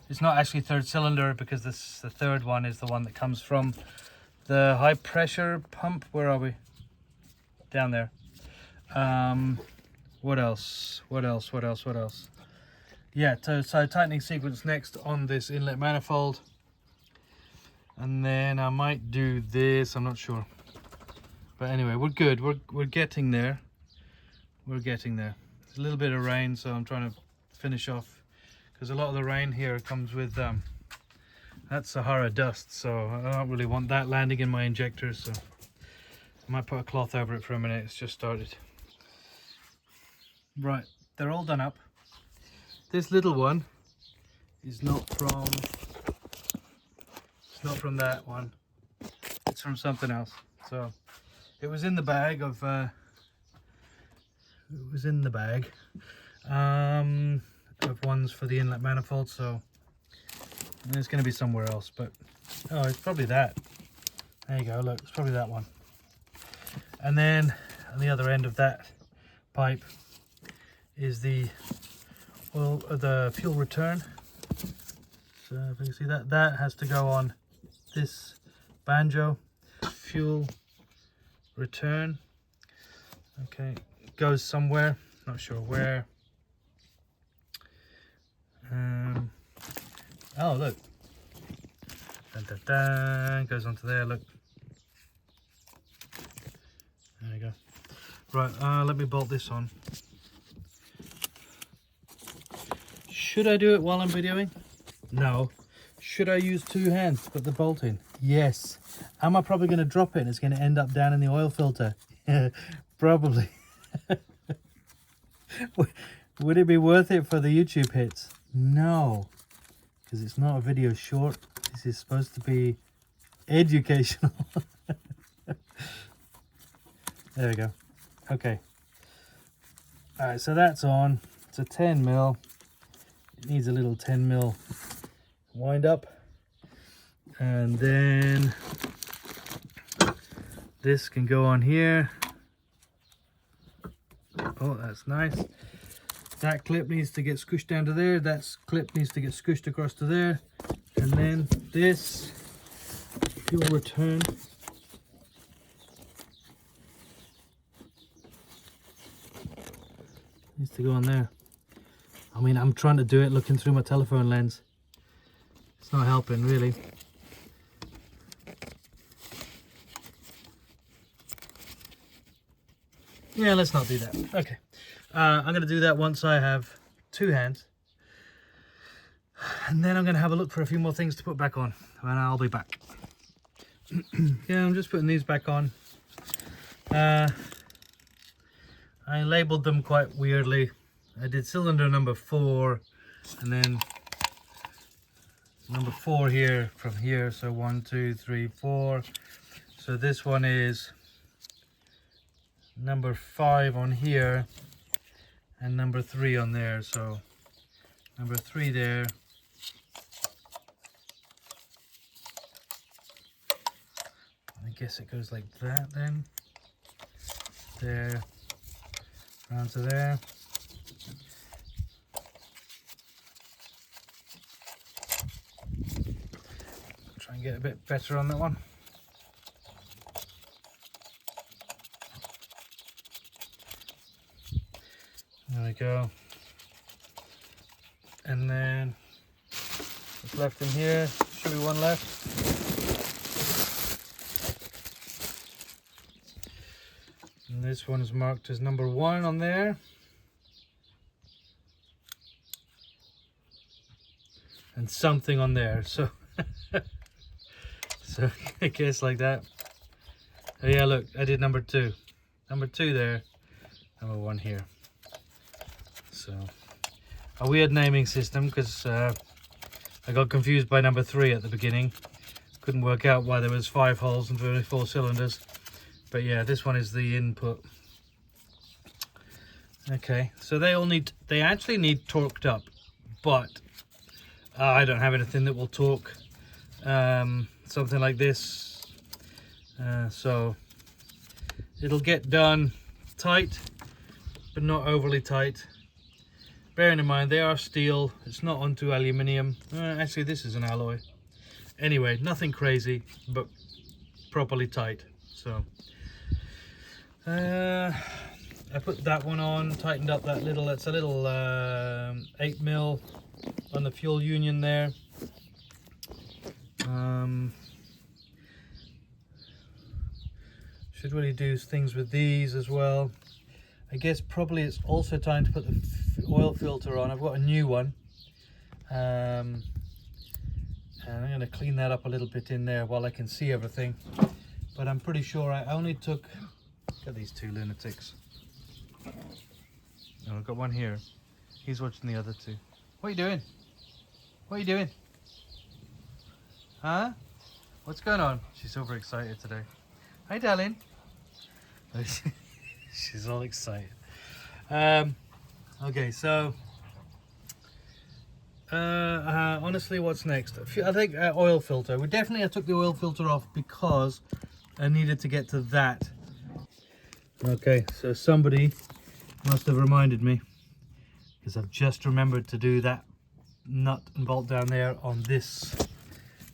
It's not actually third cylinder because the third one is the one that comes from the high pressure pump. Where are we? down there. What else? Yeah, so tightening sequence next on this inlet manifold. And then I might do this, I'm not sure. But anyway, we're good. We're getting there. We're getting there. There's a little bit of rain, so I'm trying to finish off, because a lot of the rain here comes with that Sahara dust, so I don't really want that landing in my injectors, so I might put a cloth over it for a minute. It's just started. Right, they're all done up. This little one is not from that one. It's from something else. So it was in the bag of of ones for the inlet manifold, so it's going to be somewhere else, but oh, it's probably that. There you go, look, it's probably that one. And then on the other end of that pipe is the oil, the fuel return. So if you can see that, that has to go on this Banjo fuel return. Okay, it goes somewhere, not sure where. Oh look, dun, dun, dun. Goes onto there, look. There you go. Right, let me bolt this on. Should I do it while I'm videoing? No. Should I use two hands to put the bolt in? Yes. Am I probably going to drop it and it's going to end up down in the oil filter? Probably. Would it be worth it for the YouTube hits? No. Because it's not a video short. This is supposed to be educational. There we go. Okay. Alright, so that's on. It's a 10mm. It needs a little 10mm wind up. And then this can go on here. Oh, that's nice. That clip needs to get squished down to there. That clip needs to get squished across to there. And then this fuel return needs to go on there. I mean, I'm trying to do it looking through my telephone lens. It's not helping, really. Yeah, let's not do that. Okay. I'm going to do that once I have two hands. And then I'm going to have a look for a few more things to put back on. And I'll be back. Yeah, I'm just putting these back on. I labeled them quite weirdly. I did cylinder number 4, and then number 4 here from here. So 1, 2, 3, 4. So this one is number 5 on here, and number 3 on there. So number 3 there. I guess it goes like that then. There, round to there. Try and get a bit better on that one. There we go. And then what's left in here? Should be one left. And this one is marked as number 1 on there. And something on there. So so I guess like that. Oh yeah, look, I did number 2. Number 2 there. Number 1 here. So a weird naming system, because I got confused by number 3 at the beginning. Couldn't work out why there was 5 holes and 34 cylinders. But yeah, this one is the input. Okay, so they actually need torqued up, but I don't have anything that will torque something like this. So it'll get done tight, but not overly tight. Bearing in mind they are steel, it's not onto aluminium. Actually, this is an alloy. Anyway, nothing crazy, but properly tight. So I put that one on, tightened up that little, it's a little 8mm on the fuel union there. Should really do things with these as well. I guess probably it's also time to put the oil filter on. I've got a new one. And I'm going to clean that up a little bit in there while I can see everything. But I'm pretty sure I only took, look at these two lunatics. Oh, I've got one here. He's watching the other two. What are you doing? What are you doing? Huh? What's going on? She's over excited today. Hi, darling. She's all excited. Okay, so honestly, what's next? I think oil filter. I took the oil filter off because I needed to get to that. Okay, so somebody must have reminded me, because I've just remembered to do that nut and bolt down there on this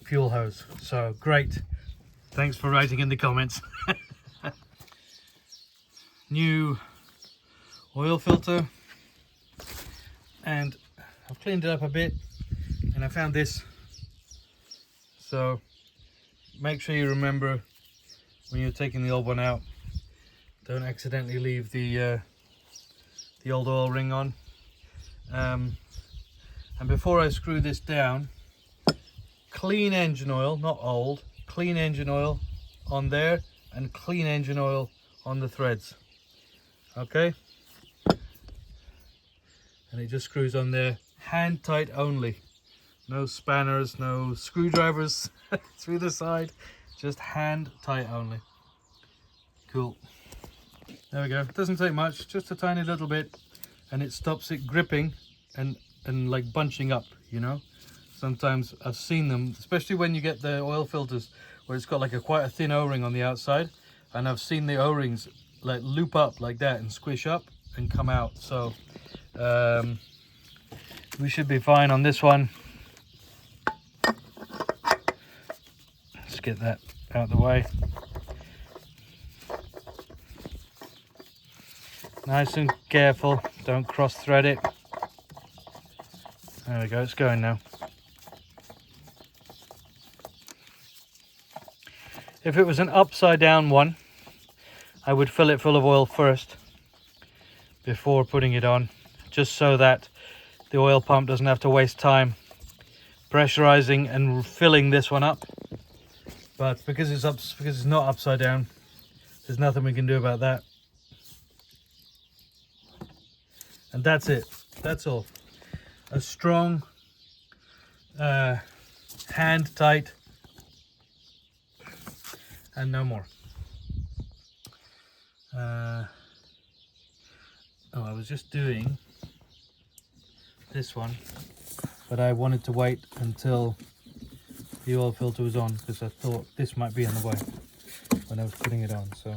fuel hose. So great, thanks for writing in the comments. New oil filter, and I've cleaned it up a bit, and I found this. So make sure you remember when you're taking the old one out, don't accidentally leave the old oil ring on. And before I screw this down, clean engine oil, not old, clean engine oil on there, and clean engine oil on the threads. Okay, and it just screws on there, hand tight only, no spanners, no screwdrivers through the side, just hand tight only. Cool, there we go. It doesn't take much, just a tiny little bit, and it stops it gripping and like bunching up, you know. Sometimes I've seen them, especially when you get the oil filters where it's got like quite a thin o-ring on the outside, and I've seen the o-rings like loop up like that and squish up and come out. So we should be fine on this one. Let's get that out of the way. Nice and careful, don't cross thread it. There we go, it's going now. If it was an upside down one, I would fill it full of oil first before putting it on, just so that the oil pump doesn't have to waste time pressurizing and filling this one up. But because it's not upside down, there's nothing we can do about that. And that's it, that's all. A strong hand tight and no more. Oh, I was just doing this one, but I wanted to wait until the oil filter was on because I thought this might be on the way when I was putting it on. So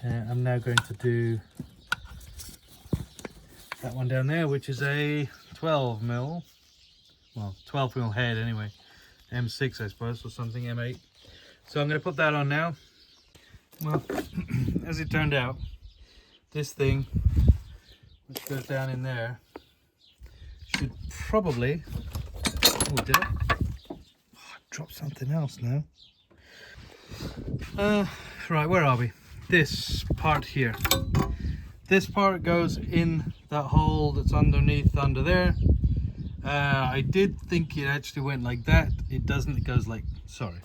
I'm now going to do that one down there, which is a 12mm, well, 12mm head anyway, M6 I suppose, or something, M8. So I'm going to put that on now. Well, as it turned out, this thing, which goes down in there, should probably, oh, did I? Oh, I dropped something else now. Right, where are we? This part here. This part goes in that hole that's underneath under there. I did think it actually went like that. It doesn't, it goes like, sorry.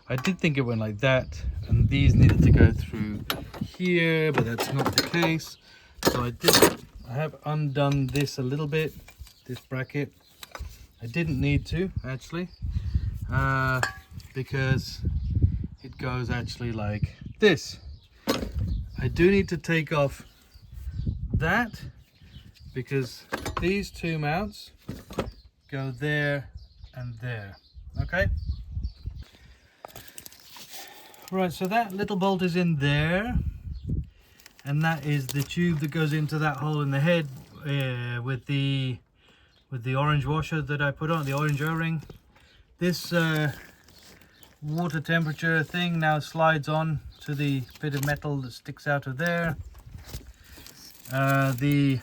I did think it went like that, and these needed to go through here, but that's not the case. So I have undone this a little bit, this bracket. I didn't need to actually, because it goes actually like this. I do need to take off that because these two mounts go there and there. Okay. Right, so that little bolt is in there, and that is the tube that goes into that hole in the head with the orange washer that I put on, the orange O-ring. This water temperature thing now slides on to the bit of metal that sticks out of there. The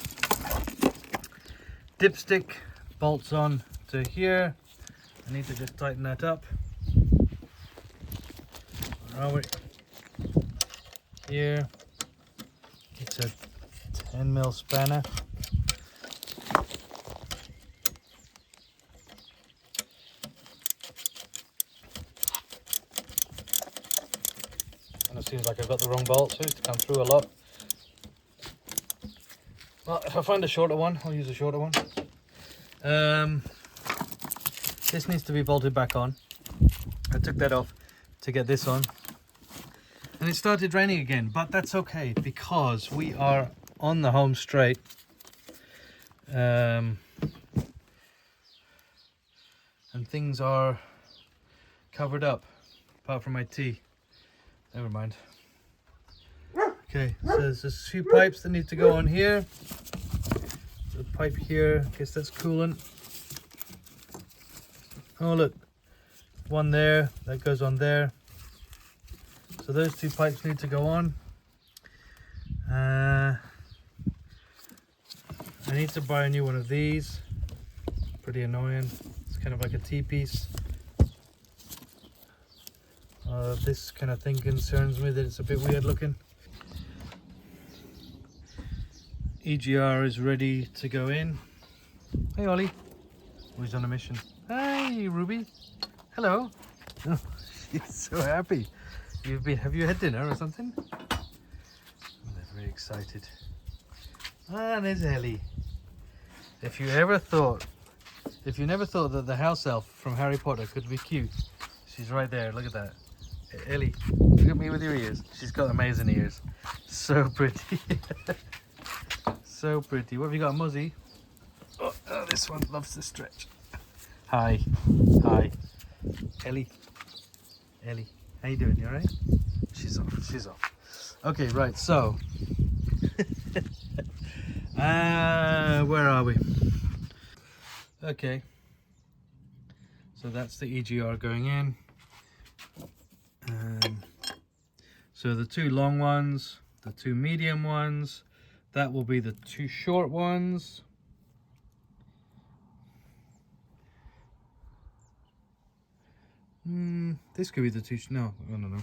dipstick bolts on to here. I need to just tighten that up. Where are we? Here. It's a 10mm spanner. And it seems like I've got the wrong bolt, so it's come through a lot. Well, if I find a shorter one, I'll use a shorter one. This needs to be bolted back on. I took that off to get this on. And it started raining again, but that's okay because we are on the home straight. And things are covered up, apart from my tea. Never mind. Okay, so there's a few pipes that need to go on here. The pipe here, I guess that's coolant. Oh look, one there, that goes on there. So those two pipes need to go on. I need to buy a new one of these. Pretty annoying. It's kind of like a T-piece. This kind of thing concerns me, that it's a bit weird looking. EGR is ready to go in. Hey Ollie. Oh, he's on a mission. Hey Ruby. Hello. Oh, she's so happy. Have you had dinner or something? Oh, they're very excited. Ah, there's Ellie. If you never thought that the house elf from Harry Potter could be cute, she's right there. Look at that. Ellie, look at me with your ears. She's got amazing ears. So pretty. So pretty. What have you got, Muzzy? Oh, this one loves to stretch. Hi. Hi. Ellie. Ellie. How you doing? You alright? She's off. She's off. Okay, right, so. Where are we? Okay. So that's the EGR going in. So the two long ones, the two medium ones, that will be the two short ones. This could be the two, no, I don't know.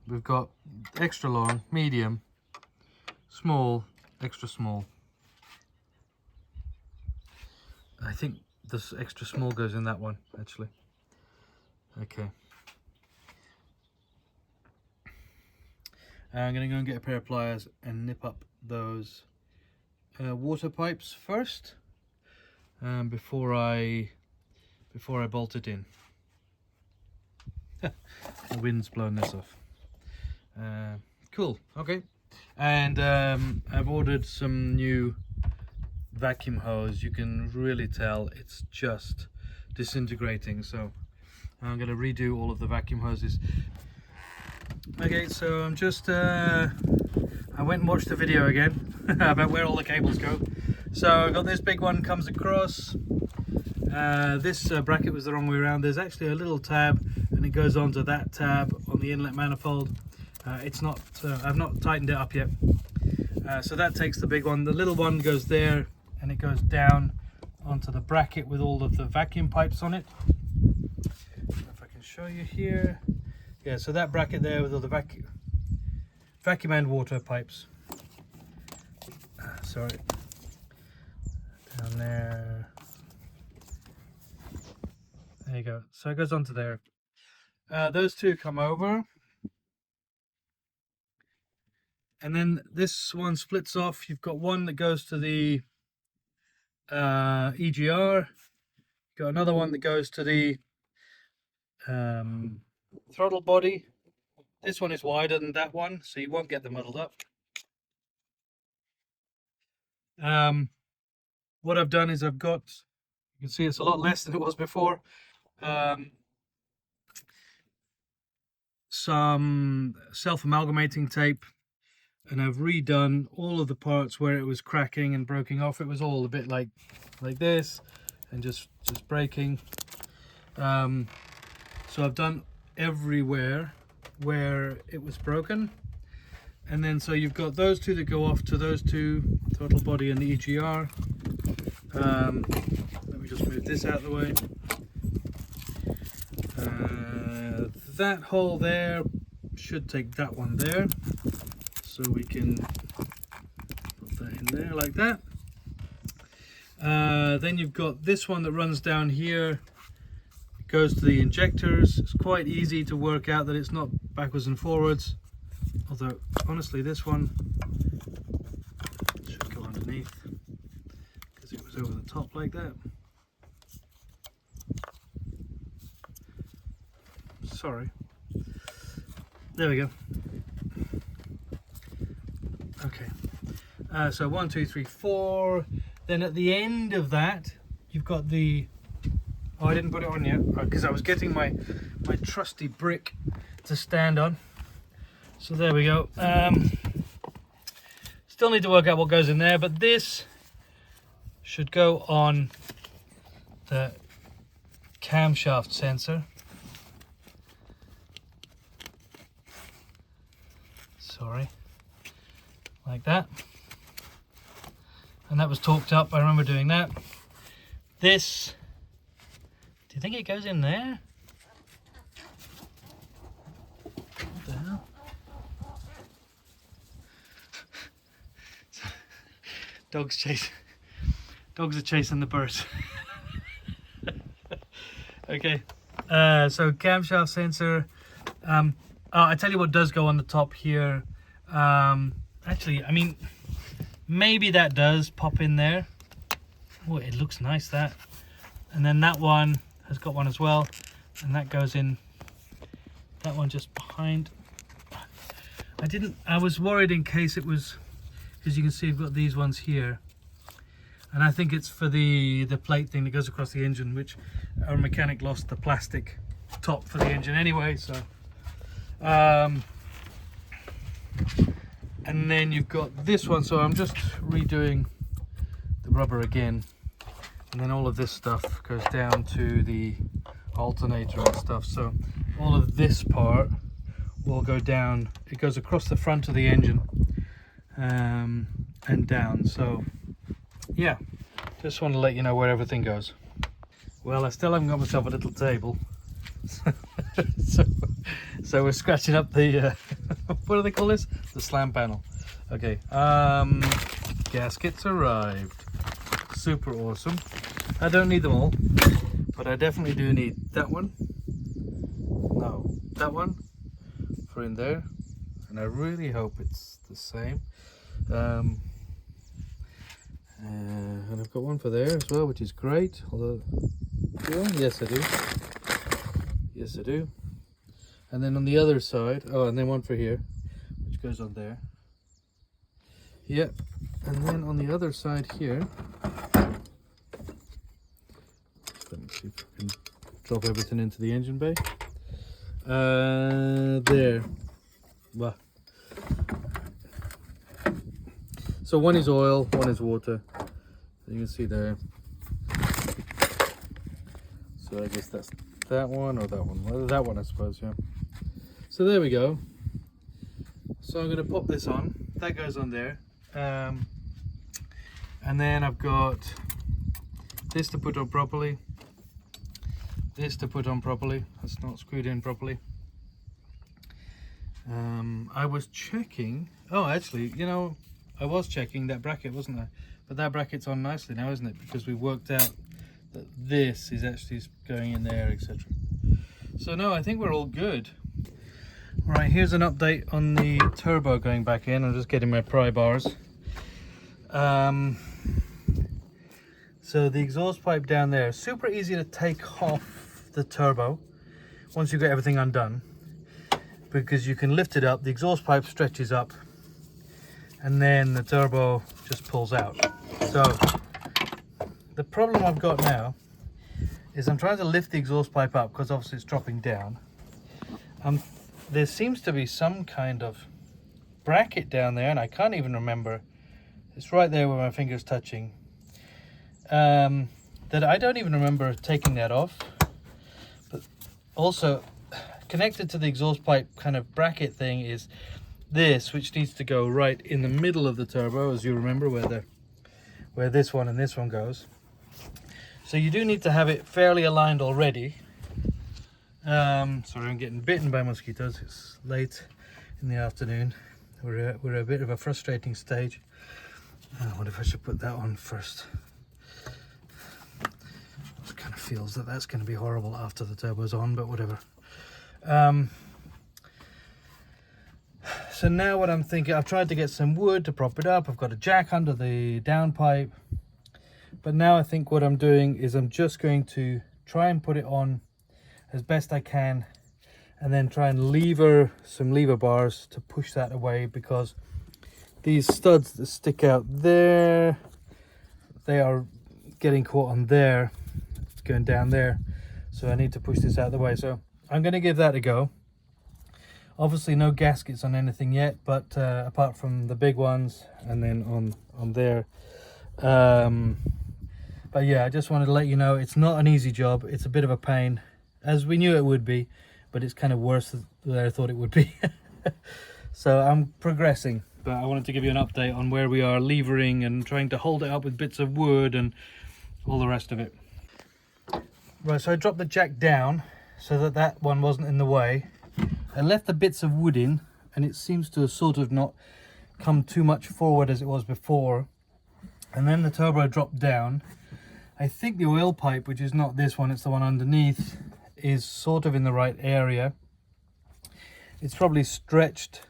We've got extra long, medium, small, extra small. I think this extra small goes in that one, actually. Okay. I'm going to go and get a pair of pliers and nip up those water pipes first, before I bolt it in. The wind's blowing this off. Cool. Okay. And I've ordered some new vacuum hose. You can really tell it's just disintegrating, so I'm going to redo all of the vacuum hoses. Okay, so I'm just I went and watched the video again about where all the cables go. So I've got this big one comes across. This bracket was the wrong way around. There's actually a little tab and it goes onto that tab on the inlet manifold. It's not I've not tightened it up yet. So that takes the big one. The little one goes there and it goes down onto the bracket with all of the vacuum pipes on it. If I can show you here. Yeah, so that bracket there with all the vacuum and water pipes. Sorry. Down there. There you go. So it goes onto there. Those two come over. And then this one splits off. You've got one that goes to the EGR. You've got another one that goes to the throttle body. This one is wider than that one, so you won't get them muddled up. What I've done is I've got, you can see it's a lot less than it was before. Some self-amalgamating tape, and I've redone all of the parts where it was cracking and breaking off. It was all a bit like this and just breaking. So I've done everywhere where it was broken. And then so you've got those two that go off to those two, throttle body and the EGR. Let me just move this out of the way. That hole there should take that one there, so we can put that in there like that. Then you've got this one that runs down here, it goes to the injectors. It's quite easy to work out that it's not backwards and forwards, although honestly this one should go underneath because it was over the top like that. Sorry. There we go. Okay. So 1, 2, 3, 4. Then at the end of that, you've got the. Oh, I didn't put it on yet because I was getting my trusty brick to stand on. So there we go. Still need to work out what goes in there, but this should go on the camshaft sensor. Sorry, like that. And that was torqued up, I remember doing that. This, do you think it goes in there? What the hell? Dogs are chasing the birds. Okay, so camshaft sensor. I tell you what does go on the top here. Actually, I mean, maybe that does pop in there. Oh, it looks nice, that. And then that one has got one as well, and that goes in. That one just behind. I was worried in case it was, because you can see I've got these ones here, and I think it's for the plate thing that goes across the engine, which our mechanic lost the plastic top for the engine anyway, so. And then you've got this one, so I'm just redoing the rubber again, and then all of this stuff goes down to the alternator and stuff, so all of this part will go down. It goes across the front of the engine and down. So yeah, just want to let you know where everything goes. Well, I still haven't got myself a little table. So we're scratching up the what do they call this? The slam panel. Okay, gaskets arrived. Super awesome. I don't need them all, but I definitely do need that one. No, that one for in there, and I really hope it's the same. And I've got one for there as well, which is great. Although, yeah, yes I do. Yes I do. And then on the other side, oh, and then one for here, which goes on there. Yep. And then on the other side here, let me see if I can drop everything into the engine bay. There. Well, so one is oil, one is water. You can see there. So I guess that's that one or that one. Well, that one, I suppose, yeah. So there we go. So I'm going to pop this on. That goes on there. And then I've got this to put on properly. This to put on properly. That's not screwed in properly. I was checking. Oh, actually, you know, I was checking that bracket, wasn't I? But that bracket's on nicely now, isn't it? Because we worked out that this is actually going in there, etc. So no, I think we're all good. Right, here's an update on the turbo going back in. I'm just getting my pry bars. So the exhaust pipe down there, super easy to take off the turbo once you've got everything undone, because you can lift it up, the exhaust pipe stretches up, and then the turbo just pulls out. So the problem I've got now is I'm trying to lift the exhaust pipe up because obviously it's dropping down. There seems to be some kind of bracket down there, and I can't even remember. It's right there where my finger's touching. That I don't even remember taking that off. But also, connected to the exhaust pipe kind of bracket thing is this, which needs to go right in the middle of the turbo, as you remember, where this one and this one goes. So you do need to have it fairly aligned already. Sorry, I'm getting bitten by mosquitoes. It's late in the afternoon. We're a bit of a frustrating stage. I wonder if I should put that on first. It kind of feels that that's going to be horrible after the turbo's on, but whatever. So now what I'm thinking, I've tried to get some wood to prop it up. I've got a jack under the downpipe. But now I think what I'm doing is I'm just going to try and put it on as best I can, and then try and lever some lever bars to push that away, because these studs that stick out there, they are getting caught on there. It's going down there. So I need to push this out of the way. So I'm going to give that a go. Obviously no gaskets on anything yet, but apart from the big ones and then on there. But yeah, I just wanted to let you know it's not an easy job. It's a bit of a pain, as we knew it would be, but it's kind of worse than I thought it would be. So I'm progressing, but I wanted to give you an update on where we are levering and trying to hold it up with bits of wood and all the rest of it. Right, so I dropped the jack down so that that one wasn't in the way. I left the bits of wood in, and it seems to have sort of not come too much forward as it was before. And then the turbo dropped down. I think the oil pipe, which is not this one, it's the one underneath, is sort of in the right area. It's probably stretched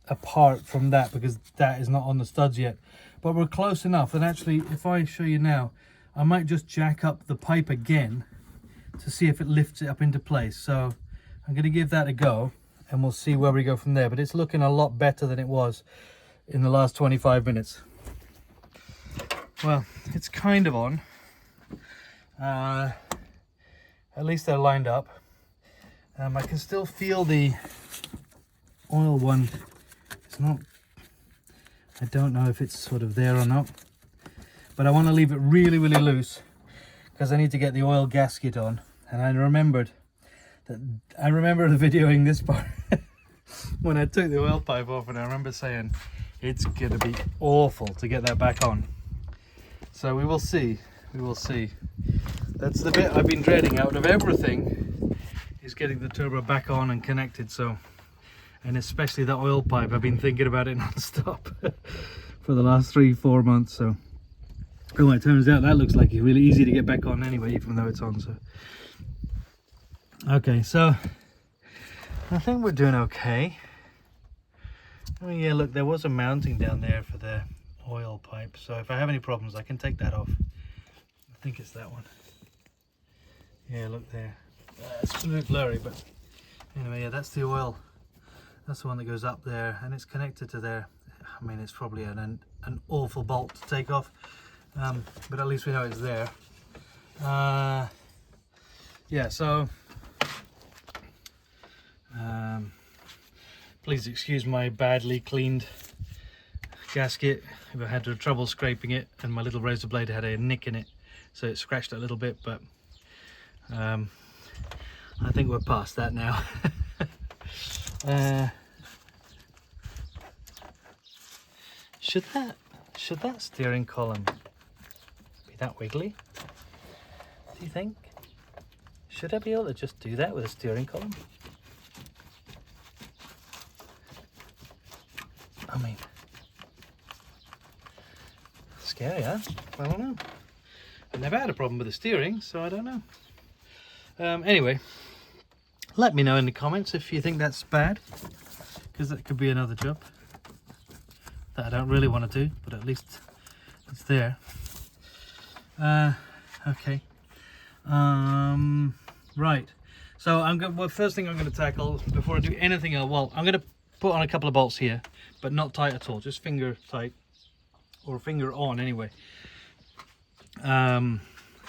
apart from that because that is not on the studs yet, but we're close enough. And actually, if I show you now, I might just jack up the pipe again to see if it lifts it up into place. So I'm going to give that a go and we'll see where we go from there. But it's looking a lot better than it was in the last 25 minutes. Well, it's kind of on. At least they're lined up. I can still feel the oil one. It's not, I don't know if it's sort of there or not, but I want to leave it really, really loose because I need to get the oil gasket on. And I remember videoing this part when I took the oil pipe off, and I remember saying it's gonna be awful to get that back on. So we will see. We will see. That's the bit I've been dreading out of everything, is getting the turbo back on and connected. So, and especially the oil pipe, I've been thinking about it non-stop for the last 3-4 months. So, oh, it turns out that looks like it's really easy to get back on anyway, even though it's on. So, okay, so I think we're doing okay. Oh yeah, look, there was a mounting down there for the oil pipe, so if I have any problems I can take that off. I think it's that one. Yeah, look there. It's a bit blurry, but anyway, yeah, that's the oil. That's the one that goes up there, and it's connected to there. I mean, it's probably an awful bolt to take off, but at least we know it's there. Yeah, so please excuse my badly cleaned gasket. I had trouble scraping it, and my little razor blade had a nick in it, so it scratched a little bit, but I think we're past that now. Should that steering column be that wiggly? Do you think? Should I be able to just do that with a steering column? I mean, scary, huh? I don't know. I've never had a problem with the steering, so I don't know. Anyway, let me know in the comments if you think that's bad, because that could be another job that I don't really want to do, but at least it's there. Okay. Right. So well, first thing I'm going to tackle before I do anything else. Well, I'm going to put on a couple of bolts here, but not tight at all, just finger tight, or finger on anyway.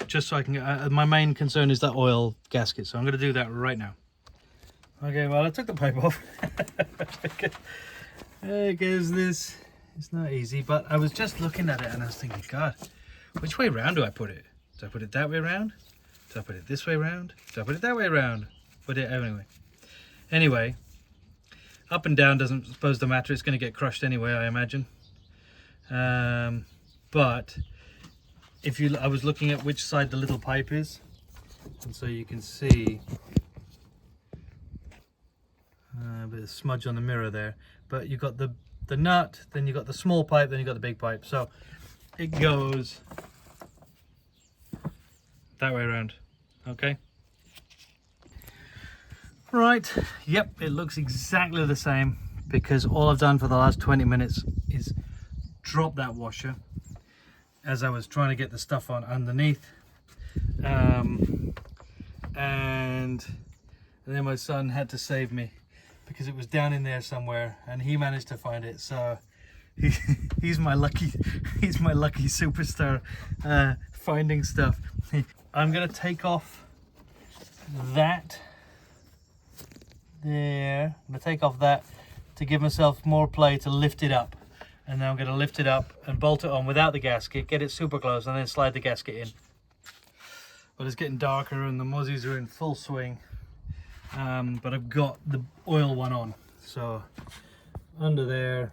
Just so I can my main concern is that oil gasket, so I'm going to do that right now. Okay, well, I took the pipe off. There goes this. It's not easy, but I was just looking at it and I was thinking, God, which way round do I put it? Do I put it that way round? Do I put it this way round? Do I put it that way round? But anyway, Anyway, up and down doesn't suppose to matter. It's going to get crushed anyway, I imagine. But if you, I was looking at which side the little pipe is, and so you can see a bit of smudge on the mirror there. But you've got the nut, then you've got the small pipe, then you've got the big pipe. So it goes that way around. Okay. Right, yep, it looks exactly the same, because all I've done for the last 20 minutes is drop that washer as I was trying to get the stuff on underneath, and then my son had to save me because it was down in there somewhere, and he managed to find it. So he's my lucky superstar, finding stuff. I'm gonna take off that there. I'm going to take off that to give myself more play to lift it up, and then I'm going to lift it up and bolt it on without the gasket, get it super close, and then slide the gasket in. But it's getting darker and the mozzies are in full swing, but I've got the oil one on, so under there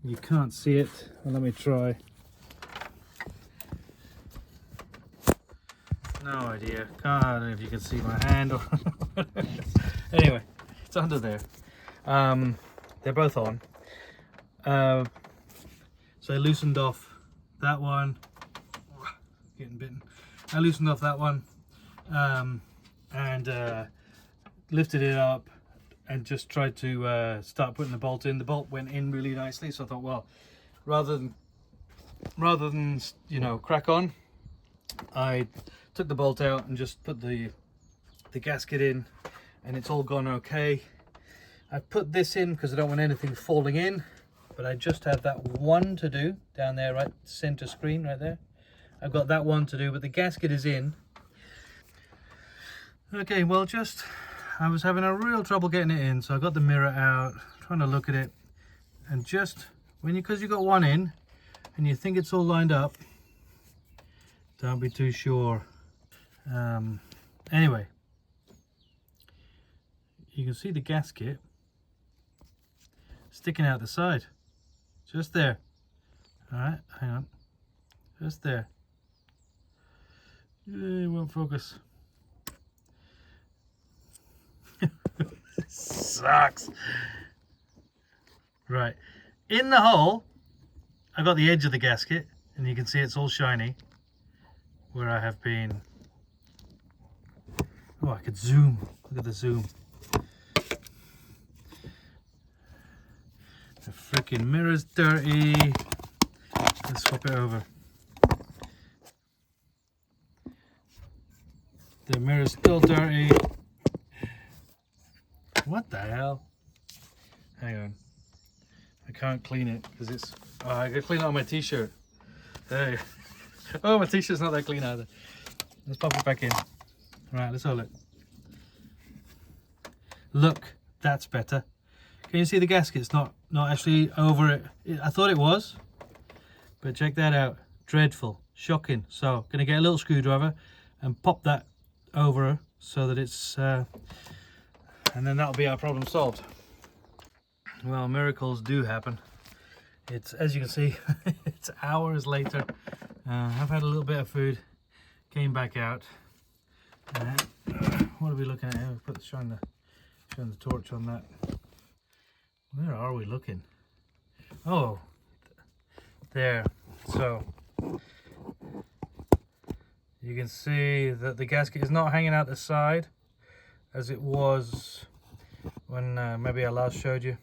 you can't see it. Well, let me try. No idea. I don't know if you can see my hand or anyway, it's under there. They're both on. So I loosened off that one. Getting bitten. I loosened off that one, and lifted it up and just tried to start putting the bolt in. The bolt went in really nicely, so I thought, well, rather than you know, crack on, I took the bolt out and just put the gasket in, and it's all gone okay. I put this in because I don't want anything falling in, but I just have that one to do down there, right center screen right there. I've got that one to do, but the gasket is in. Okay, well, I was having a real trouble getting it in, so I got the mirror out, trying to look at it, and just because you got one in and you think it's all lined up, don't be too sure. Anyway, you can see the gasket sticking out the side, just there. All right, hang on, just there. It won't focus. Sucks. Right, in the hole I got the edge of the gasket, and you can see it's all shiny where I have been. Oh, I could zoom. Look at the zoom. The freaking mirror's dirty. Let's swap it over. The mirror's still dirty. What the hell? Hang on. I can't clean it because it's... Oh, I gotta clean it on my t-shirt. Hey. Oh, my t-shirt's not that clean either. Let's pop it back in. Right, let's hold it. Look, that's better. Can you see the gasket's not actually over it? I thought it was, but check that out. Dreadful, shocking. So, gonna get a little screwdriver and pop that over so that it's, and then that'll be our problem solved. Well, miracles do happen. It's, as you can see, it's hours later. I've had a little bit of food, came back out. What are we looking at here? Showing the torch on that. Where are we looking? Oh, there. So you can see that the gasket is not hanging out the side as it was when maybe I last showed you.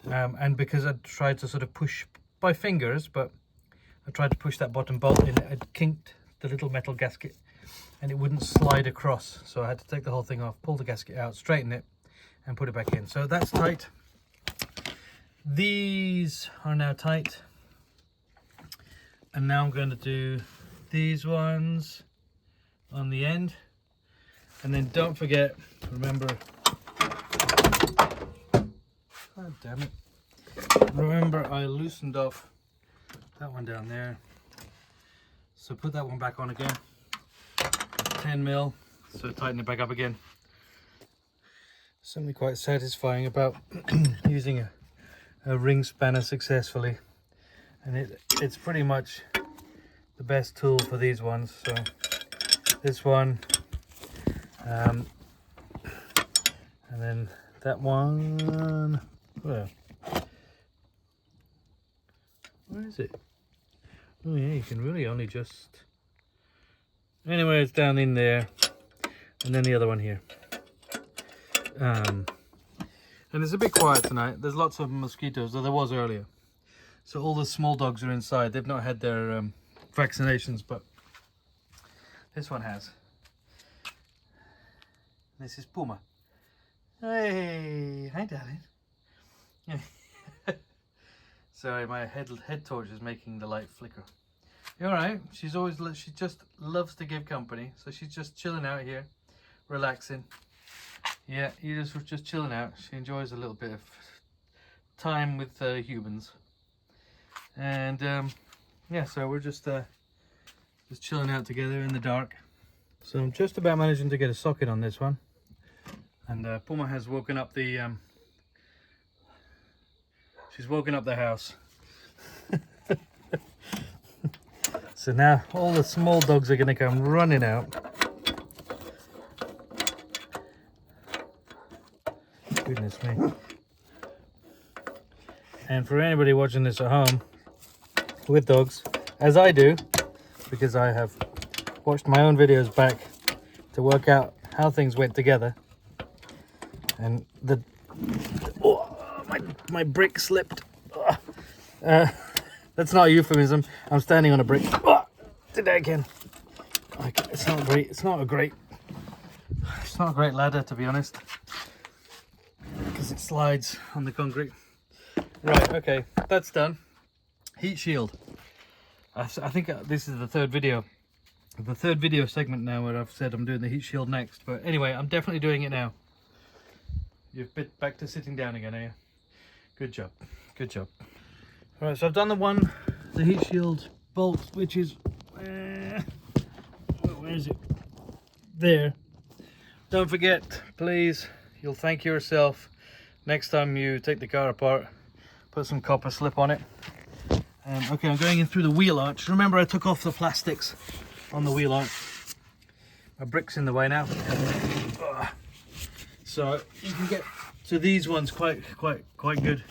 And because I tried to sort of push by fingers, but I tried to push that bottom bolt in, it kinked the little metal gasket and it wouldn't slide across. So I had to take the whole thing off, pull the gasket out, straighten it and put it back in. So that's tight. These are now tight. And now I'm going to do these ones on the end. And then don't forget, remember, God damn it. Remember, I loosened off that one down there. So put that one back on again. 10 mil. So tighten it back up again. Something quite satisfying about using a ring spanner successfully, and it's pretty much the best tool for these ones. So this one, and then that one. Where is it? Oh yeah, you can really only just. Anyway, it's down in there, and then the other one here. And it's a bit quiet tonight. There's lots of mosquitoes, though there was earlier. So all the small dogs are inside. They've not had their vaccinations, but this one has. This is Puma. Hey, hi darling. Sorry, my head torch is making the light flicker. You all right? She just loves to give company, so she's just chilling out here, relaxing. Yeah, you're just chilling out. She enjoys a little bit of time with humans, and yeah, so we're just chilling out together in the dark. So I'm just about managing to get a socket on this one, and Puma has woken up the she's woken up the house. So now all the small dogs are going to come running out. Goodness me. And for anybody watching this at home with dogs, as I do, because I have watched my own videos back to work out how things went together, and my brick slipped. That's not a euphemism. I'm standing on a brick. Did that again. It's not great. It's not a great ladder, to be honest, because it slides on the concrete. Right, okay, that's done. Heat shield. I think this is the third video segment now where I've said I'm doing the heat shield next. But anyway, I'm definitely doing it now. You've been back to sitting down again, are you? Good job. Good job. All right, so I've done the heat shield bolt, which is where is it? There. Don't forget, please. You'll thank yourself next time you take the car apart. Put some copper slip on it. Okay, I'm going in through the wheel arch. Remember, I took off the plastics on the wheel arch. My brick's in the way now. So you can get to these ones quite good.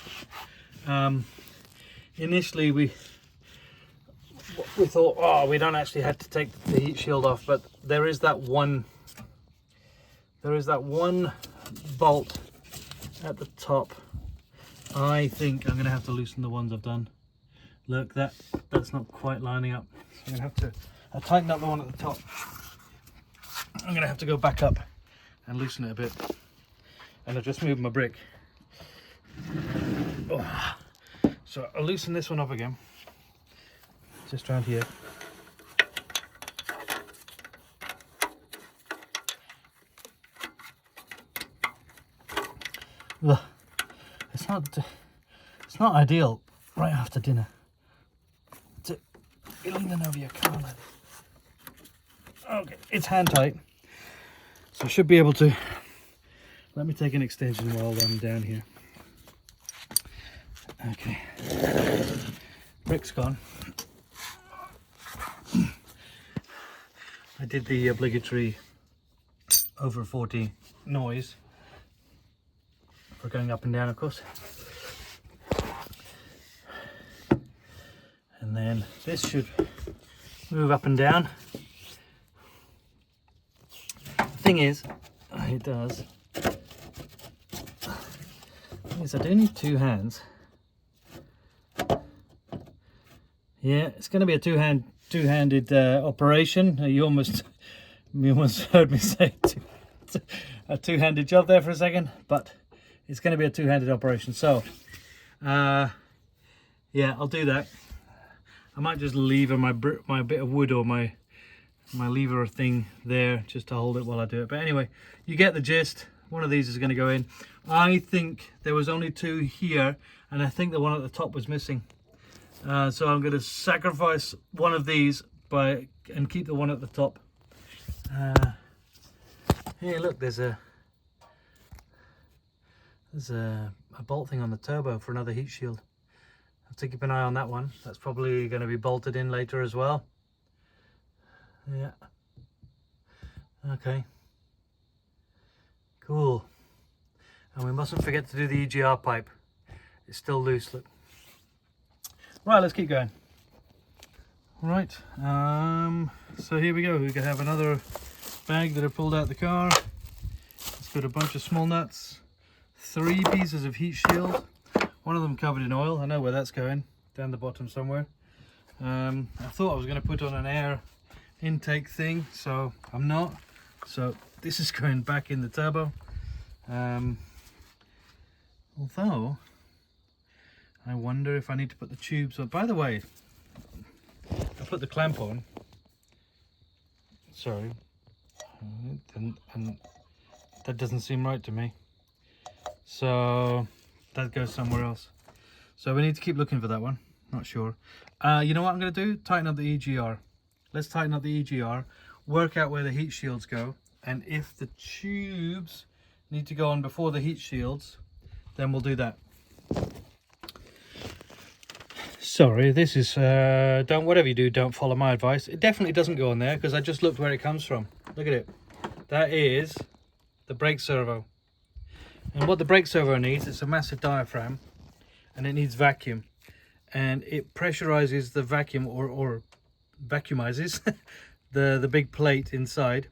Initially we thought, oh, we don't actually have to take the heat shield off, but there is that one bolt at the top. I think I'm gonna have to loosen the ones I've done. Look, that's not quite lining up. So I'm gonna have to. I tightened up the one at the top. I'm gonna have to go back up and loosen it a bit. And I've just moved my brick. Oh. So I'll loosen this one up again. Just around here. Ugh. It's not ideal right after dinner to be leaning over your car like this. Okay, it's hand tight, so I should be able to. Let me take an extension while I'm down here. Okay, brick's gone. I did the obligatory over 40 noise for going up and down, of course. And then this should move up and down. The thing is, it does. I do need two hands. Yeah, it's going to be a two-handed operation. You almost heard me say a two-handed job there for a second, but it's going to be a two-handed operation. So, yeah, I'll do that. I might just lever my bit of wood or my lever thing there just to hold it while I do it. But anyway, you get the gist. One of these is going to go in. I think there was only two here, and I think the one at the top was missing. So I'm going to sacrifice one of these and keep the one at the top. Here, look, there's a There's a bolt thing on the turbo for another heat shield. I have to keep an eye on that one. That's probably going to be bolted in later as well. Yeah. Okay. Cool. And we mustn't forget to do the EGR pipe. It's still loose, look. Right, let's keep going. Right, so here we go. We can have another bag that I pulled out the car. It's got a bunch of small nuts, 3 pieces of heat shield, one of them covered in oil. I know where that's going, down the bottom somewhere. I thought I was going to put on an air intake thing, so I'm not. So this is going back in the turbo. Although I wonder if I need to put the tubes on. By the way, I put the clamp on. Sorry, and that doesn't seem right to me. So that goes somewhere else. So we need to keep looking for that one. Not sure. You know what I'm going to do? Tighten up the EGR. Let's tighten up the EGR. Work out where the heat shields go, and if the tubes need to go on before the heat shields, then we'll do that. Sorry, this is don't, whatever you do, don't follow my advice. It definitely doesn't go on there because I just looked where it comes from. Look at it. That is the brake servo. And what the brake servo needs, it's a massive diaphragm, and it needs vacuum, and it pressurizes the vacuum, or vacuumizes the big plate inside,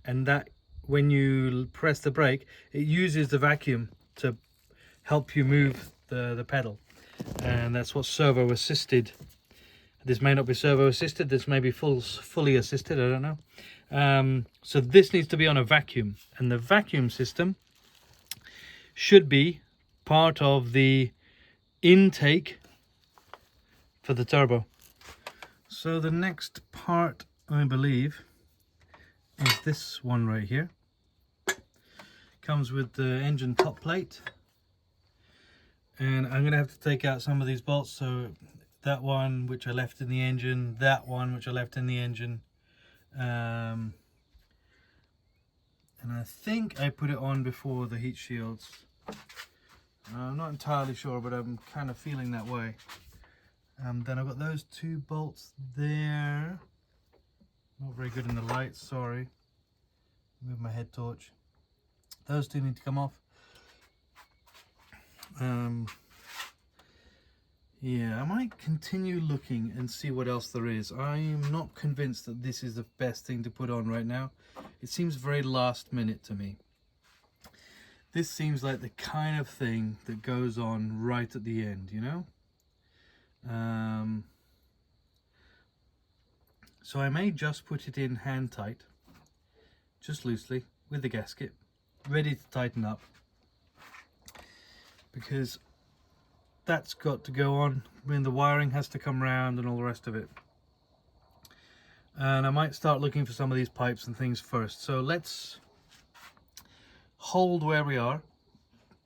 and that when you press the brake, it uses the vacuum to help you move the pedal. And that's what servo assisted. This may not be servo assisted, this may be fully assisted, I don't know. So this needs to be on a vacuum, and the vacuum system should be part of the intake for the turbo. So the next part, I believe, is this one right here. Comes with the engine top plate. And I'm going to have to take out some of these bolts. So that one which I left in the engine, that one which I left in the engine. And I think I put it on before the heat shields. I'm not entirely sure, but I'm kind of feeling that way. Then I've got those 2 bolts there. Not very good in the light, sorry. Move my head torch. Those 2 need to come off. Yeah, I might continue looking and see what else there is. I'm not convinced that this is the best thing to put on right now. It seems very last minute to me. This seems like the kind of thing that goes on right at the end, you know? So I may just put it in hand tight, just loosely, with the gasket, ready to tighten up. Because that's got to go on when the wiring has to come round and all the rest of it. And I might start looking for some of these pipes and things first. So let's hold where we are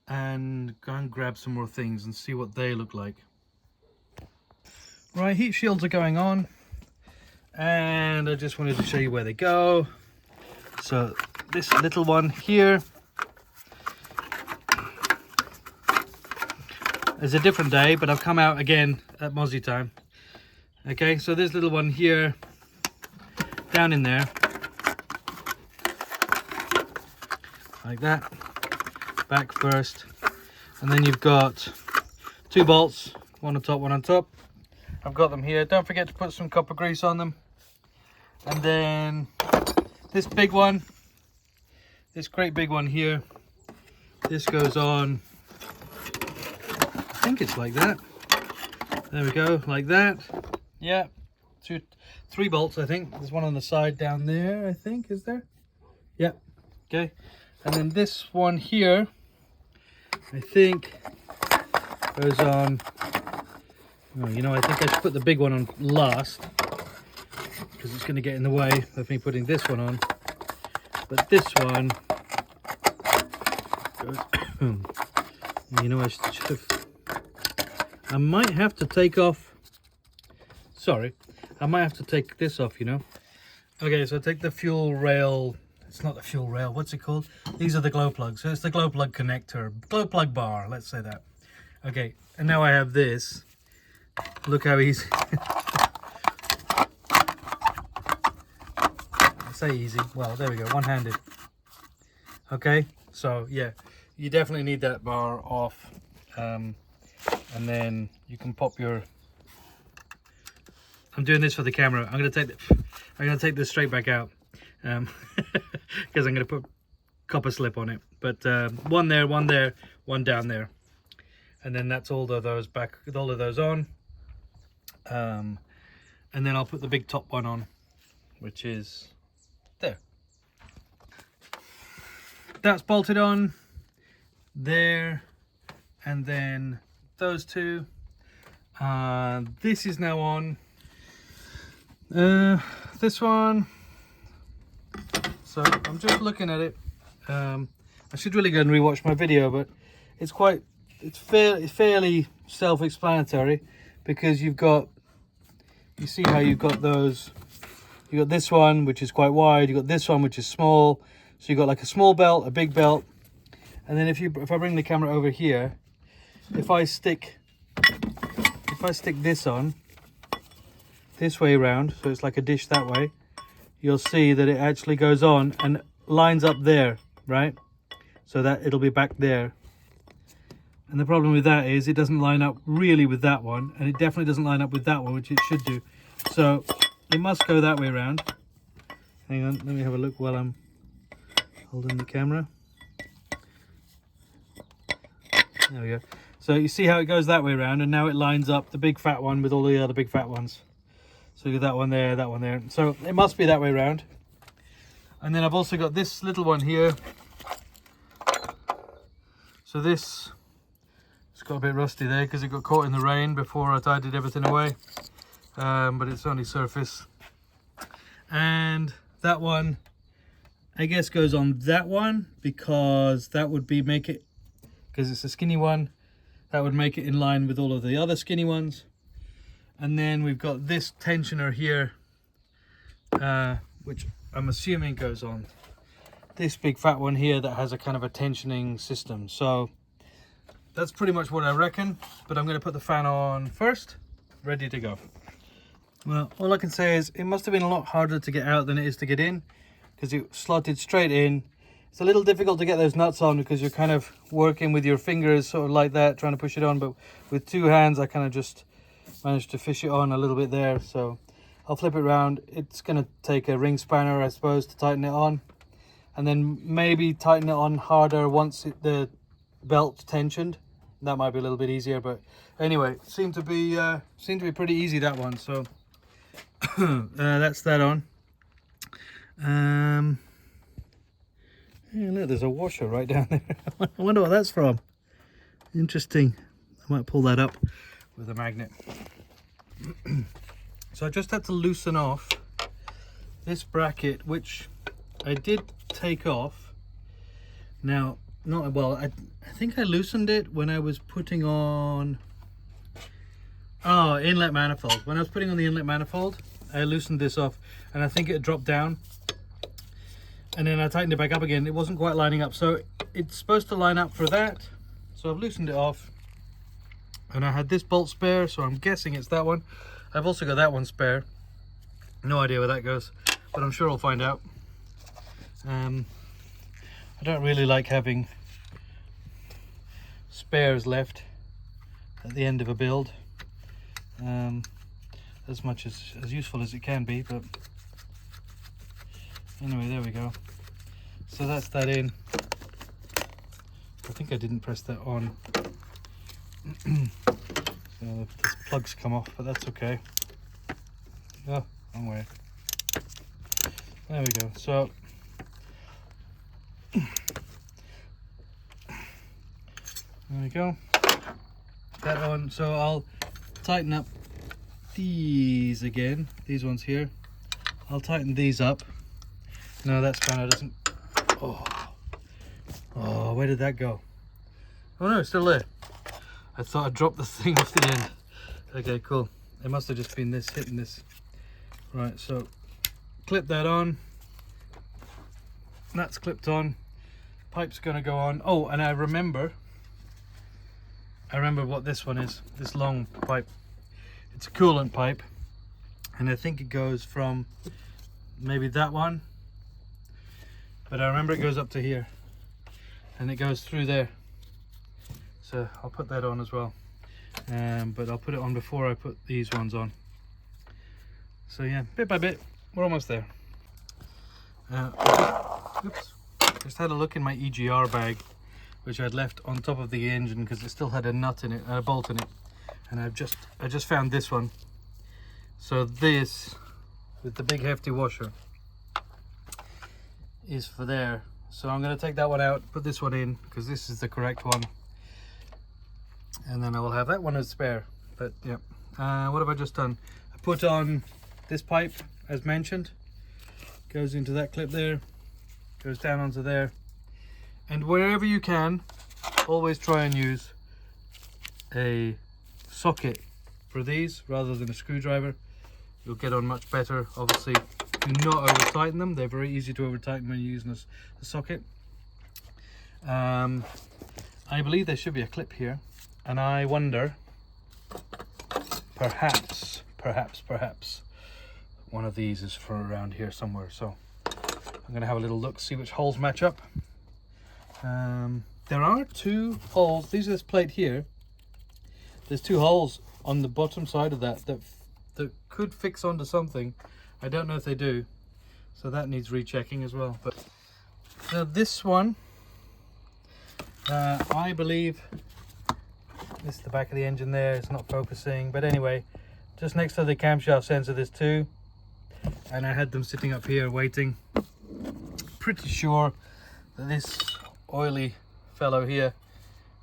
and go and grab some more things and see what they look like. Right, heat shields are going on, and I just wanted to show you where they go. So this little one here is a different day, but I've come out again at Mozzie time. Okay, so this little one here, down in there, like that, back first, and then you've got 2 bolts, one on top, one on top. I've got them here. Don't forget to put some copper grease on them. And then this big one, this great big one here, this goes on, I think it's like that. There we go, like that. Yeah, 3 bolts, I think. There's one on the side down there, I think, is there? Yeah, okay. And then this one here, I think, goes on. Oh, you know, I think I should put the big one on last, because it's going to get in the way of me putting this one on. But this one goes. You know, I should have. I might have to take off. Sorry, I might have to take this off, you know. Okay, so I take the fuel rail it's not the fuel rail, what's it called? These are the glow plugs. So it's the glow plug connector, glow plug bar, let's say that. Okay, and now I have this. Look how easy. I say easy, well, there we go, one-handed. Okay, so yeah, you definitely need that bar off. And then you can pop your, I'm doing this for the camera. I'm gonna take this straight back out, because I'm gonna put copper slip on it. But one there, one down there, and then that's all of those back with all of those on. And then I'll put the big top one on, which is there. That's bolted on there, and then those two. This is now on. This one, so I'm just looking at it. I should really go and rewatch my video, but it's fairly self-explanatory, because you see how you've got those, you got this one which is quite wide, you got this one which is small, so you got like a small belt, a big belt, and then if I bring the camera over here, if I stick this on this way around, so it's like a dish that way, you'll see that it actually goes on and lines up there, right? So that it'll be back there. And the problem with that is it doesn't line up really with that one, and it definitely doesn't line up with that one, which it should do. So it must go that way around. Hang on, let me have a look while I'm holding the camera. There we go. So you see how it goes that way around, and now it lines up the big fat one with all the other big fat ones. So you got that one there, that one there. So it must be that way around. And then I've also got this little one here. So this, it's got a bit rusty there because it got caught in the rain before I tidied everything away. But it's only surface. And that one, I guess, goes on that one, because that would be because it's a skinny one, that would make it in line with all of the other skinny ones. And then we've got this tensioner here, which I'm assuming goes on this big fat one here that has a kind of a tensioning system. So that's pretty much what I reckon, but I'm going to put the fan on first, ready to go. Well, all I can say is it must have been a lot harder to get out than it is to get in, because it slotted straight in. It's a little difficult to get those nuts on because you're kind of working with your fingers sort of like that, trying to push it on, but with two hands I kind of just managed to fish it on a little bit there. So I'll flip it around. It's going to take a ring spanner, I suppose, to tighten it on, and then maybe tighten it on harder once the belt's tensioned. That might be a little bit easier, but anyway, it seemed to be pretty easy, that one. So that's that on. Yeah, look, there's a washer right down there. I wonder what that's from. Interesting. I might pull that up with a magnet. So I just had to loosen off this bracket, which I did take off. Now, not well, I think I loosened it when I was putting on inlet manifold. When I was putting on the inlet manifold, I loosened this off, and I think it dropped down, and then I tightened it back up again. It wasn't quite lining up, so it's supposed to line up for that. So I've loosened it off, and I had this bolt spare, so I'm guessing it's that one. I've also got that one spare. No idea where that goes, but I'm sure I'll find out. I don't really like having spares left at the end of a build, as much as useful as it can be, but anyway, there we go. So that's that in. I think I didn't press that on. So this plug's come off, but that's okay. Oh, wrong way. There we go. So there we go. That on. So I'll tighten up these again. These ones here. I'll tighten these up. No, that spanner doesn't. Oh, where did that go? Oh no, it's still there. I thought I dropped the thing off the end. Okay, cool. It must have just been this hitting this. Right, so clip that on. that's clipped on. Pipe's gonna go on. Oh, and I remember what this one is, this long pipe. It's a coolant pipe, and I think it goes from maybe that one, but I remember it goes up to here and it goes through there, so I'll put that on as well. But I'll put it on before I put these ones on. So yeah, bit by bit, we're almost there. Oops, just had a look in my EGR bag, which I'd left on top of the engine because it still had a nut in it, a bolt in it, and I just found this one. So this, with the big hefty washer, is for there. So I'm going to take that one out, put this one in, because this is the correct one, and then I will have that one as spare. But yeah, what have I just done? I put on this pipe as mentioned, goes into that clip there, goes down onto there, and wherever you can, always try and use a socket for these rather than a screwdriver. You'll get on much better. Obviously, do not over tighten them. They're very easy to over tighten when you're using a socket. I believe there should be a clip here, and I wonder, perhaps one of these is for around here somewhere. So I'm going to have a little look, see which holes match up. There are 2 holes. These are this plate here. There's 2 holes on the bottom side of that could fix onto something. I don't know if they do, so that needs rechecking as well. But so this one, I believe this is the back of the engine there. It's not focusing, but anyway, just next to the camshaft sensor there's 2, and I had them sitting up here waiting. Pretty sure that this oily fellow here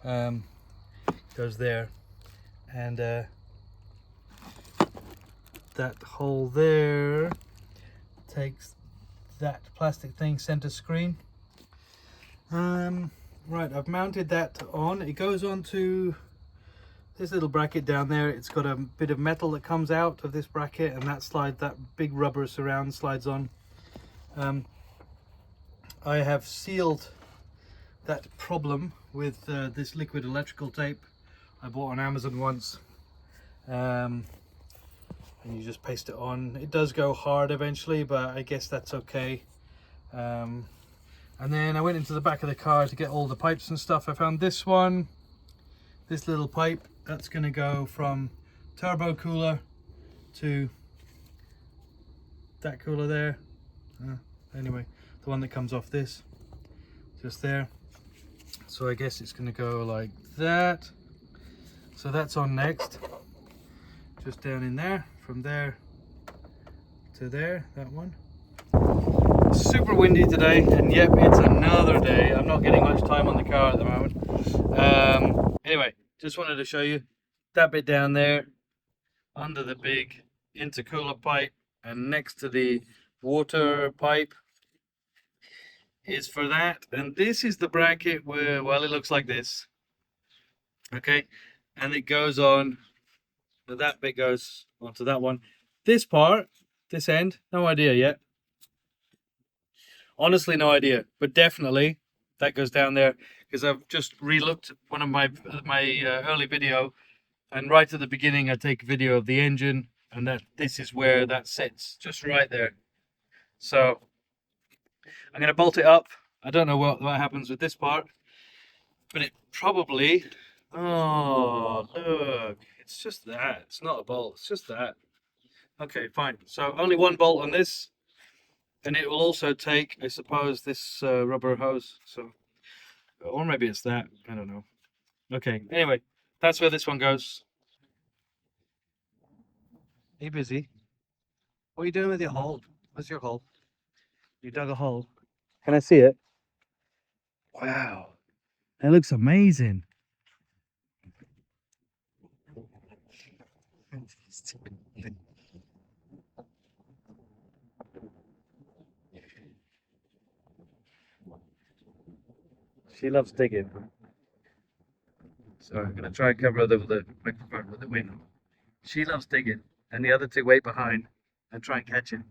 goes there, and that hole there takes that plastic thing center screen. Right, I've mounted that on. It goes onto this little bracket down there. It's got a bit of metal that comes out of this bracket, and that big rubber surround slides on. I have sealed that problem with this liquid electrical tape I bought on Amazon once, and you just paste it on. It does go hard eventually, but I guess that's okay. And then I went into the back of the car to get all the pipes and stuff. I found this one, this little pipe, that's going to go from turbo cooler to that cooler there. Anyway, the one that comes off this, just there. So I guess it's going to go like that. So that's on next, just down in there, from there to there, that one. Super windy today, and yep, it's another day. I'm not getting much time on the car at the moment. Anyway, just wanted to show you that bit down there under the big intercooler pipe, and next to the water pipe is for that. And this is the bracket where, well, it looks like this. Okay, and it goes on, that bit goes onto that one. This part, this end, no idea yet. Honestly, no idea, but definitely that goes down there, because I've just re-looked one of my early video, and right at the beginning I take a video of the engine, and this is where that sits, just right there. So I'm going to bolt it up. I don't know what happens with this part, but it probably, oh look, it's just that, it's not a bolt, it's just that. Okay, fine. So only 1 bolt on this. And it will also take, I suppose, this rubber hose. So, or maybe it's that. I don't know. Okay. Anyway, that's where this one goes. Are you busy? What are you doing with your hole? Where's your hole? You dug a hole. Can I see it? Wow. That looks amazing. She loves digging. So I'm going to try and cover the microphone with the wind. She loves digging, and the other 2 wait behind and try and catch him.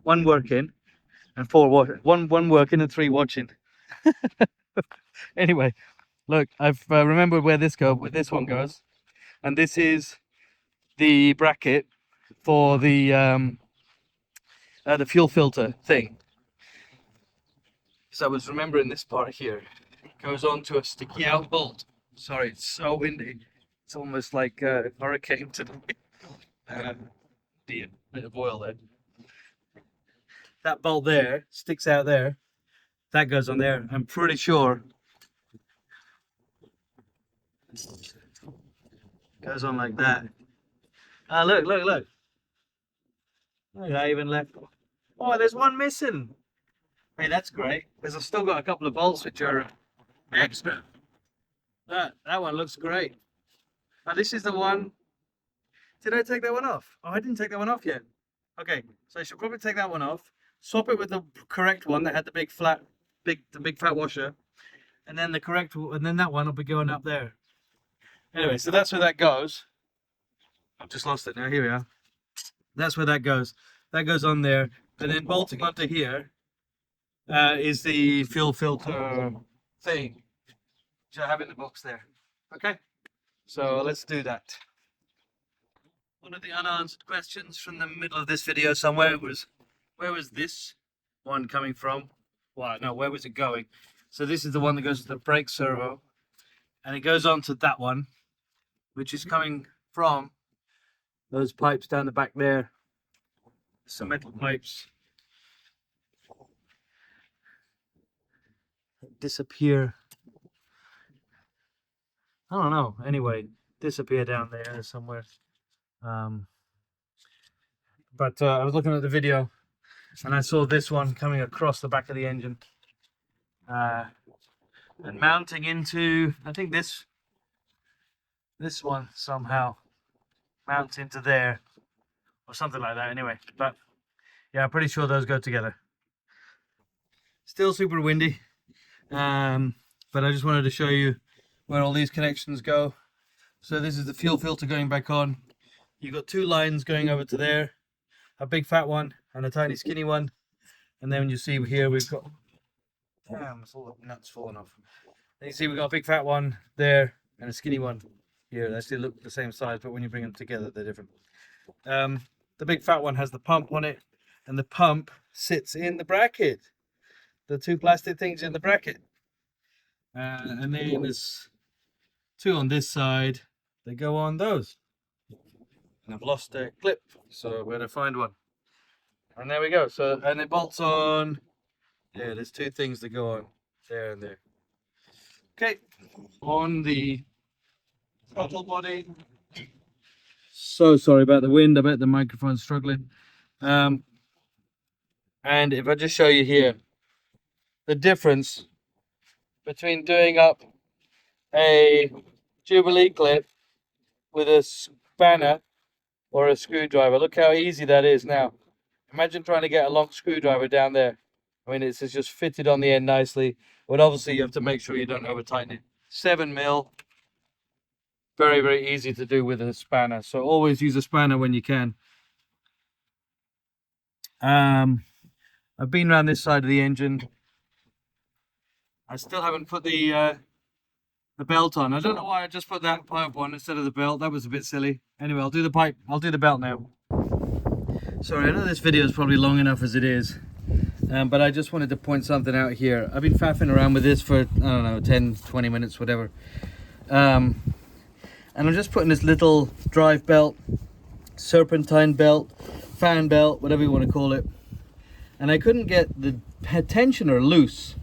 One working and four one working and three watching. Anyway, look, I've remembered where this one goes, and this is the bracket for the fuel filter thing. So I was remembering this part here. It goes onto a sticky out bolt. Sorry, it's so windy. It's almost like a hurricane today. Dear, bit of oil there. That bolt there sticks out there. That goes on there. I'm pretty sure goes on like that. Ah, look, look, look. Look, I even left. Oh, there's one missing. Hey, that's great. Because I've still got a couple of bolts which are extra. That one looks great. Now this is the one. Did I take that one off? Oh, I didn't take that one off yet. Okay, so I should probably take that one off. Swap it with the correct one that had the big fat washer, and then and then that one will be going up there. Anyway, so that's where that goes. I've just lost it now. Here we are. That's where that goes. That goes on there, and then bolting onto here is the fuel filter thing, which I have in the box there. Okay, so let's do that. One of the unanswered questions from the middle of this video somewhere was, where was this one coming from? Well, no, where was it going? So this is the one that goes to the brake servo, and it goes on to that one, which is coming from those pipes down the back there. Some metal pipes that disappear. I don't know. Anyway, disappear down there somewhere. But I was looking at the video and I saw this one coming across the back of the engine and mounting into, I think this one somehow mounts into there or something like that. Anyway, but yeah, I'm pretty sure those go together. Still super windy, but I just wanted to show you where all these connections go. So this is the fuel filter going back on. You've got two lines going over to there, a big fat one and a tiny skinny one. And then you see here we've got, damn, it's all the nuts falling off. And you see we've got a big fat one there and a skinny one here. They still look the same size, but when you bring them together, they're different. The big fat one has the pump on it, and the pump sits in the bracket. The two plastic things in the bracket. And then there's two on this side. They go on those. And I've lost a clip, so I'm going to find one. And there we go. So, and it bolts on. Yeah, there's two things that go on there and there. Okay, on the throttle body. So sorry about the wind. I bet the microphone's struggling. And if I just show you here, the difference between doing up a Jubilee clip with a spanner or a screwdriver. Look how easy that is now. Imagine trying to get a long screwdriver down there. I mean, it's just fitted on the end nicely, but obviously you have to make sure you don't over tighten it. 7mm, very, very easy to do with a spanner. So always use a spanner when you can. I've been around this side of the engine. I still haven't put the belt on. I don't know why I just put that pipe on instead of the belt. That was a bit silly. Anyway, I'll do the pipe. I'll do the belt now. Sorry, I know this video is probably long enough as it is, but I just wanted to point something out here. I've been faffing around with this for, I don't know, 10, 20 minutes, whatever. And I'm just putting this little drive belt, serpentine belt, fan belt, whatever you want to call it. And I couldn't get the tensioner loose,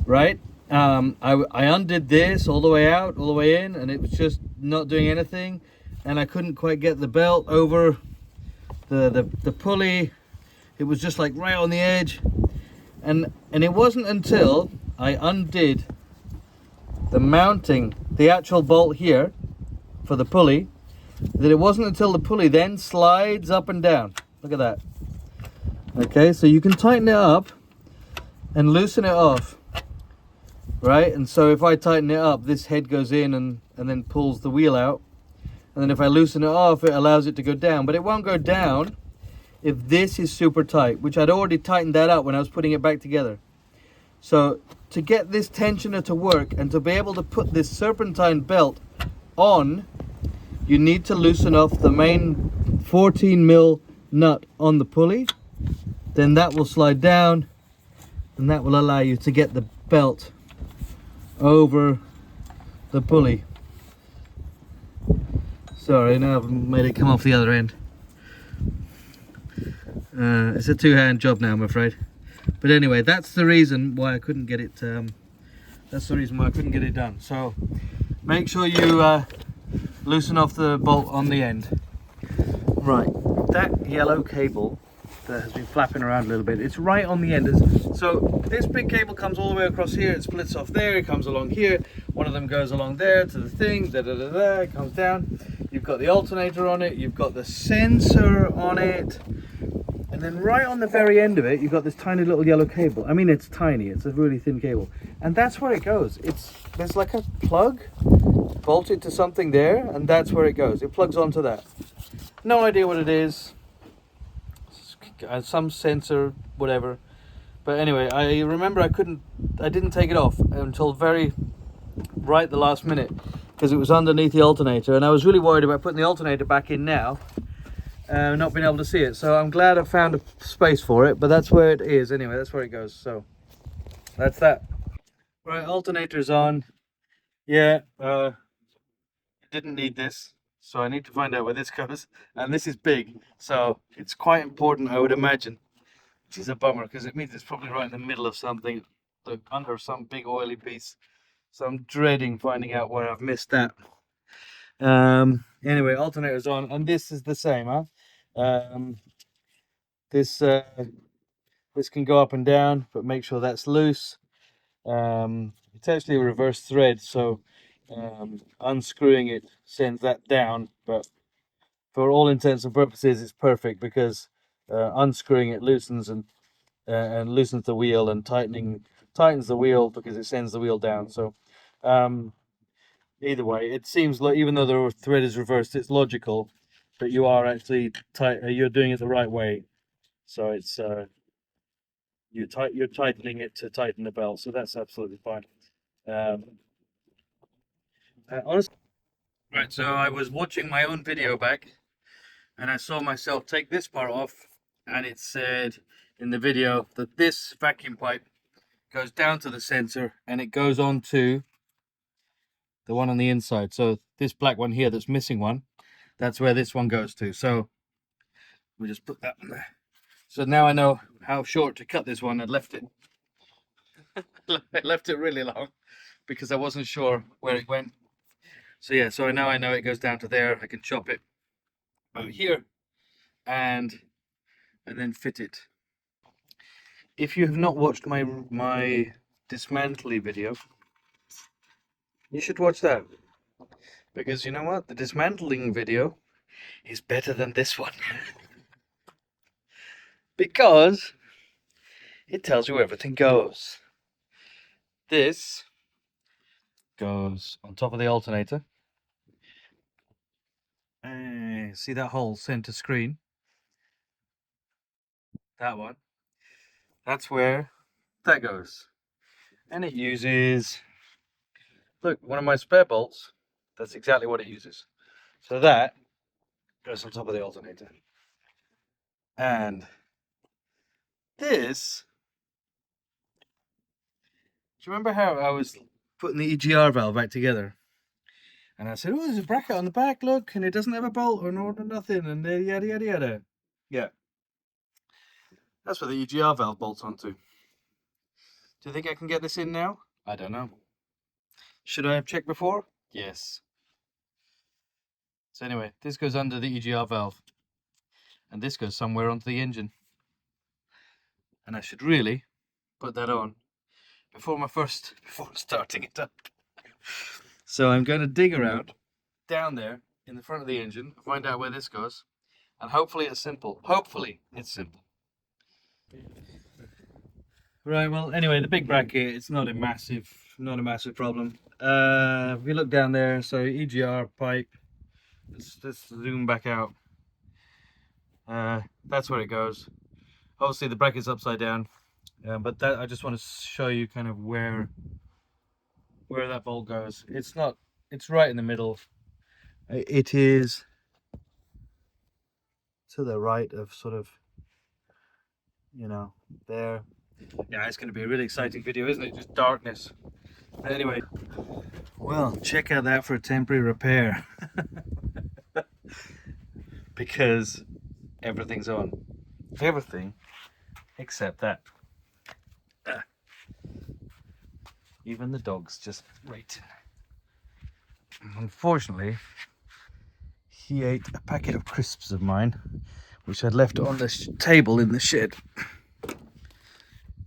right? I undid this all the way out, all the way in, and it was just not doing anything. And I couldn't quite get the belt over the pulley. It was just like right on the edge. And it wasn't until I undid the mounting, the actual bolt here for the pulley, that it wasn't until the pulley then slides up and down. Look at that. Okay, so you can tighten it up and loosen it off, right? And so if I tighten it up, this head goes in and then pulls the wheel out. and then if I loosen it off, it allows it to go down. But it won't go down if this is super tight, which I'd already tightened that up when I was putting it back together. So to get this tensioner to work and to be able to put this serpentine belt on, you need to loosen off the main 14mm nut on the pulley. Then that will slide down, and that will allow you to get the belt over the pulley. Sorry, now I've made it come off the other end. It's a two-hand job now, I'm afraid. But anyway, that's the reason why I couldn't get it. That's the reason why I couldn't get it done. So make sure you loosen off the bolt on the end. Right, that yellow cable that has been flapping around a little bit, it's right on the end. So this big cable comes all the way across here, it splits off there, it comes along here, one of them goes along there to the thing, it comes down. You've got the alternator on it, you've got the sensor on it, and then right on the very end of it, you've got this tiny little yellow cable. I mean, it's tiny, it's a really thin cable, and that's where it goes. There's like a plug bolted to something there, and that's where it goes. It plugs onto that. No idea what it is. Some sensor, whatever. But anyway, I remember I didn't take it off until right the last minute, because it was underneath the alternator, and I was really worried about putting the alternator back in now, not being able to see it. So I'm glad I found a space for it, but that's where it is anyway. That's where it goes. So that's that. Right, alternator's on. Yeah, didn't need this, so I need to find out where this goes. And this is big, so it's quite important, I would imagine, which is a bummer because it means it's probably right in the middle of something, like under some big oily piece. So I'm dreading finding out where I've missed that. Anyway, alternator's on, and this is the same, huh? This can go up and down, but make sure that's loose. It's actually a reverse thread, so unscrewing it sends that down, but for all intents and purposes it's perfect, because unscrewing it loosens and loosens the wheel, and tightens the wheel because it sends the wheel down. So either way, it seems like, even though the thread is reversed, it's logical, but you are actually you're doing it the right way. So it's you're tightening it to tighten the belt, so that's absolutely fine. Honestly, right, so I was watching my own video back, and I saw myself take this part off, and it said in the video that this vacuum pipe goes down to the sensor, and it goes on to the one on the inside. So this black one here that's missing one, that's where this one goes to. So we just put that on there. So now I know how short to cut this one. I left it I left it really long because I wasn't sure where it went. So yeah, so now I know it goes down to there. I can chop it out here and then fit it. If you have not watched my dismantling video, you should watch that, because you know what, the dismantling video is better than this one because it tells you where everything goes. This goes on top of the alternator. See that whole center screen? That one. That's where that goes. And it uses, look, one of my spare bolts. That's exactly what it uses. So that goes on top of the alternator. And this, do you remember how I was putting the EGR valve back together? And I said, oh, there's a bracket on the back, look, and it doesn't have a bolt or nothing, and yada, yada, yada. Yeah. That's where the EGR valve bolts onto. Do you think I can get this in now? I don't know. Should I have checked before? Yes. So anyway, this goes under the EGR valve, and this goes somewhere onto the engine. And I should really put that on before starting it up. So I'm going to dig around down there in the front of the engine, find out where this goes, and hopefully it's simple. Hopefully it's simple. Right, well, anyway, the big bracket, it's not a massive problem. If you look down there, so EGR pipe, let's zoom back out. That's where it goes. Obviously the bracket's upside down, but that I just want to show you kind of where that bolt goes. It's right in the middle. It is to the right of sort of, you know, there. Yeah, it's going to be a really exciting video, isn't it? Just darkness. But anyway, well, check out that for a temporary repair. Because everything's on. Everything except that. Even the dog's just waiting. Unfortunately, he ate a packet of crisps of mine, which I'd left on the table in the shed.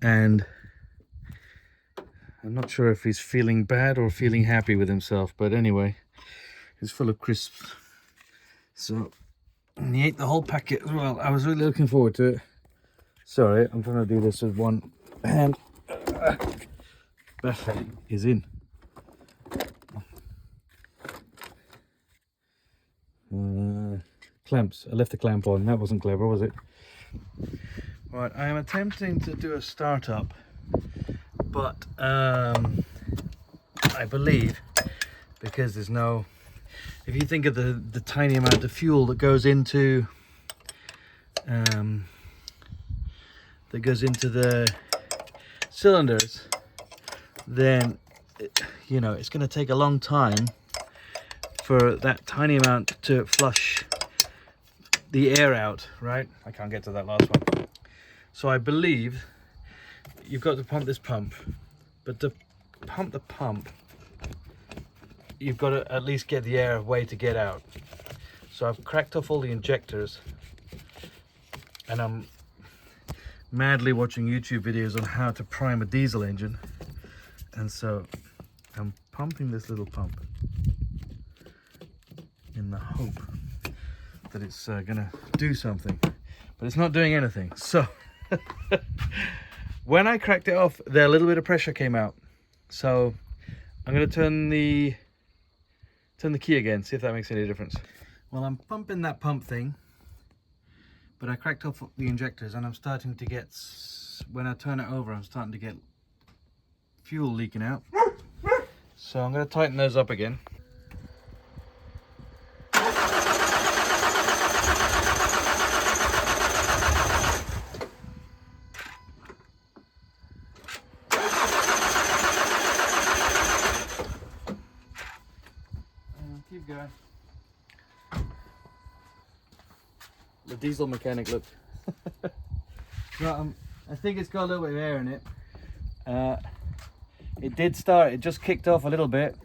And I'm not sure if he's feeling bad or feeling happy with himself, but anyway, he's full of crisps. So, and he ate the whole packet as well. I was really looking forward to it. Sorry, I'm trying to do this with one hand. That is in. Clamps. I left the clamp on. That wasn't clever, was it? Right, I am attempting to do a startup, but I believe, because there's no, if you think of the tiny amount of fuel that goes into the cylinders, then you know it's going to take a long time for that tiny amount to flush the air out, right? I can't get to that last one. So I believe you've got to pump this pump, but to pump the pump, you've got to at least get the air way to get out. So I've cracked off all the injectors, and I'm madly watching YouTube videos on how to prime a diesel engine. And so I'm pumping this little pump in the hope that it's gonna do something, but it's not doing anything. So when I cracked it off, a little bit of pressure came out. So I'm gonna turn the key again, see if that makes any difference. Well, I'm pumping that pump thing, but I cracked off the injectors, and I'm starting to get, when I turn it over, I'm starting to get fuel leaking out. So I'm going to tighten those up again. Keep going. The diesel mechanic, look. No, I think it's got a little bit of air in it. It did start, it just kicked off a little bit.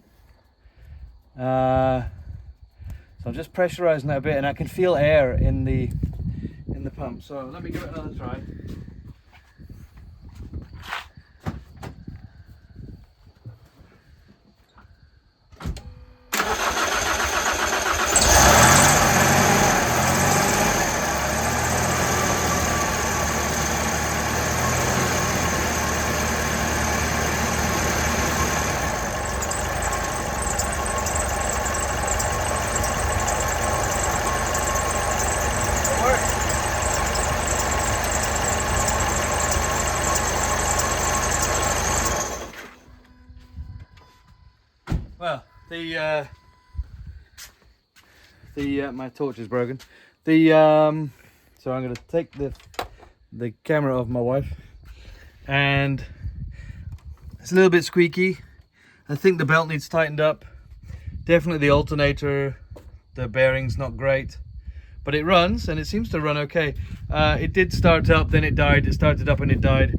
So I'm just pressurizing that a bit, and I can feel air in the pump. So let me give it another try. Well, my torch is broken. So I'm going to take the camera off my wife, and it's a little bit squeaky. I think the belt needs tightened up. Definitely the alternator, the bearing's not great, but it runs, and it seems to run okay. It did start up, then it died. It started up and it died.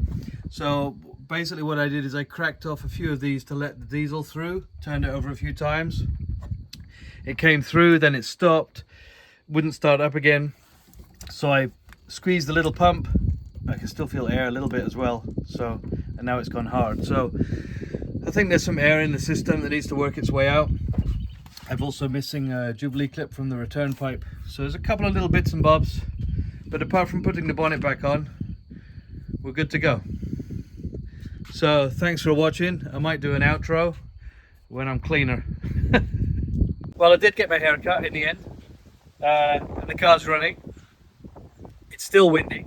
So basically what I did is I cracked off a few of these to let the diesel through, turned it over a few times. It came through, then it stopped, wouldn't start up again. So I squeezed the little pump. I can still feel air a little bit as well. So, and now it's gone hard. So I think there's some air in the system that needs to work its way out. I'm also missing a Jubilee clip from the return pipe. So there's a couple of little bits and bobs, but apart from putting the bonnet back on, we're good to go. So thanks for watching. I might do an outro when I'm cleaner. Well, I did get my hair cut in the end. and the car's running. It's still windy,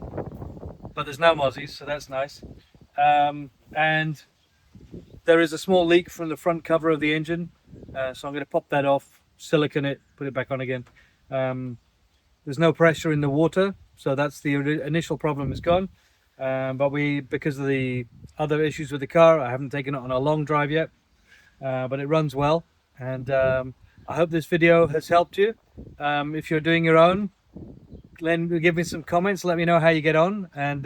but there's no mozzies, so that's nice. And there is a small leak from the front cover of the engine, so I'm going to pop that off, silicone it, put it back on again. There's no pressure in the water, so that's the initial problem is gone. But because of the other issues with the car, I haven't taken it on a long drive yet, but it runs well. And I hope this video has helped you. If you're doing your own, then give me some comments, let me know how you get on. And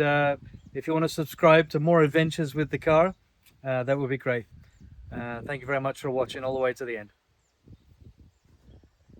if you want to subscribe to more adventures with the car, that would be great. Thank you very much for watching all the way to the end.